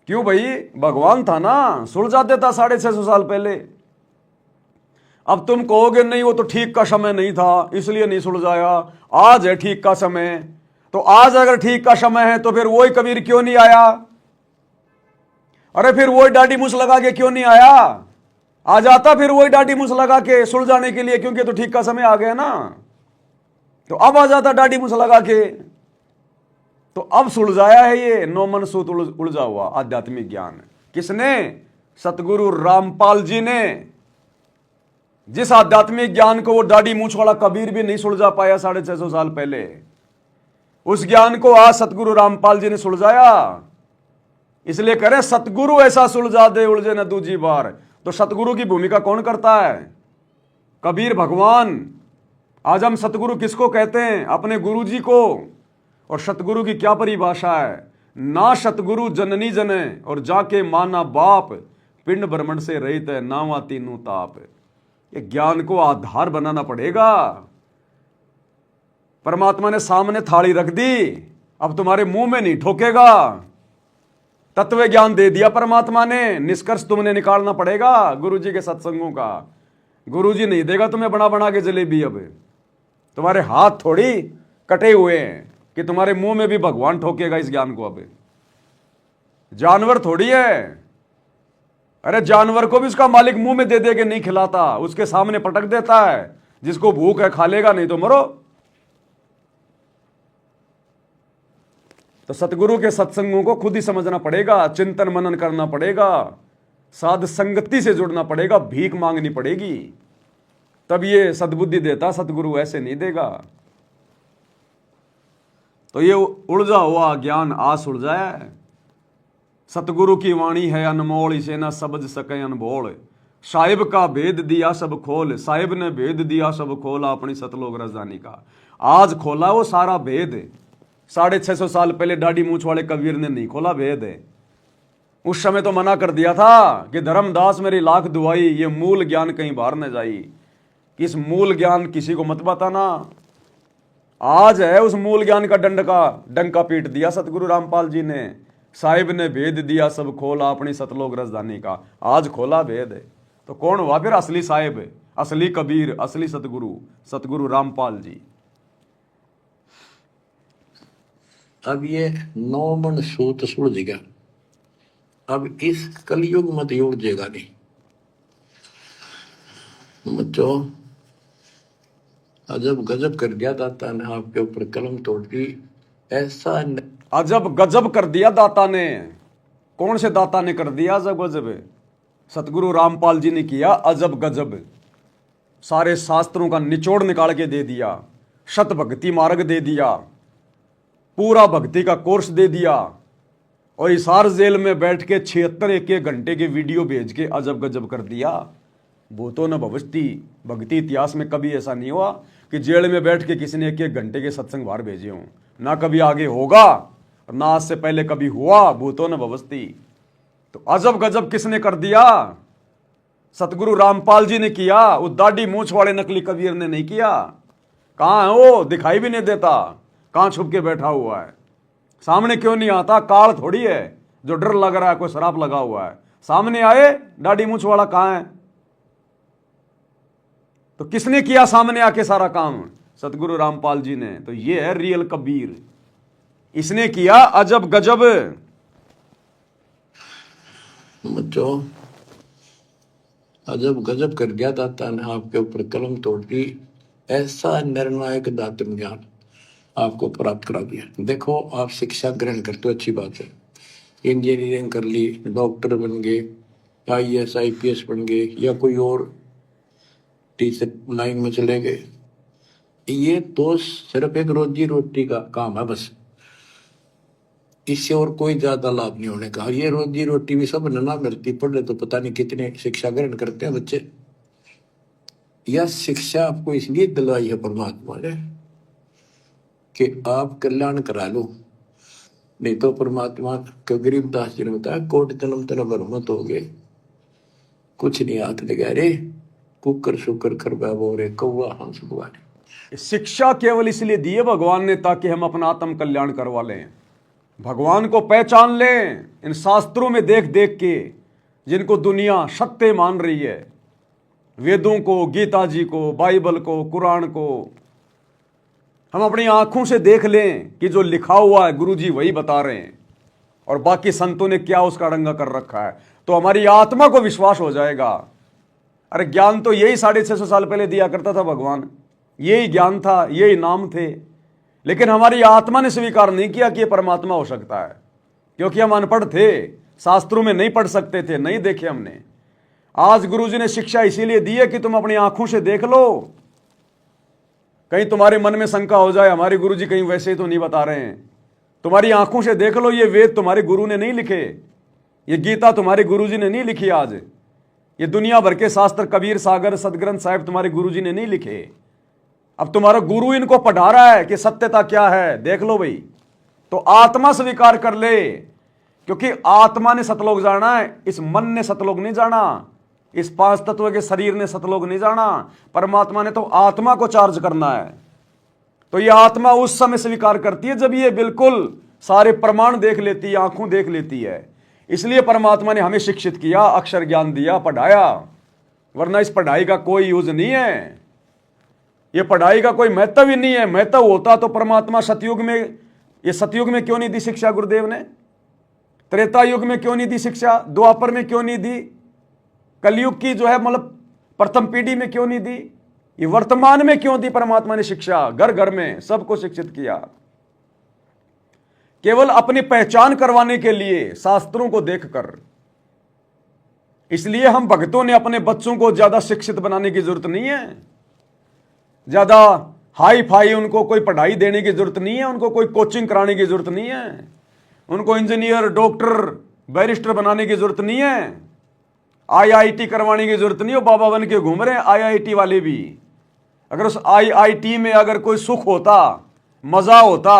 क्यों भाई? भगवान था ना, सुलझा देता 650 साल पहले। अब तुम कहोगे नहीं वो तो ठीक का समय नहीं था इसलिए नहीं सुलझाया, आज है ठीक का समय। तो आज अगर ठीक का समय है तो फिर वही कबीर क्यों नहीं आया? अरे फिर वही दाढ़ी मूछ लगा के क्यों नहीं आया? आ जाता फिर वही दाढ़ी मूछ लगा के सुलझाने के लिए, क्योंकि तो ठीक का समय आ गया ना। तो अब आ जाता दाढ़ी मूछ लगा के। तो अब सुलझाया है ये 9 मन सूत उलझा हुआ आध्यात्मिक ज्ञान। किसने? सतगुरु रामपाल जी ने। जिस आध्यात्मिक ज्ञान को वो दाढ़ी मूछ वाला कबीर भी नहीं सुलझा पाया 650 साल पहले, उस ज्ञान को आज सतगुरु रामपाल जी ने सुलझाया। इसलिए कह रहे सतगुरु ऐसा सुलझा दे उलझे न दूजी बार। तो सतगुरु की भूमिका कौन करता है? कबीर भगवान। आज हम सतगुरु किसको कहते हैं? अपने गुरु जी को। और सतगुरु की क्या परिभाषा है? ना सतगुरु जननी जने और जाके माना बाप, पिंड ब्रह्मंड से रहित है नावा तीनों ताप। ये ज्ञान को आधार बनाना पड़ेगा। परमात्मा ने सामने थाली रख दी, अब तुम्हारे मुंह में नहीं ठोकेगा। तत्व ज्ञान दे दिया परमात्मा ने, निष्कर्ष तुमने निकालना पड़ेगा गुरुजी के सत्संगों का। गुरुजी नहीं देगा तुम्हें बना बना के जलेबी। अब तुम्हारे हाथ थोड़ी कटे हुए हैं कि तुम्हारे मुंह में भी भगवान ठोकेगा इस ज्ञान को। अब जानवर थोड़ी है। अरे जानवर को भी उसका मालिक मुंह में दे दे के नहीं खिलाता, उसके सामने पटक देता है। जिसको भूख है खा लेगा, नहीं तो मरो। तो सतगुरु के सत्संगों को खुद ही समझना पड़ेगा, चिंतन मनन करना पड़ेगा। साध संगति से जुड़ना पड़ेगा, भीख मांगनी पड़ेगी, तब ये सद्बुद्धि देता। सतगुरु ऐसे नहीं देगा। तो ये उलझा हुआ ज्ञान आस उलझाया। सतगुरु की वाणी है अनमोल, इसे ना समझ सके अनबोल। साहिब का भेद दिया सब खोल, साहिब ने भेद दिया सब खोल, अपनी सतलोक राजधानी का। आज खोला वो सारा भेद। 650 साल पहले दाढ़ी मूछ वाले कबीर ने नहीं खोला भेद। उस समय तो मना कर दिया था कि धर्मदास मेरी लाख दुआई, ये मूल ज्ञान कहीं बाहर न जाई, कि इस मूल ज्ञान किसी को मत बताना। आज है उस मूल ज्ञान का डंका पीट दिया सतगुरु रामपाल जी ने। साहिब ने भेद दिया सब खोला, अपनी सतलोक राजधानी का। आज खोला भेद। तो कौन हुआ फिर असली साहिब, असली कबीर, असली सतगुरु? सतगुरु रामपाल जी। अब ये 9 मन सूत सुलझ गया। अब इस कलयुग मत उलझेगा नहीं बच्चों। अजब गजब कर दिया दाता ने आपके ऊपर कलम तोड़ दी। ऐसा अजब गजब कर दिया दाता ने। कौन से दाता ने कर दिया अजब गजब? सतगुरु रामपाल जी ने किया अजब गजब। सारे शास्त्रों का निचोड़ निकाल के दे दिया, शत भक्ति मार्ग दे दिया, पूरा भक्ति का कोर्स दे दिया, और हिसार जेल में बैठ के 76 एक घंटे के वीडियो भेज के अजब गजब कर दिया। भूतो न भवस्ती, भक्ति इतिहास में कभी ऐसा नहीं हुआ कि जेल में बैठ के किसी ने एक घंटे के सत्संग बाहर भेजे हों। ना कभी आगे होगा, ना आज से पहले कभी हुआ। भूतो न भवस्ती। तो अजब गजब किसने कर दिया? सतगुरु रामपाल जी ने किया। वो दाढ़ी मूछ वाले नकली कबीर ने नहीं किया। कहां है वो? दिखाई भी नहीं देता। कहां छुप के बैठा हुआ है? सामने क्यों नहीं आता? काल थोड़ी है जो डर लग रहा है कोई शराब लगा हुआ है। सामने आए, दाढ़ी मूछ वाला कहां है? तो किसने किया सामने आके सारा काम? सतगुरु रामपाल जी ने। तो ये है रियल कबीर। इसने किया अजब गजब। बच्चों अजब गजब कर दिया दाता ने आपके ऊपर कलम तोड़ दी। ऐसा निर्णायक दातन ज्ञान आपको प्राप्त करा दिया। देखो आप शिक्षा ग्रहण करते हो, अच्छी बात है। इंजीनियरिंग कर ली, डॉक्टर बन गए, IAS IPS बन गए, या कोई और टीचर लाइन में चले गए। ये तो सिर्फ एक रोजी रोटी का काम है बस। इससे और कोई ज्यादा लाभ नहीं होने का। ये रोजी रोटी भी सब ना मिलती, पढ़े तो पता नहीं कितने शिक्षा ग्रहण करते हैं बच्चे। यह शिक्षा आपको इसलिए दिलवाई है परमात्मा ने कि आप कल्याण करा लो। नहीं तो परमात्मा के गरीबदास जी ने बताया, कोट जन्म तेरा बरमत हो गए, कुछ नहीं हाथ लगा रे, कुकर शुकर कर बैबो रे, कौवा हंस बुआरे। शिक्षा केवल इसलिए दी है भगवान ने ताकि हम अपना आत्म कल्याण करवा लें, भगवान को पहचान लें। इन शास्त्रों में देख देख के जिनको दुनिया सत्य मान रही है, वेदों को, गीता जी को, बाइबल को, कुरान को, हम अपनी आंखों से देख लें कि जो लिखा हुआ है गुरु जी वही बता रहे हैं, और बाकी संतों ने क्या उसका रंगा कर रखा है, तो हमारी आत्मा को विश्वास हो जाएगा। अरे ज्ञान तो यही 650 साल पहले दिया करता था भगवान। यही ज्ञान था, यही नाम थे, लेकिन हमारी आत्मा ने स्वीकार नहीं किया कि यह परमात्मा हो सकता है, क्योंकि हम अनपढ़ थे, शास्त्रों में नहीं पढ़ सकते थे, नहीं देखे हमने। आज गुरुजी ने शिक्षा इसीलिए दी है कि तुम अपनी आंखों से देख लो। कहीं तुम्हारे मन में शंका हो जाए, हमारे गुरुजी कहीं वैसे ही तो नहीं बता रहे हैं। तुम्हारी आंखों से देख लो, ये वेद तुम्हारे गुरु ने नहीं लिखे, ये गीता तुम्हारे गुरुजी ने नहीं लिखी, आज ये दुनिया भर के शास्त्र, कबीर सागर, सदग्रंथ साहिब तुम्हारे गुरुजी ने नहीं लिखे। अब तुम्हारा गुरु इनको पढ़ा रहा है कि सत्यता क्या है, देख लो भाई। तो आत्मा स्वीकार कर ले, क्योंकि आत्मा ने सतलोक जाना है, इस मन ने सतलोक नहीं जाना, इस 5 तत्व के शरीर ने सतलोक नहीं जाना। परमात्मा ने तो आत्मा को चार्ज करना है। तो यह आत्मा उस समय स्वीकार करती है जब ये बिल्कुल सारे प्रमाण देख लेती है, आंखों देख लेती है। इसलिए परमात्मा ने हमें शिक्षित किया, अक्षर ज्ञान दिया, पढ़ाया, वरना इस पढ़ाई का कोई यूज नहीं है, ये पढ़ाई का कोई महत्व ही नहीं है। महत्व होता तो परमात्मा सतयुग में, ये सतयुग में क्यों नहीं दी शिक्षा गुरुदेव ने? त्रेता युग में क्यों नहीं दी शिक्षा? द्वापर में क्यों नहीं दी? कलयुग की जो है मतलब प्रथम पीढ़ी में क्यों नहीं दी? ये वर्तमान में क्यों दी परमात्मा ने शिक्षा? घर घर में सबको शिक्षित किया, केवल अपनी पहचान करवाने के लिए, शास्त्रों को देखकर। इसलिए हम भक्तों ने अपने बच्चों को ज्यादा शिक्षित बनाने की जरूरत नहीं है, ज्यादा हाई फाई उनको कोई पढ़ाई देने की जरूरत नहीं है, उनको कोई कोचिंग कराने की जरूरत नहीं है, उनको इंजीनियर, डॉक्टर, बैरिस्टर बनाने की जरूरत नहीं है, आईआईटी करवाने की जरूरत नहीं हो। बाबा बन के घूम रहे हैं आईआईटी वाले भी। अगर उस आईआईटी में अगर कोई सुख होता, मजा होता,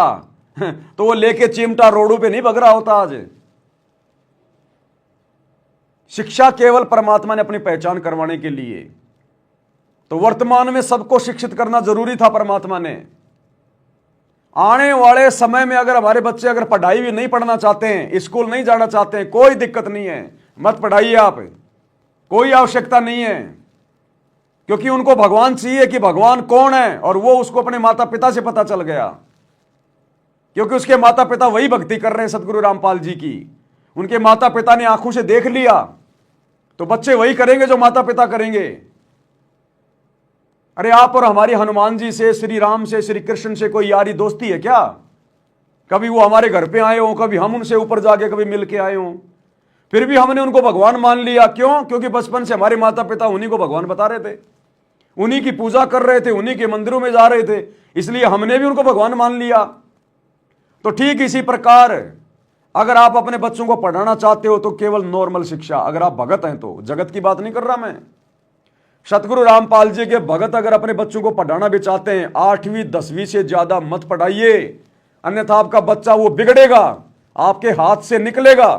तो वो लेके चिमटा रोडों पे नहीं भग रहा होता आज। शिक्षा केवल परमात्मा ने अपनी पहचान करवाने के लिए, तो वर्तमान में सबको शिक्षित करना जरूरी था परमात्मा ने। आने वाले समय में अगर हमारे बच्चे अगर पढ़ाई भी नहीं पढ़ना चाहते हैं, स्कूल नहीं जाना चाहते हैं, कोई दिक्कत नहीं है, मत पढ़ाइए आप, कोई आवश्यकता नहीं है, क्योंकि उनको भगवान चाहिए कि भगवान कौन है, और वो उसको अपने माता पिता से पता चल गया, क्योंकि उसके माता पिता वही भक्ति कर रहे हैं सतगुरु रामपाल जी की। उनके माता पिता ने आंखों से देख लिया, तो बच्चे वही करेंगे जो माता पिता करेंगे। अरे आप और हमारी हनुमान जी से, श्री राम से, श्री कृष्ण से कोई यारी दोस्ती है क्या? कभी वो हमारे घर पे आए हो, कभी हम उनसे ऊपर जाके कभी मिल के आए हो, फिर भी हमने उनको भगवान मान लिया। क्यों? क्योंकि बचपन से हमारे माता पिता उन्हीं को भगवान बता रहे थे, उन्हीं की पूजा कर रहे थे, उन्हीं के मंदिरों में जा रहे थे, इसलिए हमने भी उनको भगवान मान लिया। तो ठीक इसी प्रकार अगर आप अपने बच्चों को पढ़ाना चाहते हो तो केवल नॉर्मल शिक्षा, अगर आप भगत हैं तो, जगत की बात नहीं कर रहा मैं, सतगुरु रामपाल जी के भगत अगर अपने बच्चों को पढ़ाना भी चाहते हैं, 8वीं 10वीं से ज्यादा मत पढ़ाइए, अन्यथा आपका बच्चा वो बिगड़ेगा, आपके हाथ से निकलेगा।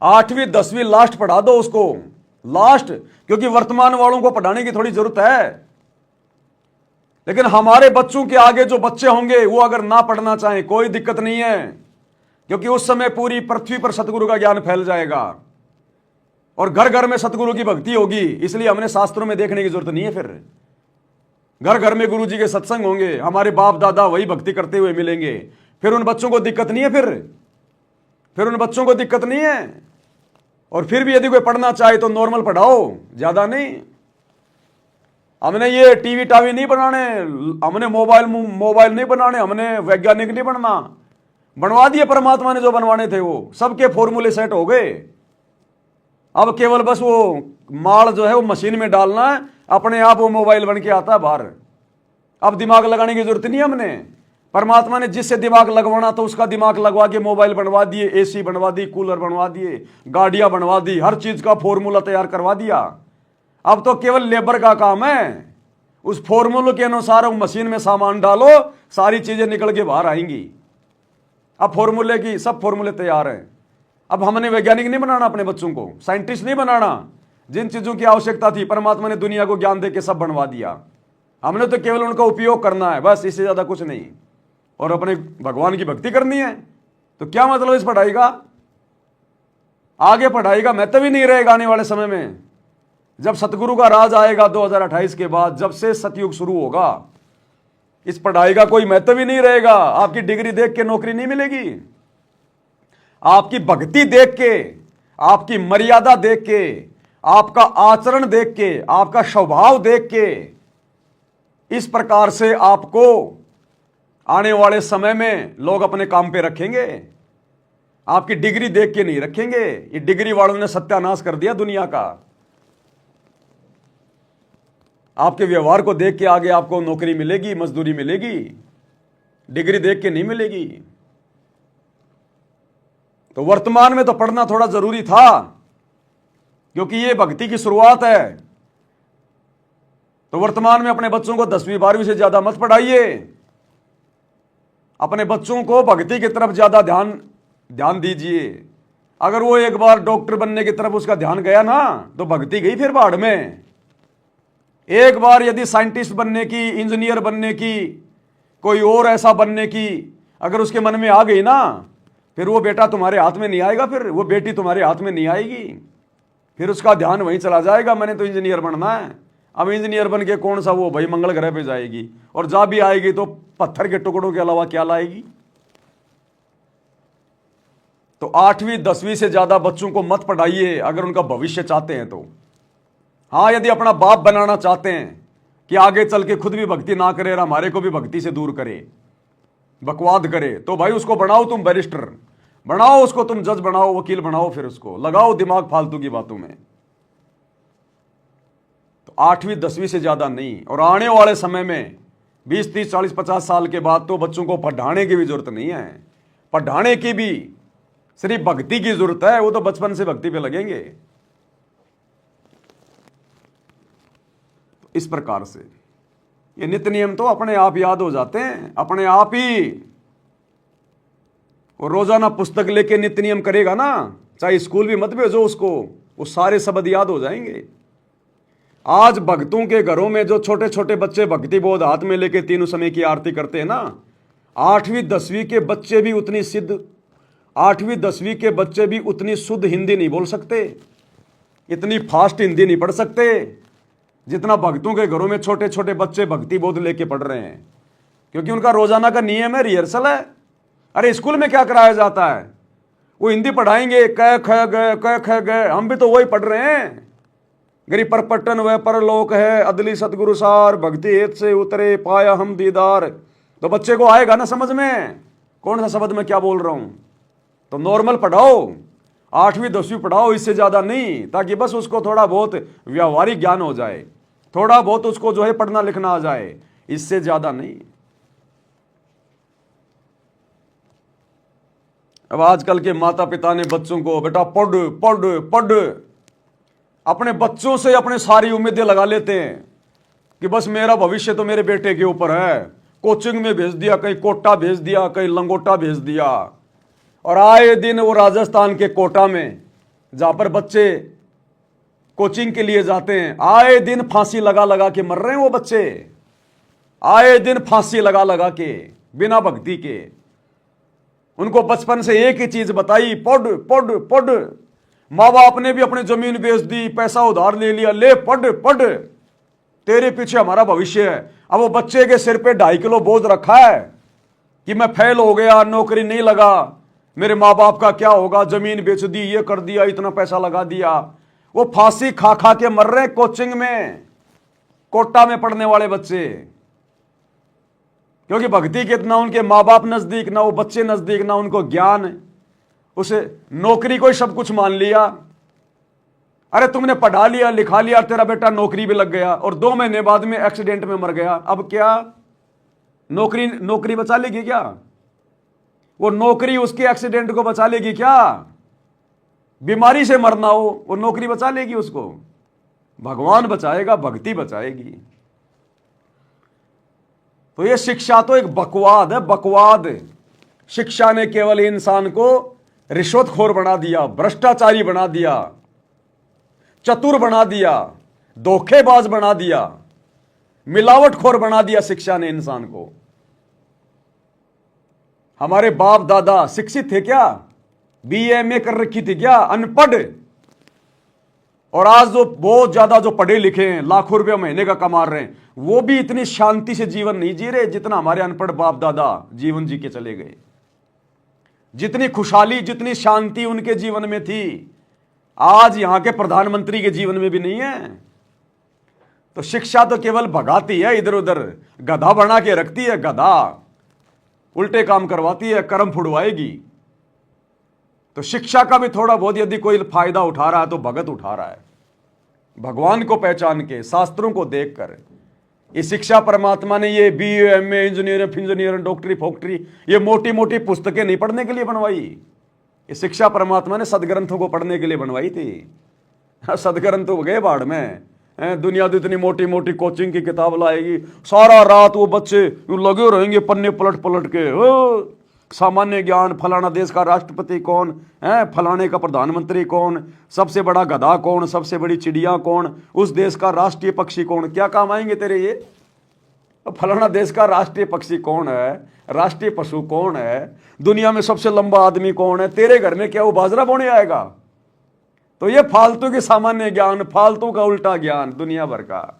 8वीं 10वीं लास्ट पढ़ा दो उसको, लास्ट, क्योंकि वर्तमान वालों को पढ़ाने की थोड़ी जरूरत है। लेकिन हमारे बच्चों के आगे जो बच्चे होंगे वो अगर ना पढ़ना चाहें कोई दिक्कत नहीं है, क्योंकि उस समय पूरी पृथ्वी पर सतगुरु का ज्ञान फैल जाएगा और घर घर में सतगुरु की भक्ति होगी। इसलिए हमने शास्त्रों में देखने की जरूरत नहीं है, फिर घर घर में गुरु जी के सत्संग होंगे, हमारे बाप दादा वही भक्ति करते हुए मिलेंगे, फिर उन बच्चों को दिक्कत नहीं है, फिर उन बच्चों को दिक्कत नहीं है। और फिर भी यदि कोई पढ़ना चाहे तो नॉर्मल पढ़ाओ, ज्यादा नहीं। हमने ये टीवी टावी नहीं बनाने, हमने मोबाइल नहीं बनाने, हमने वैज्ञानिक नहीं बनना, बनवा दिए परमात्मा ने जो बनवाने थे, वो सबके फॉर्मूले सेट हो गए। अब केवल बस वो माल जो है वो मशीन में डालना है, अपने आप वो मोबाइल बन के आता है बाहर। अब दिमाग लगाने की जरूरत नहीं हमने, परमात्मा ने जिससे दिमाग लगवाना तो उसका दिमाग लगवा के मोबाइल बनवा दिए, एसी बनवा दी, कूलर बनवा दिए, गाड़ियां बनवा दी, हर चीज का फॉर्मूला तैयार करवा दिया। अब तो केवल लेबर का काम है, उस फॉर्मूले के अनुसार मशीन में सामान डालो, सारी चीजें निकल के बाहर आएंगी। अब फॉर्मूले की सब फॉर्मूले तैयार हैं। अब हमने वैज्ञानिक नहीं बनाना अपने बच्चों को, साइंटिस्ट नहीं बनाना, जिन चीजों की आवश्यकता थी परमात्मा ने दुनिया को ज्ञान देके सब बनवा दिया। हमने तो केवल उनका उपयोग करना है, बस, इससे ज्यादा कुछ नहीं। और अपने भगवान की भक्ति करनी है, तो क्या मतलब इस पढ़ाई का? आगे पढ़ाई का महत्व ही नहीं रहेगा आने वाले समय में। जब सतगुरु का राज आएगा 2028 के बाद, जब से सतयुग शुरू होगा, इस पढ़ाई का कोई महत्व ही नहीं रहेगा। आपकी डिग्री देख के नौकरी नहीं मिलेगी, आपकी भक्ति देख के, आपकी मर्यादा देख के, आपका आचरण देख के, आपका स्वभाव देख के, इस प्रकार से आपको आने वाले समय में लोग अपने काम पे रखेंगे। आपकी डिग्री देख के नहीं रखेंगे। ये डिग्री वालों ने सत्यानाश कर दिया दुनिया का। आपके व्यवहार को देख के आगे आपको नौकरी मिलेगी, मजदूरी मिलेगी, डिग्री देख के नहीं मिलेगी। तो वर्तमान में तो पढ़ना थोड़ा जरूरी था, क्योंकि ये भक्ति की शुरुआत है। तो वर्तमान में अपने बच्चों को 10वीं 12वीं से ज्यादा मत पढ़ाइए, अपने बच्चों को भक्ति की तरफ ज्यादा ध्यान दीजिए। अगर वो एक बार डॉक्टर बनने की तरफ उसका ध्यान गया ना, तो भक्ति गई फिर बाढ़ में। एक बार यदि साइंटिस्ट बनने की, इंजीनियर बनने की, कोई और ऐसा बनने की अगर उसके मन में आ गई ना, फिर वो बेटा तुम्हारे हाथ में नहीं आएगा, फिर वो बेटी तुम्हारे हाथ में नहीं आएगी, फिर उसका ध्यान वहीं चला जाएगा, मैंने तो इंजीनियर बनना है। अब इंजीनियर बन के कौन सा वो भाई मंगल ग्रह पे जाएगी, और जा भी आएगी तो पत्थर के टुकड़ों के अलावा क्या लाएगी। तो 8वीं 10वीं से ज्यादा बच्चों को मत पढ़ाइए अगर उनका भविष्य चाहते हैं तो। हाँ, यदि अपना बाप बनाना चाहते हैं कि आगे चल के खुद भी भक्ति ना करे और हमारे को भी भक्ति से दूर करे, बकवाद करे, तो भाई उसको बनाओ तुम बैरिस्टर, बनाओ उसको, तुम जज बनाओ, वकील बनाओ, फिर उसको लगाओ दिमाग फालतू की बातों में। तो 8वीं 10वीं से ज्यादा नहीं। और आने वाले समय में 20 30 40 50 साल के बाद तो बच्चों को पढ़ाने की भी जरूरत नहीं है। पढ़ाने की भी सिर्फ भक्ति की जरूरत है, वो तो बचपन से भक्ति पे लगेंगे। तो इस प्रकार से ये नित्य नियम तो अपने आप याद हो जाते हैं, अपने आप ही। वो रोजाना पुस्तक लेके नित्य नियम करेगा ना, चाहे स्कूल भी मत भेजो उसको, वो सारे शब्द याद हो जाएंगे। आज भक्तों के घरों में जो छोटे छोटे बच्चे भक्ति बोध हाथ में लेके तीनों समय की आरती करते हैं ना, 8वीं 10वीं के बच्चे भी उतनी सिद्ध 8वीं 10वीं के बच्चे भी उतनी शुद्ध हिंदी नहीं बोल सकते, इतनी फास्ट हिंदी नहीं पढ़ सकते जितना भक्तों के घरों में छोटे छोटे बच्चे भक्ति बोध लेके पढ़ रहे हैं। क्योंकि उनका रोजाना का नियम है, रिहर्सल है। अरे स्कूल में क्या कराया जाता है? वो हिंदी पढ़ाएंगे, क ख ग क ख ग, हम भी तो वही पढ़ रहे हैं। गरी पर पट्टन वह परलोक है, अदली सतगुरु सार, भक्ति हेत से उतरे पाया हम दीदार। तो बच्चे को आएगा ना समझ में कौन सा शब्द मैं क्या बोल रहा हूं। तो नॉर्मल पढ़ाओ, 8वीं 10वीं पढ़ाओ, इससे ज्यादा नहीं, ताकि बस उसको थोड़ा बहुत व्यावहारिक ज्ञान हो जाए, थोड़ा बहुत उसको जो है पढ़ना लिखना आ जाए, इससे ज्यादा नहीं। अब आजकल के माता पिता ने बच्चों को बेटा पढ़ पढ़ पढ़, अपने बच्चों से अपने सारी उम्मीदें लगा लेते हैं कि बस मेरा भविष्य तो मेरे बेटे के ऊपर है। कोचिंग में भेज दिया, कहीं कोटा भेज दिया, कहीं लंगोटा भेज दिया, और आए दिन वो राजस्थान के कोटा में जहां पर बच्चे कोचिंग के लिए जाते हैं, आए दिन फांसी लगा लगा के मर रहे हैं वो बच्चे, आए दिन फांसी लगा लगा के, बिना भक्ति के। उनको बचपन से एक ही चीज बताई, पढ़ पढ़ पढ़। माँ बाप ने भी अपनी जमीन बेच दी, पैसा उधार ले लिया, ले पढ़ पढ़, तेरे पीछे हमारा भविष्य है। अब वो बच्चे के सिर पे 2.5 किलो बोझ रखा है कि मैं फेल हो गया, नौकरी नहीं लगा, मेरे माँ बाप का क्या होगा, जमीन बेच दी, ये कर दिया, इतना पैसा लगा दिया। वो फांसी खा खा के मर रहे कोचिंग में, कोटा में पढ़ने वाले बच्चे, क्योंकि भक्ति के ना उनके माँ बाप नजदीक, ना वो बच्चे नजदीक, ना उनको ज्ञान। उसे नौकरी को ही सब कुछ मान लिया। अरे तुमने पढ़ा लिया लिखा लिया, तेरा बेटा नौकरी भी लग गया और 2 महीने बाद में एक्सीडेंट में मर गया, अब क्या नौकरी बचा लेगी क्या? वो नौकरी उसके एक्सीडेंट को बचा लेगी क्या? बीमारी से मरना हो वो नौकरी बचा लेगी उसको? भगवान बचाएगा, भक्ति बचाएगी। तो ये शिक्षा तो एक बकवाद है, बकवाद। शिक्षा ने केवल इंसान को रिश्वतखोर बना दिया, भ्रष्टाचारी बना दिया, चतुर बना दिया, धोखेबाज बना दिया, मिलावटखोर बना दिया शिक्षा ने इंसान को। हमारे बाप दादा शिक्षित थे क्या? BA कर रखी थी क्या? अनपढ़। और आज जो बहुत ज्यादा जो पढ़े लिखे हैं, लाखों रुपया महीने का कमा रहे हैं, वो भी इतनी शांति से जीवन नहीं जी रहे जितना हमारे अनपढ़ बाप दादा जीवन जी के चले गए। जितनी खुशहाली, जितनी शांति उनके जीवन में थी, आज यहां के प्रधानमंत्री के जीवन में भी नहीं है। तो शिक्षा तो केवल भगाती है, इधर उधर गधा बना के रखती है, गधा उल्टे काम करवाती है, कर्म फुड़वाएगी। तो शिक्षा का भी थोड़ा बहुत यदि कोई फायदा उठा रहा है तो भगत उठा रहा है, भगवान को पहचान के, शास्त्रों को देखकर। ये शिक्षा परमात्मा ने ये BA MA इंजीनियर डॉक्टरी फोक्टरी ये मोटी मोटी पुस्तकें नहीं पढ़ने के लिए बनवाई। ये शिक्षा परमात्मा ने सदग्रंथों को पढ़ने के लिए बनवाई थी। सदग्रंथ हो गए बाढ़ में, दुनिया तो इतनी मोटी मोटी कोचिंग की किताब लाएगी, सारा रात वो बच्चे लगे रहेंगे पन्ने पलट पलट के, सामान्य ज्ञान, फलाना देश का राष्ट्रपति कौन है, फलाने का प्रधानमंत्री कौन, सबसे बड़ा गधा कौन, सबसे बड़ी चिड़िया कौन, उस देश का राष्ट्रीय पक्षी कौन। क्या काम आएंगे तेरे ये? फलाना देश का राष्ट्रीय पक्षी कौन है, राष्ट्रीय पशु कौन है, दुनिया में सबसे लंबा आदमी कौन है, तेरे घर में क्या वो बाजरा बोने आएगा? तो ये फालतू के सामान्य ज्ञान, फालतू का उल्टा ज्ञान दुनिया भर का।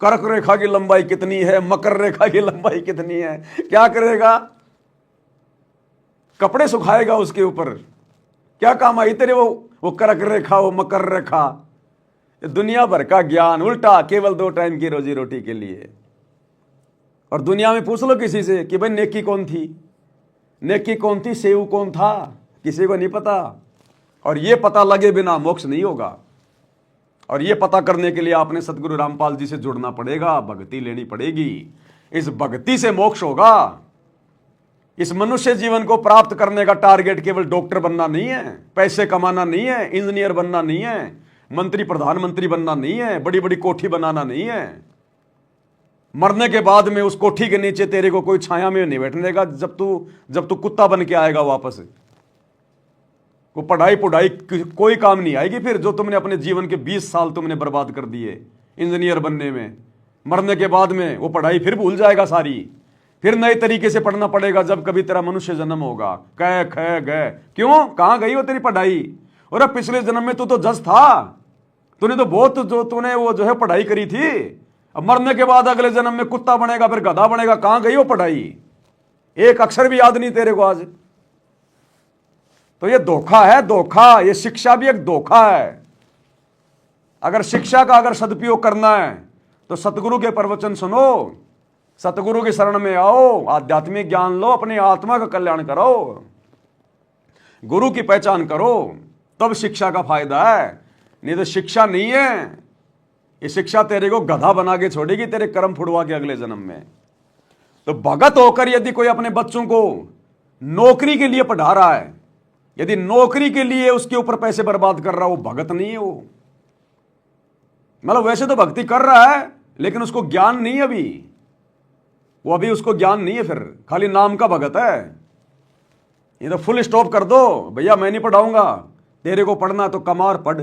कर्क रेखा की लंबाई कितनी है, मकर रेखा की लंबाई कितनी है, क्या करेगा? कपड़े सुखाएगा उसके ऊपर, क्या काम आई तेरे वो कर्क रेखा, वो मकर रेखा? दुनिया भर का ज्ञान उल्टा, केवल 2 टाइम की रोजी रोटी के लिए। और दुनिया में पूछ लो किसी से कि भाई नेकी कौन थी, नेकी कौन थी, सेव कौन था, किसी को नहीं पता। और ये पता लगे बिना मोक्ष नहीं होगा। और ये पता करने के लिए आपने सतगुरु रामपाल जी से जुड़ना पड़ेगा, भक्ति लेनी पड़ेगी। इस भक्ति से मोक्ष होगा। इस मनुष्य जीवन को प्राप्त करने का टारगेट केवल डॉक्टर बनना नहीं है, पैसे कमाना नहीं है, इंजीनियर बनना नहीं है, मंत्री प्रधानमंत्री बनना नहीं है, बड़ी बड़ी कोठी बनाना नहीं है। मरने के बाद में उस कोठी के नीचे तेरे को कोई छाया में नहीं बैठने देगा जब तू कुत्ता बन के आएगा वापस। वो पढ़ाई कोई काम नहीं आएगी फिर, जो तुमने अपने जीवन के 20 साल तुमने बर्बाद कर दिए इंजीनियर बनने में। मरने के बाद में वो पढ़ाई फिर भूल जाएगा सारी, फिर नए तरीके से पढ़ना पड़ेगा जब कभी तेरा मनुष्य जन्म होगा। कह ख गए क्यों, कहां गई वो तेरी पढ़ाई? और पिछले जन्म में तू तो जज था, तूने तो बहुत जो तूने वो जो है पढ़ाई करी थी। अब मरने के बाद अगले जन्म में कुत्ता बनेगा, फिर गधा बनेगा। कहां गई वो पढ़ाई? एक अक्षर भी याद नहीं तेरे को आज। तो ये धोखा है, धोखा। ये शिक्षा भी एक धोखा है। अगर शिक्षा का अगर सदुपयोग करना है तो सतगुरु के प्रवचन सुनो, सतगुरु की शरण में आओ, आध्यात्मिक ज्ञान लो, अपनी आत्मा का कल्याण करो, गुरु की पहचान करो, तब शिक्षा का फायदा है। नहीं तो शिक्षा नहीं है, ये शिक्षा तेरे को गधा बना के छोड़ेगी, तेरे कर्म फुड़वा के अगले जन्म में। तो भगत होकर यदि कोई अपने बच्चों को नौकरी के लिए पढ़ा रहा है, यदि नौकरी के लिए उसके ऊपर पैसे बर्बाद कर रहा है, वो भगत नहीं है। वो मतलब वैसे तो भक्ति कर रहा है लेकिन उसको ज्ञान नहीं है अभी, वो अभी उसको ज्ञान नहीं है, फिर खाली नाम का भगत है। ये तो फुल स्टॉप कर दो भैया, मैं नहीं पढ़ाऊंगा, तेरे को पढ़ना तो कमार पढ़।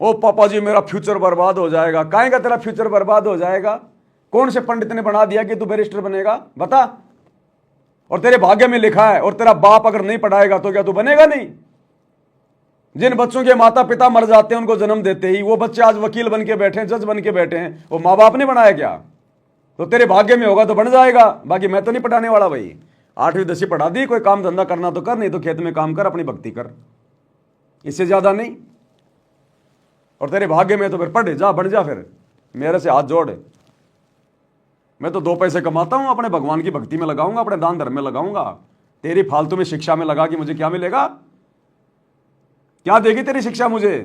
ओ पापा जी मेरा फ्यूचर बर्बाद हो जाएगा। काहे का तेरा फ्यूचर बर्बाद हो जाएगा? कौन से पंडित ने बना दिया कि तू बैरिस्टर बनेगा? बता। और तेरे भाग्य में लिखा है, और तेरा बाप अगर नहीं पढ़ाएगा तो क्या तू बनेगा नहीं? जिन बच्चों के माता पिता मर जाते हैं उनको जन्म देते ही, वो बच्चे आज वकील बन के बैठे हैं, जज बन के बैठे हैं, वो माँ बाप ने बनाया क्या? तो तेरे भाग्य में होगा तो बन जाएगा। बाकी मैं तो नहीं पढ़ाने वाला भाई। 8वीं 10वीं पढ़ा दी, कोई काम धंधा करना तो कर, नहीं तो खेत में काम कर, अपनी भक्ति कर, इससे ज्यादा नहीं। और तेरे भाग्य में तो फिर पढ़ जा, बन जा, फिर मेरे से हाथ जोड़। मैं तो 2 पैसे कमाता हूं, अपने भगवान की भक्ति में लगाऊंगा, अपने दान धर्म में लगाऊंगा। तेरी फालतू में शिक्षा में लगा कि मुझे क्या मिलेगा? क्या देगी तेरी शिक्षा मुझे?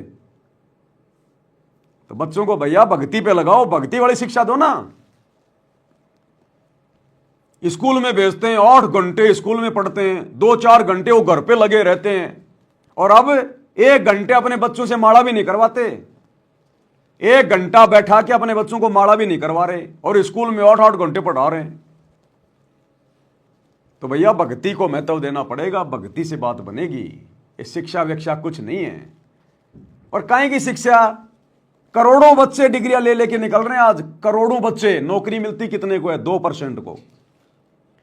तो बच्चों को भैया भक्ति पे लगाओ, भक्ति वाली शिक्षा दो ना। स्कूल में भेजते हैं, 8 घंटे स्कूल में पढ़ते हैं, 2-4 घंटे वो घर पे लगे रहते हैं, और अब 1 घंटे अपने बच्चों से माला भी नहीं करवाते। 1 घंटा बैठा के अपने बच्चों को माला भी नहीं करवा रहे, और स्कूल में 8-8 घंटे पढ़ा रहे हैं। तो भैया भक्ति को महत्व देना पड़ेगा, भक्ति से बात बनेगी। ये शिक्षा विक्षा कुछ नहीं है। और काहे की शिक्षा? करोड़ों बच्चे डिग्रियां ले लेके निकल रहे हैं आज, करोड़ों बच्चे। नौकरी मिलती कितने को है? 2% को,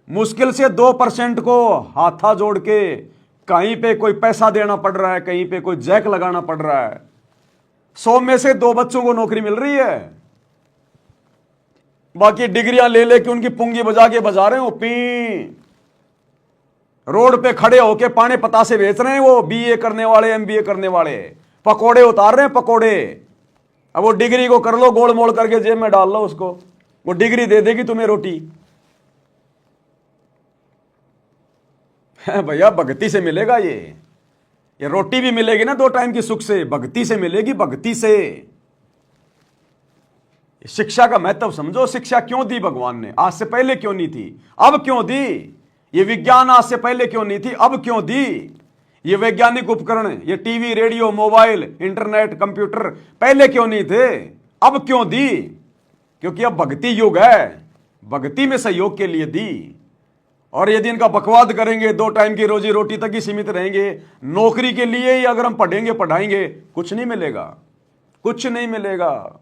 मुश्किल से 2% को हाथा जोड़ के। कहीं पे कोई पैसा देना पड़ रहा है, कहीं पे कोई जैक लगाना पड़ रहा है। 100 में से 2 बच्चों को नौकरी मिल रही है। बाकी डिग्रियां ले लेके उनकी पुंगी बजा के बजा रहे हैं। वो पी रोड पे खड़े होके पाने पतासे बेच रहे हैं, वो बीए करने वाले, एमबीए करने वाले पकोड़े उतार रहे हैं, पकोड़े। अब वो डिग्री को कर लो, गोल मोड़ करके जेब में डाल लो उसको, वो डिग्री दे देगी तुम्हें रोटी। भैया भक्ति से मिलेगा ये रोटी भी मिलेगी ना 2 टाइम की सुख से, भक्ति से मिलेगी, भक्ति से। शिक्षा का महत्व समझो। शिक्षा क्यों दी भगवान ने? आज से पहले क्यों नहीं थी, अब क्यों दी? ये विज्ञान आज से पहले क्यों नहीं थी, अब क्यों दी? ये वैज्ञानिक उपकरण, ये TV, radio, mobile, internet, computer पहले क्यों नहीं थे, अब क्यों दी? क्योंकि अब भक्ति युग है, भक्ति में सहयोग के लिए दी। और यदि इनका बकवाद करेंगे, 2 टाइम की रोजी रोटी तक ही सीमित रहेंगे, नौकरी के लिए ही अगर हम पढ़ेंगे पढ़ाएंगे, कुछ नहीं मिलेगा, कुछ नहीं मिलेगा।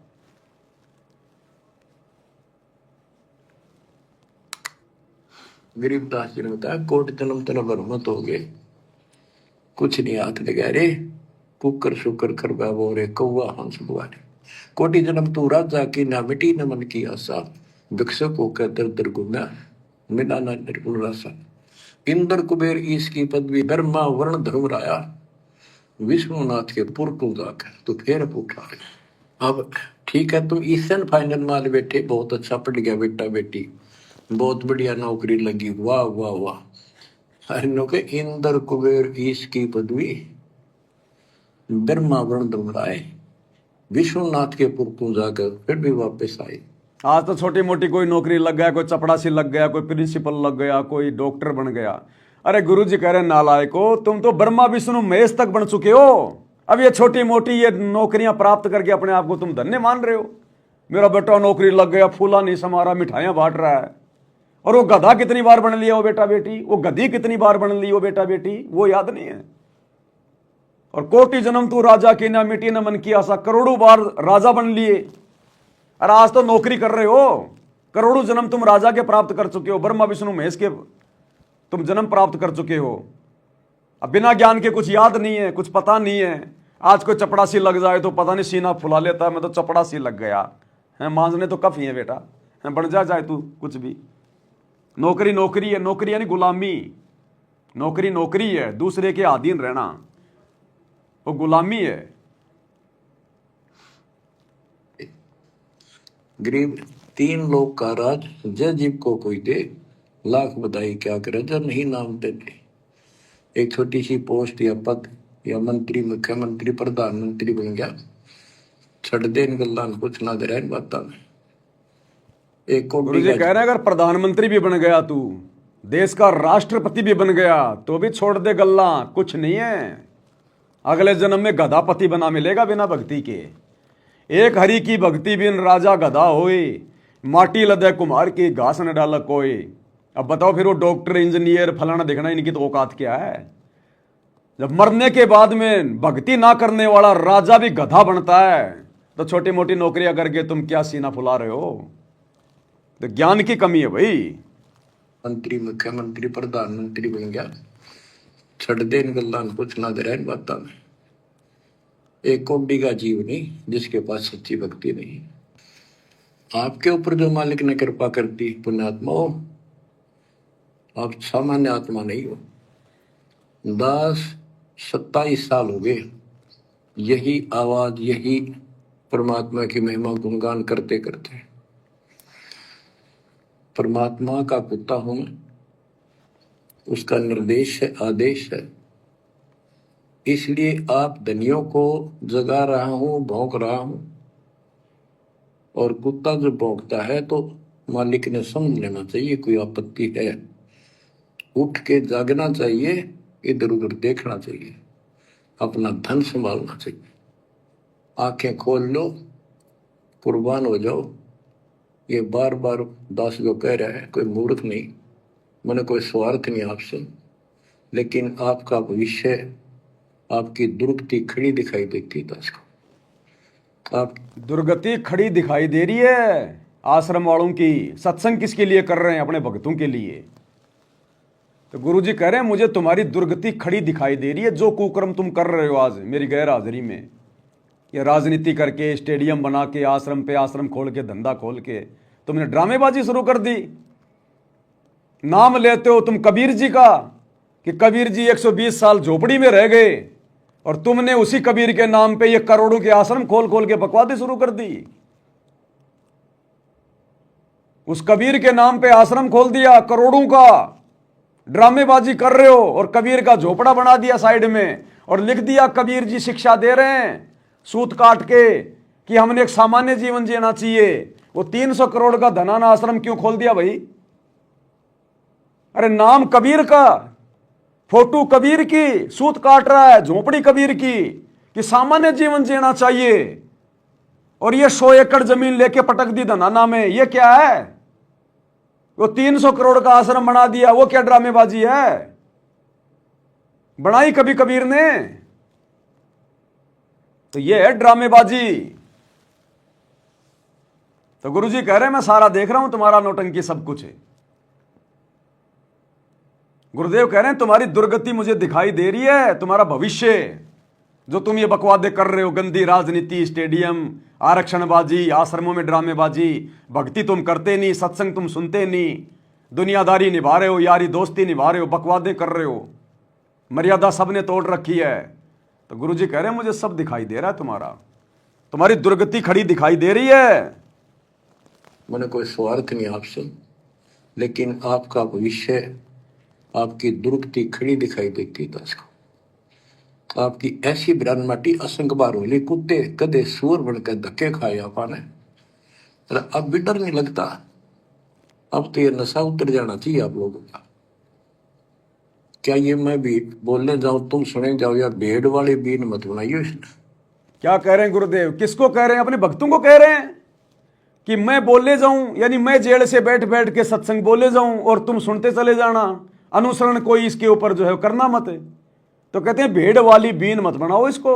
गरीबदास जी ने बताया, कोट जन्म तेरा बरमत हो गए, कुछ नहीं हाथ लगा रे, कुकर शुकर कर बाबो रे, कौआ हंस बुआरे। कोटि जन्म तू राजा की ना मिटी न मन की आशा, भिक्षक होकर दर दर घूमा मिला ना निर्गुण रासा। इंद्र कुबेर ईश की पदवी, ब्रह्मा वर्ण धर्म राया, विष्णुनाथ के पुर तू जाकर तू फिर पूछा। अब ठीक है, तुम ईशन फाइनल माल बैठे, बहुत अच्छा पढ़ गया बेटा बेटी, बहुत बढ़िया नौकरी लगी, वाह वाह वाह। अरे के इंद्र कुबेर ईश की पदवी ब्रह्मा वर्ण दुमराए, विश्वनाथ के पुरतू जाकर फिर भी वापस आए। आज तो छोटी मोटी कोई नौकरी लग गया, कोई चपड़ासी लग गया, कोई प्रिंसिपल लग गया, कोई डॉक्टर बन गया। अरे गुरुजी कह रहे नालायको, तुम तो ब्रह्मा विष्णु महेश तक बन चुके हो। अब ये छोटी मोटी ये नौकरियां प्राप्त करके अपने आप को तुम धन्य मान रहे हो। मेरा बेटा नौकरी लग गया, फूला नहीं समा रहा, मिठाइयां बांट रहा है। और वो गधा कितनी बार बन लिया वो बेटा बेटी, वो गधी कितनी बार बन ली वो बेटा बेटी, वो याद नहीं है। और कोटि जन्म तू राजा की ना मिटी न मन की आशा, करोड़ों बार राजा बन लिए। अरे आज तो नौकरी कर रहे हो, करोड़ों जन्म तुम राजा के प्राप्त कर चुके हो, ब्रह्मा विष्णु महेश के तुम जन्म प्राप्त कर चुके हो। अब बिना ज्ञान के कुछ याद नहीं है, कुछ पता नहीं है। आज कोई चपड़ासी लग जाए तो पता नहीं सीना फुला लेता है, मैं तो चपड़ासी लग गया है, मांझने तो कफ ही है बेटा, है बन जाए तू कुछ भी। नौकरी नौकरी है, नौकरी यानी गुलामी। नौकरी नौकरी है, दूसरे के अधीन रहना वो गुलामी है। गरीब 3 लोग का राज, जय जीव को कोई दे, लाख बधाई क्या करे जब नहीं नाम देते। एक छोटी सी पोस्ट या पद या मंत्री, मुख्यमंत्री, प्रधानमंत्री बन गया, छड़ दे इन गल्लां कुछ ना दे रहा इन बातों में। एक को गुरुजी कह रहे हैं अगर प्रधानमंत्री भी बन गया तू, देश का राष्ट्रपति भी बन गया, तो भी छोड़ दे गल्ला, कुछ नहीं है। अगले जन्म में गधापति बना मिलेगा बिना भक्ति के। एक हरि की भक्ति बिन राजा गधा होए, माटी लदे कुम्हार की घास न डाला कोई। अब बताओ फिर वो डॉक्टर इंजीनियर फलाना देखना, इनकी तो औकात क्या है। जब मरने के बाद में भक्ति ना करने वाला राजा भी गधा बनता है, तो छोटी मोटी नौकरियां करके तुम क्या सीना फुला रहे हो। तो ज्ञान की कमी है भाई। मंत्री, मुख्यमंत्री, प्रधानमंत्री बन गया, छड़ दे इन गल्लां कुछ ना दे रहा इन बातों में। एक कोडी का जीव नहीं जिसके पास सच्ची भक्ति नहीं। आपके ऊपर जो मालिक ने कृपा कर दी, पुण्यात्मा हो, आप सामान्य आत्मा नहीं हो। 27 साल हो गए यही आवाज, यही परमात्मा की महिमा गुणगान करते करते। परमात्मा का कुत्ता हूं मैं, उसका निर्देश है, आदेश है, इसलिए आप धनियों को जगा रहा हूं, भौंक रहा हूं। और कुत्ता जब भौंकता है तो मालिक ने समझ लेना चाहिए कोई आपत्ति है, उठ के जागना चाहिए, इधर उधर देखना चाहिए, अपना धन संभालना चाहिए। आंखें खोल लो, कुर्बान हो जाओ। ये बार बार दास जो कह रहा है, कोई मूर्ख नहीं, मैंने कोई स्वार्थ नहीं आपसे, लेकिन आपका भविष्य, आपकी दुर्गति खड़ी दिखाई देती है दास को। आप दुर्गति खड़ी दिखाई दे रही है आश्रम वालों की। सत्संग किसके लिए कर रहे हैं? अपने भक्तों के लिए। तो गुरुजी कह रहे हैं मुझे तुम्हारी दुर्गति खड़ी दिखाई दे रही है। जो कुकर्म तुम कर रहे हो आज मेरी गैर हाजिरी में, ये राजनीति करके, स्टेडियम बना के, आश्रम पे आश्रम खोल के, धंधा खोल के तुमने ड्रामेबाजी शुरू कर दी। नाम लेते हो तुम कबीर जी का कि कबीर जी 120 साल झोपड़ी में रह गए, और तुमने उसी कबीर के नाम पे ये करोड़ों के आश्रम खोल खोल के बकवादी शुरू कर दी। उस कबीर के नाम पे आश्रम खोल दिया, करोड़ों का ड्रामेबाजी कर रहे हो, और कबीर का झोपड़ा बना दिया साइड में, और लिख दिया कबीर जी शिक्षा दे रहे हैं सूत काट के कि हमने एक सामान्य जीवन जीना चाहिए। वो 300 करोड़ का धनाना आश्रम क्यों खोल दिया भाई? अरे नाम कबीर का, फोटो कबीर की, सूत काट रहा है, झोपड़ी कबीर की कि सामान्य जीवन जीना चाहिए, और ये 100 एकड़ जमीन लेके पटक दी धनाना में। ये क्या है? वो 300 करोड़ का आश्रम बना दिया। वो क्या ड्रामेबाजी है? बनाई कभी कबीर ने? तो ये है ड्रामेबाजी। तो गुरुजी कह रहे हैं मैं सारा देख रहा हूं, तुम्हारा नौटंकी सब कुछ है। गुरुदेव कह रहे हैं तुम्हारी दुर्गति मुझे दिखाई दे रही है, तुम्हारा भविष्य जो तुम ये बकवादे कर रहे हो, गंदी राजनीति, स्टेडियम, आरक्षणबाजी, आश्रमों में ड्रामेबाजी, भक्ति तुम करते नहीं, सत्संग तुम सुनते नहीं, दुनियादारी निभा रहे हो, यारी दोस्ती निभा रहे हो, बकवादे कर रहे हो, मर्यादा सबने तोड़ रखी है। तो गुरुजी कह रहे हैं मुझे सब दिखाई दे रहा है, तुम्हारी दुर्गति खड़ी दिखाई दे रही है। मैंने कोई स्वार्थ नहीं आपसे, लेकिन आपका भविष्य, आपकी दुर्गति खड़ी दिखाई देती है। आपकी ऐसी बिरान माटी असंग बार होली, कुत्ते कदे सूर बनकर धक्के खाए आपने, अब भी डर नहीं लगता। अब तो ये नशा उतर जाना चाहिए आप लोगों का। क्या ये मैं भी बोलने जाऊं तुम सुने जाओ, या भेड़ वाले बीन मत बनाइए इसने। क्या कह रहे हैं गुरुदेव? किसको कह रहे हैं? अपने भक्तों को कह रहे हैं कि मैं बोले जाऊं, यानी मैं जेल से बैठ बैठ के सत्संग बोले जाऊं और तुम सुनते चले जाना, अनुसरण कोई इसके ऊपर जो है करना मत। तो कहते हैं भेड़ वाली बीन मत बनाओ इसको।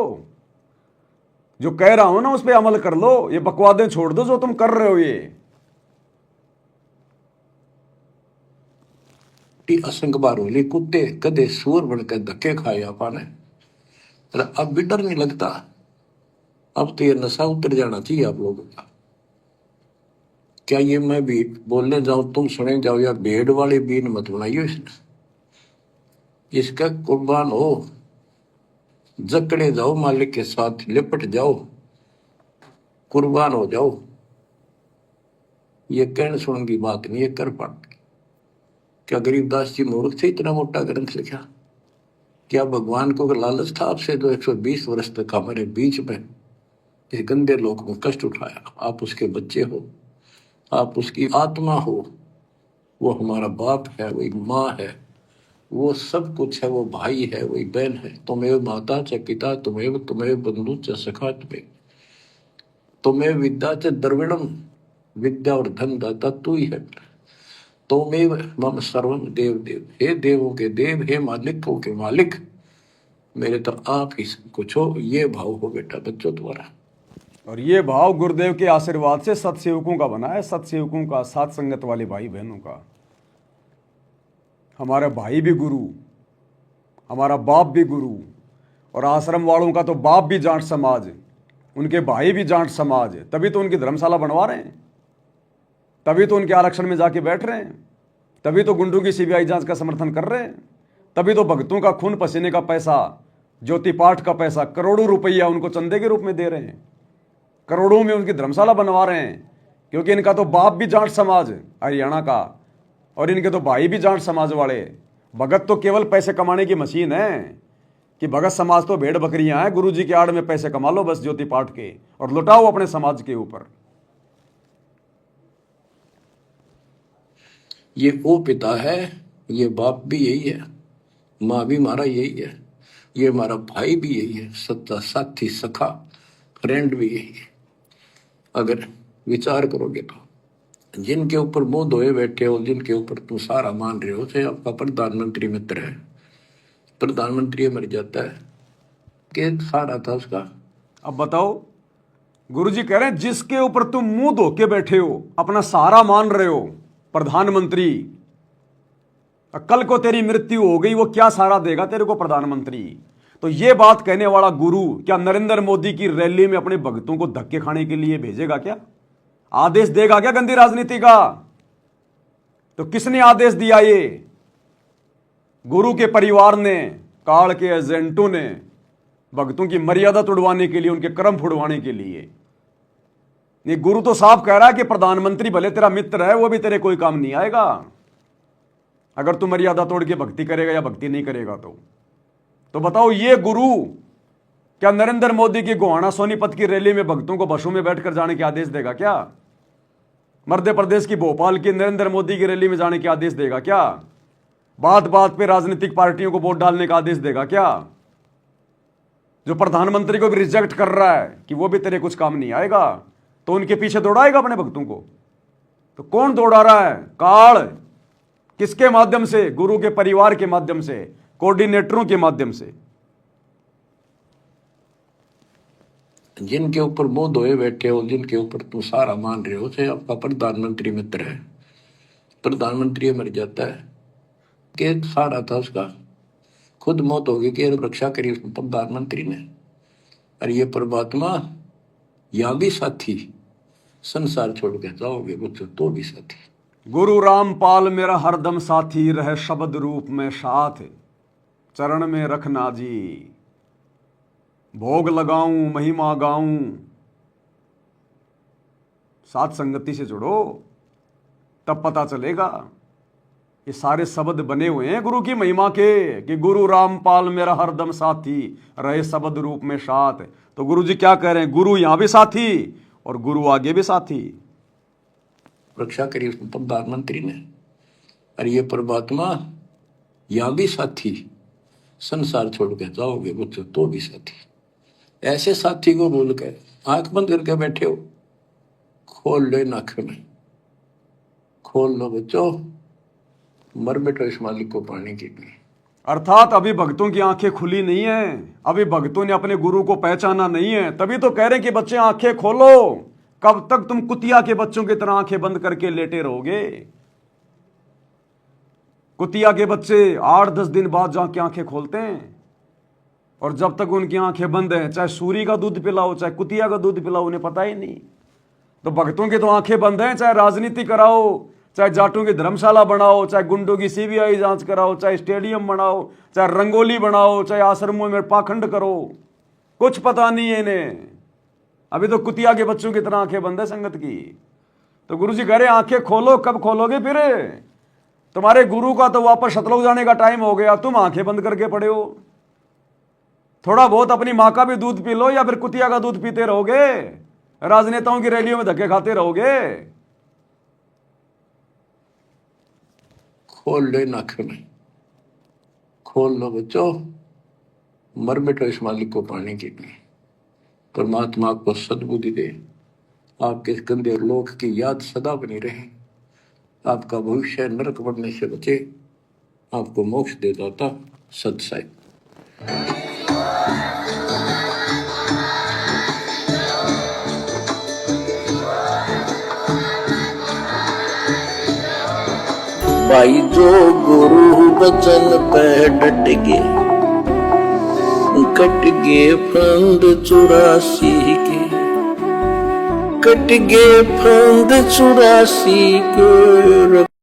जो कह रहा हूं ना उस पर अमल कर लो, ये बकवादें छोड़ दो जो तुम कर रहे हो। ये असंग बार होली, कुत्ते कदे सूर बनकर धक्के खाए आपने, अब भी डर नहीं लगता। अब तो ये नशा उतर जाना चाहिए आप लोगों का। क्या ये मैं भी बोलने जाऊं तुम सुने जाओ, या भेड़ वाले बीन मत बनाइए इसने। इसका कुर्बान हो, जकड़े जाओ मालिक के साथ, लिपट जाओ, कुर्बान हो जाओ। ये कहने सुनने की बात नहीं, ये कर पाते। क्या गरीबदास जी मूर्ख थे इतना मोटा ग्रंथ लिखा? क्या भगवान को लालच था आपसे जो 120 वर्ष तक हमारे बीच में इस गंदे लोक में कष्ट उठाया? आप उसके बच्चे हो, आप उसकी आत्मा हो। वो हमारा बाप है, वो एक माँ है, वो सब कुछ है, वो भाई है, वो एक बहन है। तुम्हें माता च पिता, तुम्हें बंधु च सखा, तुम्हें विद्या च द्रविणम, विद्या और धन दाता तू ही है। तुमेव मम सर्वम देव देव, हे देवों के देव, हे मालिकों के मालिक, मेरे तो आप ही सब कुछ हो। ये भाव हो बेटा बच्चों तुम्हारा। और ये भाव गुरुदेव के आशीर्वाद से सत्सेवकों का बना है, सत्सेवकों का, साथ संगत वाले भाई बहनों का। हमारा भाई भी गुरु, हमारा बाप भी गुरु, और आश्रम वालों का तो बाप भी जाट समाज, उनके भाई भी जाट समाज। तभी तो उनकी धर्मशाला बनवा रहे हैं, तभी तो उनके आरक्षण में जाके बैठ रहे हैं, तभी तो गुंडों की सीबीआई जांच का समर्थन कर रहे हैं, तभी तो भक्तों का खून पसीने का पैसा, ज्योति पाठ का पैसा, करोड़ों रुपया उनको चंदे के रूप में दे रहे हैं, करोड़ों में उनकी धर्मशाला बनवा रहे हैं। क्योंकि इनका तो बाप भी जाट समाज हरियाणा का, और इनके तो भाई भी जाट समाज वाले। भगत तो केवल पैसे कमाने की मशीन है कि भगत समाज तो भेड़ बकरियां हैं, गुरु जी के आड़ में पैसे कमा लो बस ज्योति पाठ के, और लुटाओ अपने समाज के ऊपर। ये वो पिता है, ये बाप भी यही है, माँ भी हमारा यही है, ये हमारा भाई भी यही है, सच्चा साथी सखा फ्रेंड भी यही है। अगर विचार करोगे तो जिनके ऊपर मुंह धोए बैठे हो, जिनके ऊपर तुम सारा मान रहे हो, चाहे आपका प्रधानमंत्री मित्र है, प्रधानमंत्री मर जाता है, कि सारा था उसका। अब बताओ, गुरुजी कह रहे हैं जिसके ऊपर तुम मुंह धो के बैठे हो, अपना सहारा मान रहे हो, प्रधानमंत्री, कल को तेरी मृत्यु हो गई, वो क्या सहारा देगा तेरे को प्रधानमंत्री? तो ये बात कहने वाला गुरु क्या नरेंद्र मोदी की रैली में अपने भक्तों को धक्के खाने के लिए भेजेगा क्या? आदेश देगा क्या गंदी राजनीति का? तो किसने आदेश दिया? ये गुरु के परिवार ने, काल के एजेंटों ने, भक्तों की मर्यादा तोड़वाने के लिए, उनके कर्म फुड़वाने के लिए। ये गुरु तो साफ कह रहा है कि प्रधानमंत्री भले तेरा मित्र है, वो भी तेरे कोई काम नहीं आएगा अगर तू मर्यादा तोड़ के भक्ति करेगा या भक्ति नहीं करेगा। तो बताओ, ये गुरु क्या नरेंद्र मोदी की गोहाना सोनीपत की रैली में भक्तों को बसों में बैठकर जाने के आदेश देगा क्या? मध्य प्रदेश की भोपाल की नरेंद्र मोदी की रैली में जाने के आदेश देगा क्या? बात बात पे राजनीतिक पार्टियों को वोट डालने का आदेश देगा क्या? जो प्रधानमंत्री को भी रिजेक्ट कर रहा है कि वो भी तेरे कुछ काम नहीं आएगा, तो उनके पीछे दौड़ाएगा अपने भक्तों को? तो कौन दौड़ा रहा है? काल। किसके माध्यम से? गुरु के परिवार के माध्यम से, कोऑर्डिनेटरों के माध्यम से। जिनके ऊपर मुंह धोए बैठे हो, जिनके ऊपर तुम सारा मान रहे हो, चाहे आपका प्रधानमंत्री मित्र है, प्रधानमंत्री मर जाता है, कि सारा था उसका, खुद मौत होगी कि रक्षा करी उसने प्रधानमंत्री ने। और ये परमात्मा या भी साथी, संसार छोड़ के जाओगे बच्चों तो भी साथी। गुरु रामपाल मेरा हरदम साथी, रहे शब्द रूप में साथ, चरण में रखना जी, भोग लगाऊं महिमा गाऊं। साथ संगति से जुड़ो, तब पता चलेगा ये सारे शब्द बने हुए हैं गुरु की महिमा के कि गुरु रामपाल मेरा हरदम साथी रहे शब्द रूप में साथ। तो गुरु जी क्या कह रहे हैं, गुरु यहां भी साथी और गुरु आगे भी साथी। रक्षा करी प्रधानमंत्री ने, और ये परमात्मा यहां भी साथी, संसार छोड़ के जाओगे बच्चों तो भी साथी। ऐसे साथी को बोल के आंख बंद करके बैठे हो, खोल लो नाक में, खोल लो बच्चों, मर बैठो इस मालिक को पाने के लिए। अर्थात अभी भक्तों की आंखें खुली नहीं है, अभी भक्तों ने अपने गुरु को पहचाना नहीं है, तभी तो कह रहे हैं कि बच्चे आंखें खोलो। कब तक तुम कुतिया के बच्चों की तरह आंखें बंद करके लेटे रहोगे। कुतिया के बच्चे 8-10 दिन बाद जाके आंखें खोलते हैं, और जब तक उनकी आंखें बंद हैं, चाहे सूरी का दूध पिलाओ चाहे कुतिया का दूध पिलाओ, उन्हें पता ही नहीं। तो भक्तों की तो आंखें बंद हैं, चाहे राजनीति कराओ, चाहे जाटों की धर्मशाला बनाओ, चाहे गुंडों की सीबीआई जांच कराओ, चाहे स्टेडियम बनाओ, चाहे रंगोली बनाओ, चाहे आश्रमों में पाखंड करो, कुछ पता नहीं है इन्हें। अभी तो कुतिया के बच्चों की तरह आंखें बंद है संगत की। तो गुरु जी कह रहे आंखें खोलो, कब खोलोगे फिर? तुम्हारे गुरु का तो वापस सतलुज जाने का टाइम हो गया, तुम आंखें बंद करके पड़े हो। थोड़ा बहुत अपनी माँ का भी दूध पी लो, या फिर कुतिया का दूध पीते रहोगे, राजनेताओं की रैलियों में धक्के खाते रहोगे। खोल लो नाक में, खोल लो बच्चों, मर बैठो इस मालिक को पाने के लिए। परमात्मा आपको सद्बुद्धि दे, आपके गंदे लोक की याद सदा बनी रहे, आपका भविष्य नरक बनने से बचे, आपको मोक्ष दे दाता सत साई। भाई जो गुरु वचन पे डट गए, कट गए फंद 84 के, कट गए फंद 84 के।